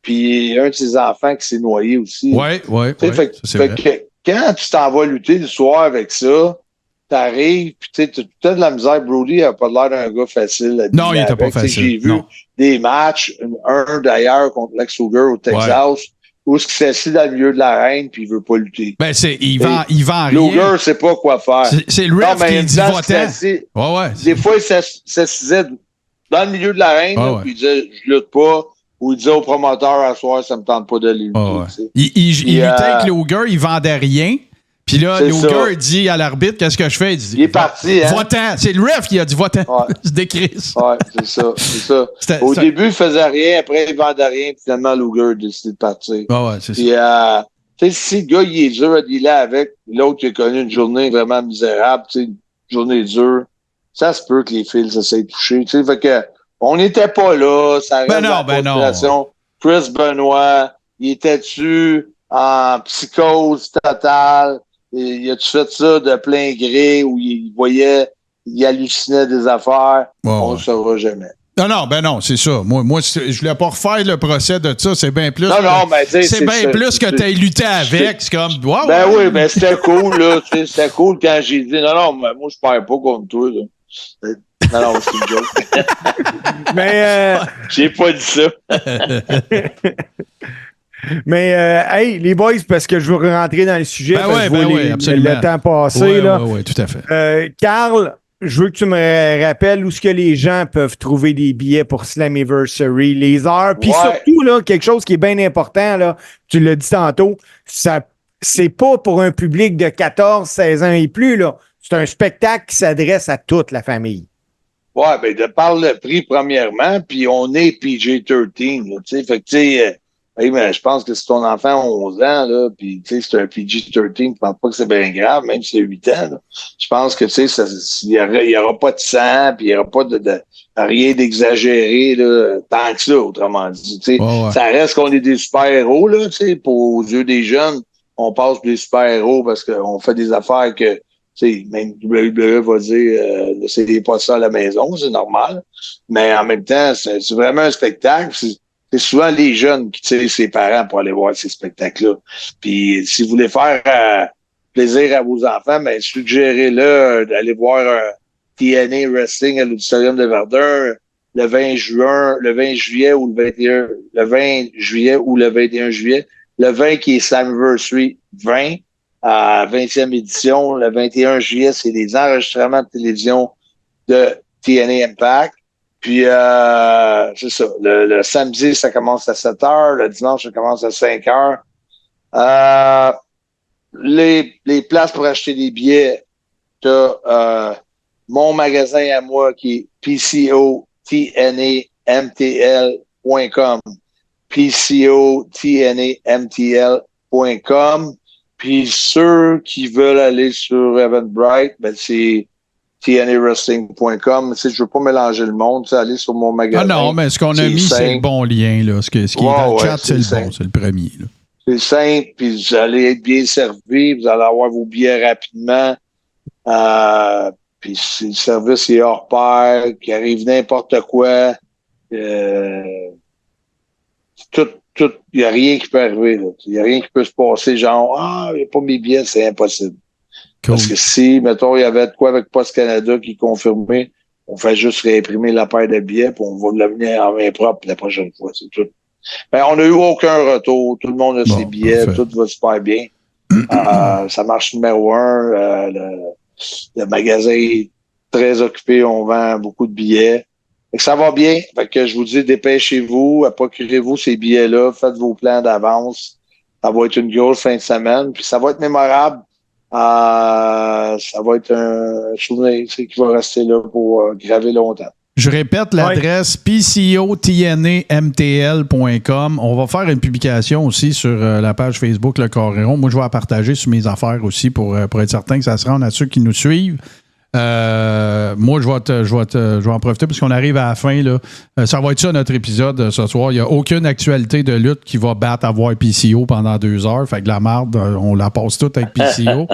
puis un de ses enfants qui s'est noyé aussi. Ouais, fait que quand tu t'en vas lutter le soir avec ça, t'arrives, puis tu as de la misère. Brody n'a pas l'air d'un gars facile. Non, il n'était pas facile. J'ai vu des matchs, un d'ailleurs contre Lex Luger au Texas, où il s'assit dans le milieu de l'arène puis il veut pas lutter. Ben, il vend rien. Luger sait pas quoi faire. C'est le ref qui dit votant. Des fois, il s'assisait dans le milieu de l'arène puis il disait « je lutte pas ». Ou il disait au promoteur à soir, ça me tente pas de lutter. Il luttait avec Luger, il vendait rien. Puis là, Luger dit à l'arbitre, qu'est-ce que je fais? Il est parti, hein? Votant. C'est le ref qui a dit votant. C'est des crises. Ouais, c'est ça. Au début, il faisait rien. Après, il vendait rien. Puis finalement, Luger a décidé de partir. C'est ça. Puis, si le gars, il est dur à dealer avec, l'autre, il a connu une journée vraiment misérable, une journée dure, ça se peut que les fils essaient de toucher. Fait que, on n'était pas là. Ça reste non. Chris Benoit, il était-tu en psychose totale? Il a-tu fait ça de plein gré où il hallucinait des affaires? On ne le saura jamais. Non, c'est ça. Moi, je voulais pas refaire le procès de ça. C'est bien plus. C'est bien plus que tu aies lutté avec. C'est comme. Oui, c'était cool, là. C'était cool quand j'ai dit non, moi, je perds pas contre toi, là. Non, c'est une joke. Mais. J'ai pas dit ça. Mais, hey, les boys, parce que je veux rentrer dans le sujet, absolument. Le temps passé. Oui, tout à fait. Carl, je veux que tu me rappelles où est-ce que les gens peuvent trouver des billets pour Slammiversary, les heures. Puis surtout, là, quelque chose qui est bien important, là, tu l'as dit tantôt, c'est pas pour un public de 14, 16 ans et plus, là. C'est un spectacle qui s'adresse à toute la famille. Ouais, ben, de par le prix, premièrement, puis on est PG-13, tu sais, fait que, tu sais, mais je pense que si ton enfant a 11 ans, là, puis tu sais, c'est un PG-13, je pense pas que c'est bien grave, même si c'est 8 ans, là. Je pense que, tu sais, il y aura pas de sang, puis il y aura pas de rien d'exagéré, là, tant que ça, autrement dit, tu sais. Ça reste qu'on est des super-héros, là, tu sais, aux yeux des jeunes, on passe pour des super-héros parce qu'on fait des affaires que, tu sais, même WWE va dire, c'est pas ça à la maison, c'est normal. Mais en même temps, c'est vraiment un spectacle. C'est souvent les jeunes qui tirent ses parents pour aller voir ces spectacles-là. Puis, si vous voulez faire plaisir à vos enfants, ben, suggérez-le d'aller voir un TNA Wrestling à l'Auditorium de Verdun le 20 juillet ou le 21 juillet. Le 20 qui est Slammiversary 20. À 20e édition, le 21 juillet, c'est des enregistrements de télévision de TNA Impact. Puis, c'est ça. Le samedi, ça commence à 7h. Le dimanche, ça commence à 5h. Les places pour acheter des billets, t'as mon magasin à moi qui est PCOTNAMTL.com. PCOTNAMTL.com. Puis ceux qui veulent aller sur Eventbrite, ben c'est tnawrestling.com. Je veux pas mélanger le monde, aller sur mon magasin. Non, mais ce qu'on a mis, c'est le bon lien. Là. Ce qui est dans le chat, c'est le bon, c'est le premier. Là. C'est simple, puis vous allez être bien servi, vous allez avoir vos billets rapidement. Puis si le service est hors pair, qu'il arrive n'importe quoi, il n'y a rien qui peut arriver. Il n'y a rien qui peut se passer, genre, il n'y a pas mes billets, c'est impossible. Cool. Parce que si, mettons, il y avait de quoi avec Post Canada qui confirmait, on fait juste réimprimer la paire de billets, puis on va l'avenir en main propre la prochaine fois. C'est tout. Ben, on n'a eu aucun retour. Tout le monde a ses billets. Parfait. Tout va super bien. Ça marche numéro 1. Le magasin est très occupé. On vend beaucoup de billets. Fait que ça va bien. Fait que je vous dis, dépêchez-vous. Procurez-vous ces billets-là. Faites vos plans d'avance. Ça va être une grosse fin de semaine. Puis ça va être mémorable. Ça va être un souvenir qui va rester là pour graver longtemps. Je répète l'adresse pcotnamtl.com. On va faire une publication aussi sur la page Facebook Le Coréron. Moi, je vais la partager sur mes affaires aussi pour être certain que ça se rende à ceux qui nous suivent. Moi, je vais en profiter parce qu'on arrive à la fin. Là. Ça va être ça notre épisode ce soir. Il n'y a aucune actualité de lutte qui va battre à voir PCO pendant 2 heures. Fait que la marde, on la passe toute avec PCO.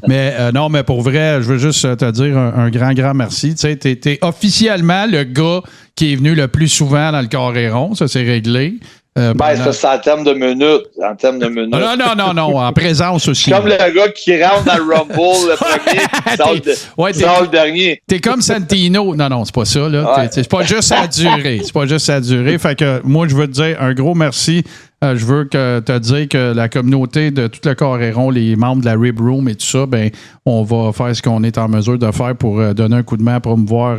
Mais non, mais pour vrai, je veux juste te dire un grand merci. Tu sais, t'es officiellement le gars qui est venu le plus souvent dans le Coréron. Ça, c'est réglé. Ça, c'est en termes de minutes. Non, en présence aussi. Comme le gars qui rentre dans le Rumble le premier, qui sort le dernier. T'es comme Santino. Non, c'est pas ça. Là. Ouais. C'est pas juste à durer. C'est pas juste à durer. Fait que moi, je veux te dire un gros merci. Je veux te dire que la communauté de tout le Coréron, les membres de la Rib Room et tout ça, on va faire ce qu'on est en mesure de faire pour donner un coup de main à promouvoir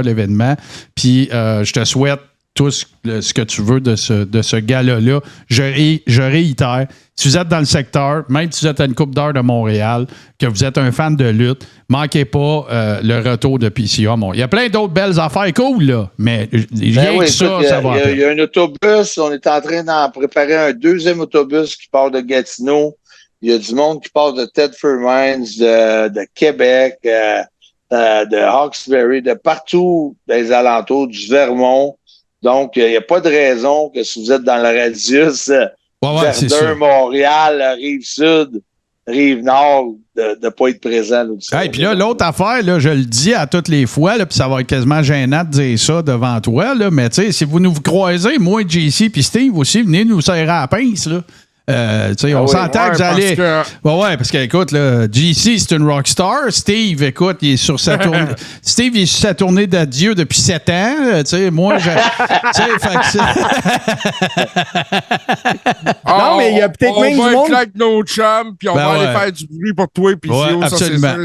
l'événement. Puis, je te souhaite tout ce que tu veux de ce gala-là. Je réitère, si vous êtes dans le secteur, même si vous êtes à une coupe d'heure de Montréal, que vous êtes un fan de lutte, manquez pas le retour de PCA. Il y a plein d'autres belles affaires cool, là, mais rien que ça va. Il y a un autobus, on est en train d'en préparer un deuxième autobus qui part de Gatineau. Il y a du monde qui part de Thetford Mines, de Québec, de Hawkesbury, de partout dans les alentours, du Vermont. Donc, il n'y a pas de raison que si vous êtes dans le radius Verdun, Montréal, Rive-Sud, Rive-Nord, de ne pas être présent. Et puis là, l'autre affaire, là, je le dis à toutes les fois, puis ça va être quasiment gênant de dire ça devant toi, là, mais tu sais, si vous nous croisez, moi, JC puis Steve aussi, venez nous serrer à la pince, là. On s'entend que vous allez. Parce que, écoute, là, GC, c'est une rockstar. Steve, écoute, il est sur sa tournée. Steve, il est sur sa tournée d'adieu depuis 7 ans. Moi, non, mais il y a peut-être même du monde. On va avec nos chums, puis on va aller faire du bruit pour toi, puis absolument.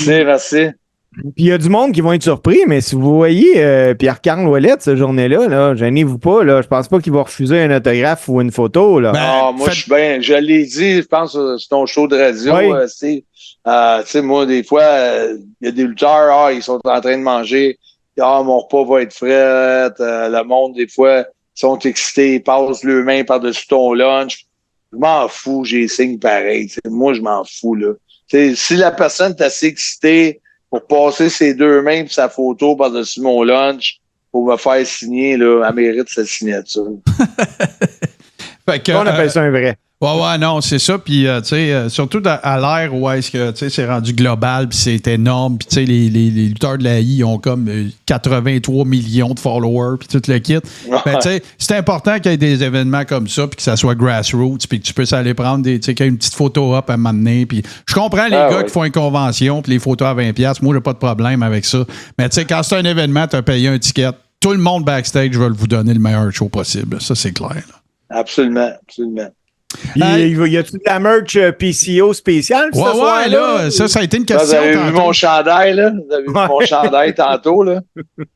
Merci. Puis il y a du monde qui vont être surpris, mais si vous voyez Pierre-Carl Ouellette cette journée-là, gênez-vous pas. Là, je pense pas qu'il va refuser un autographe ou une photo. Là. Moi, je suis bien. Je l'ai dit, je pense, sur ton show de radio. Tu sais, moi, des fois, il y a des lutteurs, ils sont en train de manger. Mon repas va être frais. Le monde, des fois, sont excités, ils passent leurs mains par-dessus ton lunch. Je m'en fous, j'ai signe pareil. T'sais. Moi, je m'en fous. Là. Si la personne est assez excitée pour passer ses 2 mains et sa photo par-dessus mon lunch pour me faire signer, là, elle mérite sa signature. On appelle ça un vrai. Ouais, non, c'est ça. Puis, tu sais, surtout à l'ère où est-ce que, tu sais, c'est rendu global, puis c'est énorme. Puis, tu sais, les lutteurs de la I ont comme 83 millions de followers, puis tout le kit. Tu sais, c'est important qu'il y ait des événements comme ça, puis que ça soit grassroots, puis que tu puisses aller prendre tu sais, qu'il y ait une petite photo up à un moment donné. Puis, je comprends les gars qui font une convention, puis les photos à 20$. Moi, j'ai pas de problème avec ça. Mais, tu sais, quand c'est un événement, tu as payé un ticket. Tout le monde backstage veut vous donner le meilleur show possible. Ça, c'est clair. Là. Absolument. Y a-tu de la merch PCO spéciale? Là, ça a été une question. Vous avez vu mon chandail, là? Vous avez vu mon chandail tantôt, là?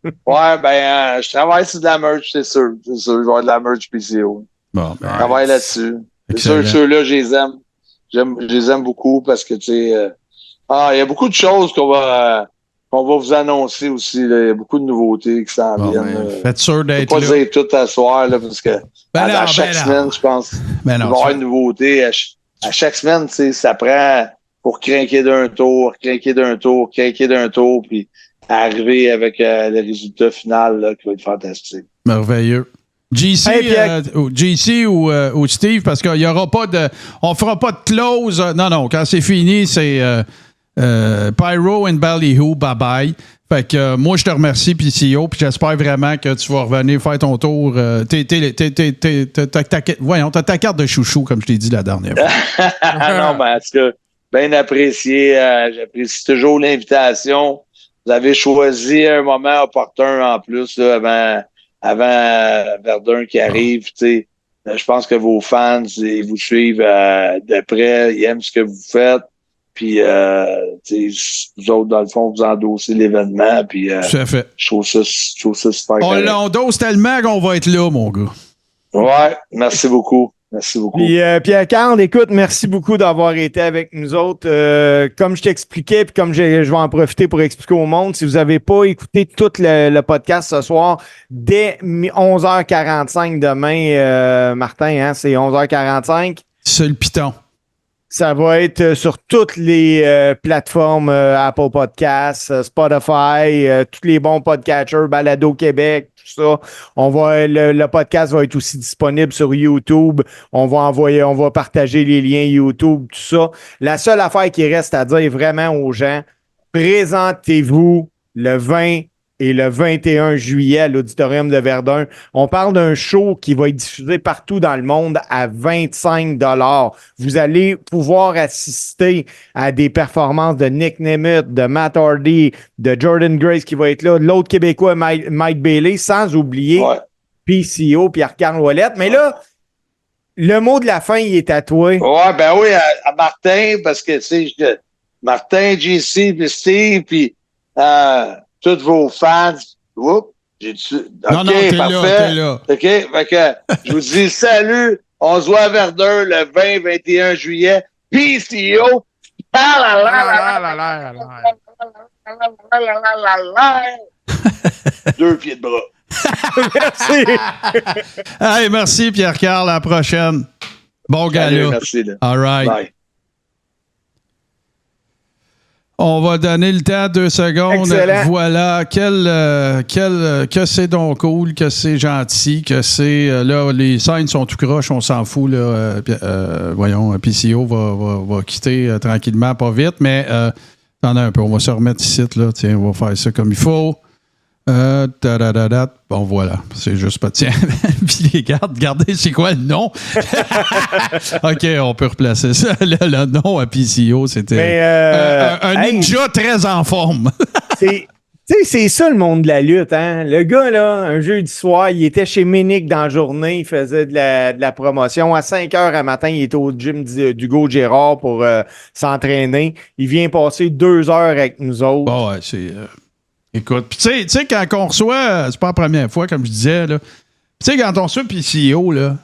Je travaille sur de la merch, c'est sûr. C'est sûr, je vais avoir de la merch PCO. Je travaille là-dessus. C'est sûr que ceux-là, je les aime. Je les aime beaucoup parce que, tu sais, il y a beaucoup de choses qu'on va vous annoncer aussi. Là. Il y a beaucoup de nouveautés qui s'en viennent. Faites sûr d'être là. Je ne peux pas dire tout à soir, là, parce que à chaque semaine, je pense qu'il va y avoir une nouveauté. À chaque semaine, ça prend pour craquer d'un tour, puis arriver avec le résultat final là, qui va être fantastique. Merveilleux. JC ou Steve, parce qu'il n'y aura pas de... On fera pas de close. Non, quand c'est fini, c'est... Pyro and Ballyhoo, bye-bye. Fait que moi, je te remercie, PCO, puis j'espère vraiment que tu vas revenir faire ton tour. Voyons, t'as ta carte de chouchou, comme je t'ai dit la dernière fois. Non, mais en tout cas, bien apprécié. J'apprécie toujours l'invitation. Vous avez choisi un moment opportun en plus, là, avant Verdun qui arrive. Je pense que vos fans, ils vous suivent de près, ils aiment ce que vous faites. Puis, vous autres, dans le fond, vous endossez l'événement. Puis, je trouve ça super. On l'endosse tellement qu'on va être là, mon gars. Ouais, merci beaucoup. Merci beaucoup. Puis, Pierre-Carl, écoute, merci beaucoup d'avoir été avec nous autres. Comme je t'expliquais, puis comme je vais en profiter pour expliquer au monde, si vous n'avez pas écouté tout le podcast ce soir, dès 11h45 demain, Martin, c'est 11h45. C'est le piton. Ça va être sur toutes les plateformes Apple Podcasts, Spotify, tous les bons podcatchers, Balado Québec, tout ça. Le podcast va être aussi disponible sur YouTube. On va partager les liens YouTube, tout ça. La seule affaire qui reste à dire vraiment aux gens, présentez-vous le 20 et le 21 juillet à l'Auditorium de Verdun. On parle d'un show qui va être diffusé partout dans le monde à 25 $. Vous allez pouvoir assister à des performances de Nick Nemeth, de Matt Hardy, de Jordan Grace qui va être là, l'autre Québécois, Mike Bailey, sans oublier PCO, Pierre-Carl Ouellette. Mais là, le mot de la fin, il est à toi. Ouais, ben oui, à Martin, parce que, Martin, JC, puis Steve, puis tous vos fans. Oups, non, t'es parfait. Là. OK, fait que je vous dis salut. On se voit à Verdun le 20-21 juillet. PCO. 2 pieds de bras. Merci. Hey, merci, Pierre-Carl. À la prochaine. Bon gala. Merci. Là. All right. Bye. On va donner le temps, 2 secondes. Excellent. Voilà. Que c'est donc cool, que c'est gentil, que c'est... là, les scènes sont tout croches, on s'en fout. Là, voyons, PCO va quitter tranquillement, pas vite, mais attendez un peu, on va se remettre ici. Là. Tiens, on va faire ça comme il faut. Bon, voilà. C'est juste pas... Tiens, puis les regardez, c'est quoi le nom? OK, on peut replacer ça. Le nom à PCO, c'était un ninja très en forme. C'est ça le monde de la lutte. Hein? Le gars, là, un jeudi soir, il était chez Ménic dans la journée, il faisait de la promotion. À 5 heures à matin, il était au gym d'Hugo Gérard pour s'entraîner. Il vient passer 2 heures avec nous autres. Bon, ouais, c'est... Écoute, tu sais, quand on reçoit, c'est pas la première fois, comme je disais, là. Tu sais, quand on reçoit PCO, là,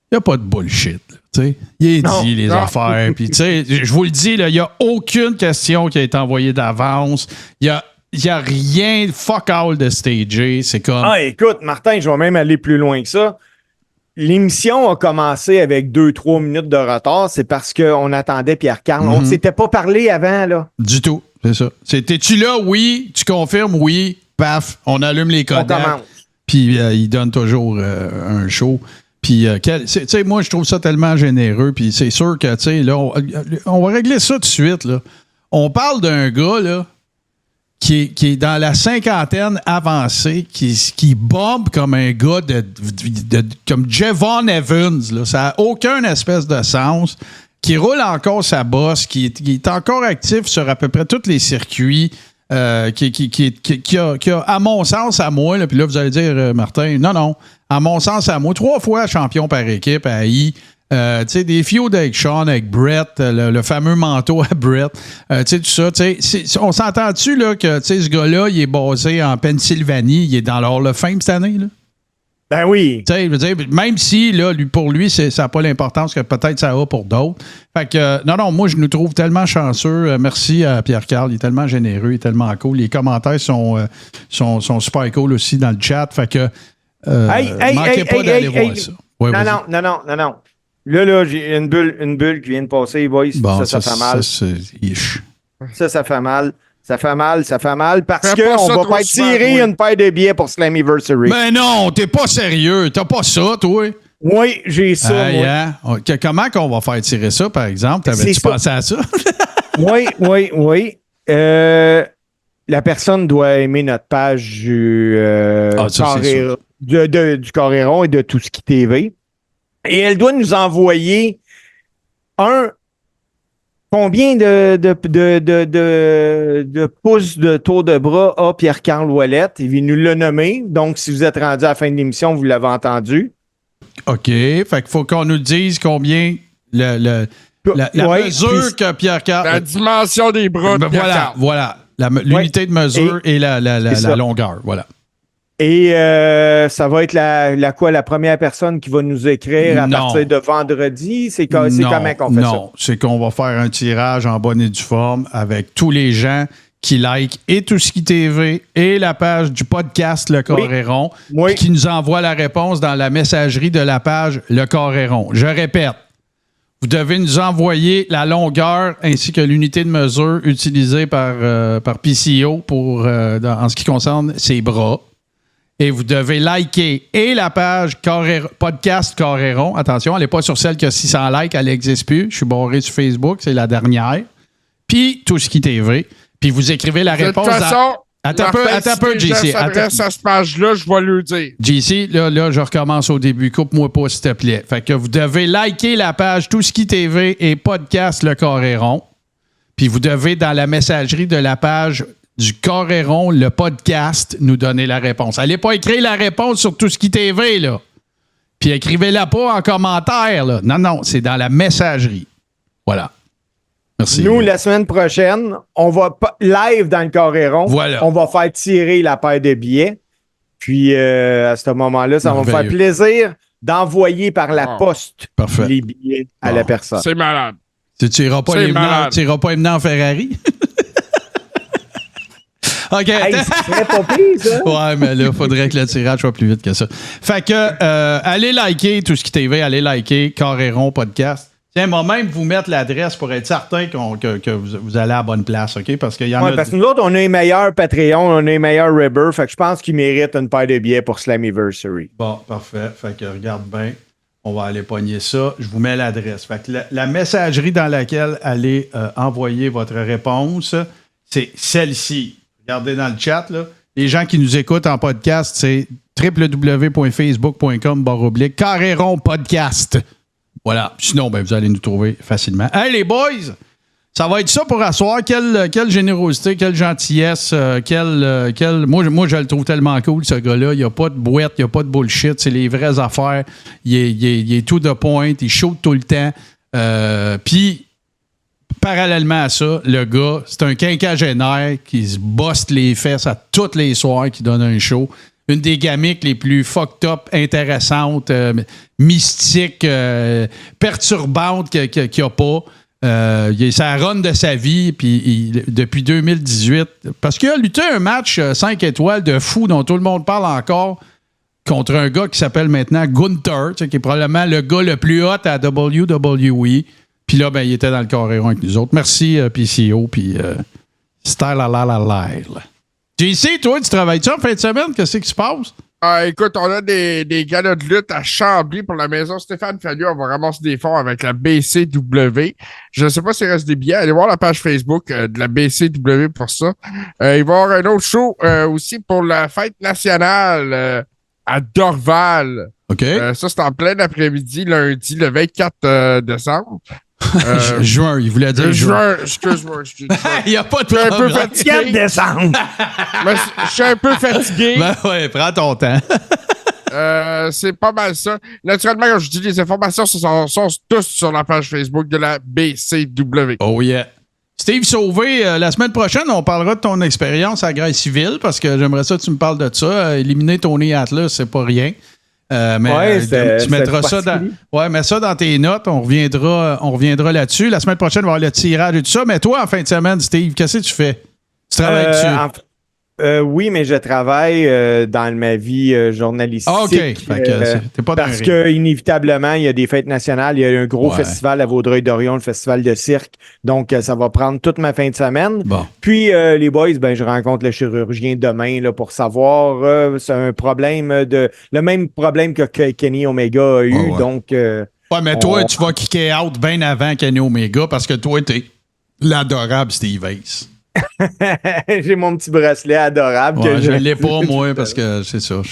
il n'y a pas de bullshit, tu sais. Il est dit les affaires, puis tu sais, je vous le dis, là, il n'y a aucune question qui a été envoyée d'avance. Il y a rien, fuck all de stagé, c'est comme... Ah, écoute, Martin, je vais même aller plus loin que ça. L'émission a commencé avec 2-3 minutes de retard, c'est parce qu'on attendait Pierre-Carl. On ne s'était pas parlé avant, là. Du tout. C'est ça. T'es-tu là? Oui. Tu confirmes? Oui. Paf. On allume les codecs. Puis il donne toujours un show. Puis, tu sais, moi, je trouve ça tellement généreux. Puis c'est sûr que, tu sais, là, on va régler ça tout de suite, là. On parle d'un gars, là, qui est dans la cinquantaine avancée, qui bombe comme un gars comme Javon Evans, là. Ça n'a aucun espèce de sens. Qui roule encore sa bosse, qui est encore actif sur à peu près tous les circuits, qui a, à mon sens, à moi, là, puis là, vous allez dire, Martin, non, à mon sens, à moi, 3 fois champion par équipe à I, tu sais, des feuds avec Sean, avec Brett, le fameux manteau à Brett, tu sais, tout ça, tu sais, on s'entend-tu, là, que, tu sais, ce gars-là, il est basé en Pennsylvanie, il est dans l'Hall of Fame cette année, là? Ben oui. Tu sais, je veux dire, même si, là, pour lui, ça n'a pas l'importance que peut-être ça a pour d'autres. Fait que, non, moi, je nous trouve tellement chanceux. Merci à Pierre-Carl, il est tellement généreux, il est tellement cool. Les commentaires sont super cool aussi dans le chat. Fait que, manquez pas d'aller voir ça. Ouais, non. Là, j'ai une bulle qui vient de passer, boys. Bon, ça fait mal. Ça fait mal. Ça fait mal parce qu'on va pas tirer une paire de billets pour Slammiversary. Mais non, t'es pas sérieux. T'as pas ça, toi? Oui, j'ai ça, moi. Comment qu'on va faire tirer ça, par exemple? T'avais-tu pensé à ça? Oui. La personne doit aimer notre page du Coréron et de Tout ce qui TV. Et elle doit nous envoyer combien de pouces de tour de bras a Pierre-Carl Ouellette. Il vient nous le nommer. Donc, si vous êtes rendu à la fin de l'émission, vous l'avez entendu. OK. Fait qu'il faut qu'on nous dise combien la mesure que Pierre-Carl... La dimension des bras de Pierre-Carl. Voilà. L'unité de mesure et la longueur. Voilà. Et ça va être la première personne qui va nous écrire à partir de vendredi? C'est comment qu'on fait ça? Non, c'est qu'on va faire un tirage en bonne et due forme avec tous les gens qui like et Tout ce qui TV et la page du podcast Le Coréron qui nous envoie la réponse dans la messagerie de la page Le Coréron. Je répète, vous devez nous envoyer la longueur ainsi que l'unité de mesure utilisée par PCO en ce qui concerne ses bras. Et vous devez liker et la page Podcast Coréron. Attention, elle n'est pas sur celle qui a 600 likes, elle n'existe plus. Je suis barré sur Facebook, c'est la dernière. Puis Tout ce qui TV. Puis vous écrivez la réponse. De toute façon, attends un peu, JC. À cette page-là, je vais le dire. JC, là, je recommence au début. Coupe-moi pas, s'il te plaît. Fait que vous devez liker la page Tout ce qui TV et Podcast Le Coréron. Puis vous devez, dans la messagerie de la page du Coréron, le podcast, nous donner la réponse. Allez pas écrire la réponse sur Tout ce qui TV, là. Puis écrivez-la pas en commentaire, là. Non, c'est dans la messagerie. Voilà. Merci. Nous, la semaine prochaine, on va live dans le Coréron. Voilà. On va faire tirer la paire de billets. Puis, à ce moment-là, ça va me faire plaisir d'envoyer par la poste les billets à la personne. C'est malade. Tu n'iras pas les mener en Ferrari? OK. Hey, ça serait pas pire, ça. Ouais, mais là, il faudrait que le tirage soit plus vite que ça. Fait que, allez liker Tout ce qui TV, allez liker Coréron Podcast. Tiens, moi-même, vous mettre l'adresse pour être certain que vous allez à la bonne place, OK? Parce qu'il y en a... parce que nous autres, on a les meilleurs Patreon, on a les meilleurs Ribber, fait que je pense qu'ils méritent une paire de billets pour Slammiversary. Bon, parfait. Fait que regarde bien, on va aller pogner ça. Je vous mets l'adresse. Fait que la messagerie dans laquelle allez envoyer votre réponse, c'est celle-ci. Regardez dans le chat, là. Les gens qui nous écoutent en podcast, c'est www.facebook.com/Coréron Podcast. Voilà. Sinon, vous allez nous trouver facilement. Hey, les boys! Ça va être ça pour asseoir. Quelle générosité, quelle gentillesse, moi, je le trouve tellement cool, ce gars-là. Il n'y a pas de boîte, il n'y a pas de bullshit. C'est les vraies affaires. Il est tout de pointe, il shoot tout le temps. Puis, parallèlement à ça, le gars, c'est un quinquagénaire qui se bosse les fesses à toutes les soirs, qui donne un show. Une des gamiques les plus fucked up, intéressantes, mystiques, perturbantes qu'il n'y a pas. C'est la run de sa vie, puis depuis 2018. Parce qu'il a lutté un match 5 étoiles de fou dont tout le monde parle encore contre un gars qui s'appelle maintenant Gunther, qui est probablement le gars le plus hot à WWE. Puis là, il était dans le Coréron avec nous autres. Merci, PCO, puis Style à la JC, toi, tu travailles-tu en fin de semaine? Qu'est-ce qui se passe? Écoute, on a des galas de lutte à Chambly pour la maison Stéphane Fallu. On va ramasser des fonds avec la BCW. Je ne sais pas s'il reste des billets. Allez voir la page Facebook de la BCW pour ça. Il va y avoir un autre show aussi pour la fête nationale à Dorval. OK. Ça, c'est en plein après-midi, lundi, le 24 décembre. Juin, il voulait dire juin. Excuse-moi. Il n'y a pas de problème. Je suis un peu fatigué. 4 décembre. Je suis un peu fatigué. Ouais, prends ton temps. C'est pas mal ça. Naturellement, quand je dis les informations, sont tous sur la page Facebook de la BCW. Oh yeah. Steve Sauvé, la semaine prochaine, on parlera de ton expérience à Grèce civile parce que j'aimerais ça que tu me parles de ça. Éliminer Tony Atlas, c'est pas rien. Mais tu mettras ça mets ça dans tes notes. On reviendra là-dessus. La semaine prochaine, on va avoir le tirage et tout ça. Mais toi, en fin de semaine, Steve, qu'est-ce que tu fais? Tu travailles dessus? Oui, mais je travaille dans ma vie journalistique. Ah, OK. T'es pas parce que, inévitablement, il y a des fêtes nationales. Il y a un gros festival à Vaudreuil-Dorion, le festival de cirque. Donc, ça va prendre toute ma fin de semaine. Bon. Puis, les boys, je rencontre le chirurgien demain là, pour savoir. C'est un problème le même problème que Kenny Omega a eu. Donc, mais toi, tu vas kicker out bien avant Kenny Omega parce que toi, t'es L'adorable Steve Ace. J'ai mon petit bracelet adorable. Ouais, que je ne l'ai pas, moi, parce que c'est ça.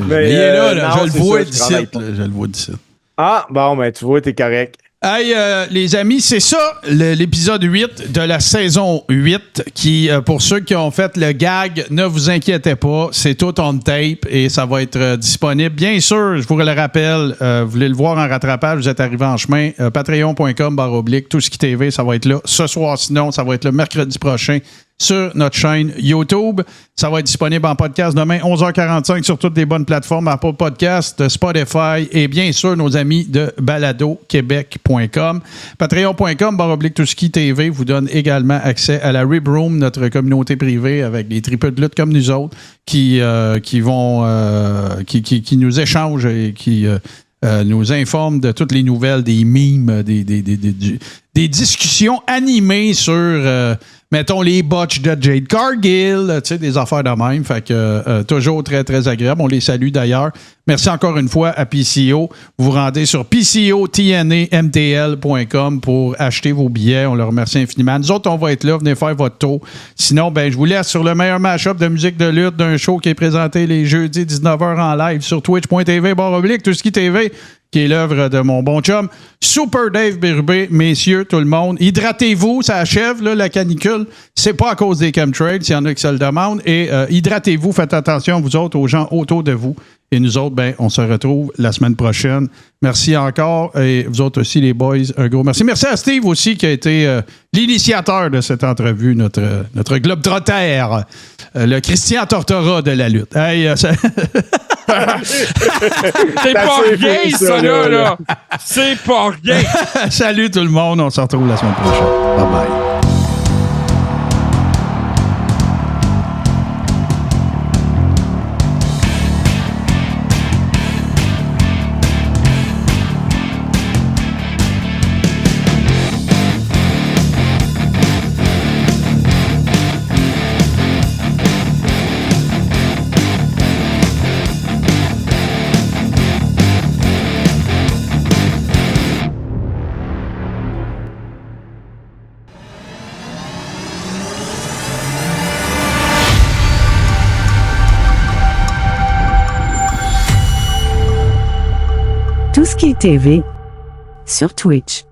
Mais il est là, non, je le vois ça, d'ici. Je le vois d'ici. Ah, bon, ben tu vois, t'es correct. Hey, les amis, c'est ça, l'épisode 8 de la saison 8 qui, pour ceux qui ont fait le gag, ne vous inquiétez pas, c'est tout on tape et ça va être disponible. Bien sûr, je vous le rappelle, vous voulez le voir en rattrapage, vous êtes arrivé en chemin, patreon.com/tout ce qui TV, ça va être là ce soir, sinon ça va être le mercredi prochain sur notre chaîne YouTube. Ça va être disponible en podcast demain, 11h45, sur toutes les bonnes plateformes, Apple Podcast, Spotify et bien sûr nos amis de baladoquebec.com. Patreon.com/tout ce qui TV vous donne également accès à la Rib Room, notre communauté privée avec des triples de lutte comme nous autres qui nous échangent et qui nous informent de toutes les nouvelles, des memes, des discussions animées sur mettons les botches de Jade Cargill, tu sais, des affaires de même. Fait que toujours très, très agréable. On les salue d'ailleurs. Merci encore une fois à PCO. Vous vous rendez sur PCOTNAMTL.com pour acheter vos billets. On leur remercie infiniment. Nous autres, on va être là. Venez faire votre tour. Sinon, ben, je vous laisse sur le meilleur mashup de musique de lutte d'un show qui est présenté les jeudis 19h en live sur twitch.tv/tout ce qui TV, qui est l'œuvre de mon bon chum, Super Dave Bérubé. Messieurs, tout le monde, hydratez-vous, ça achève, là, la canicule. C'est pas à cause des chemtrails, s'il y en a qui se le demandent. Et hydratez-vous, faites attention, vous autres, aux gens autour de vous. Et nous autres, ben, on se retrouve la semaine prochaine. Merci encore. Et vous autres aussi, les boys, un gros merci. Merci à Steve aussi, qui a été l'initiateur de cette entrevue, notre globe-trotter, le Christian Tortora de la lutte. Hey, c'est pas rien, ça, là. C'est pas rien. Salut tout le monde. On se retrouve la semaine prochaine. Bye-bye. Tout ce qui est TV sur Twitch.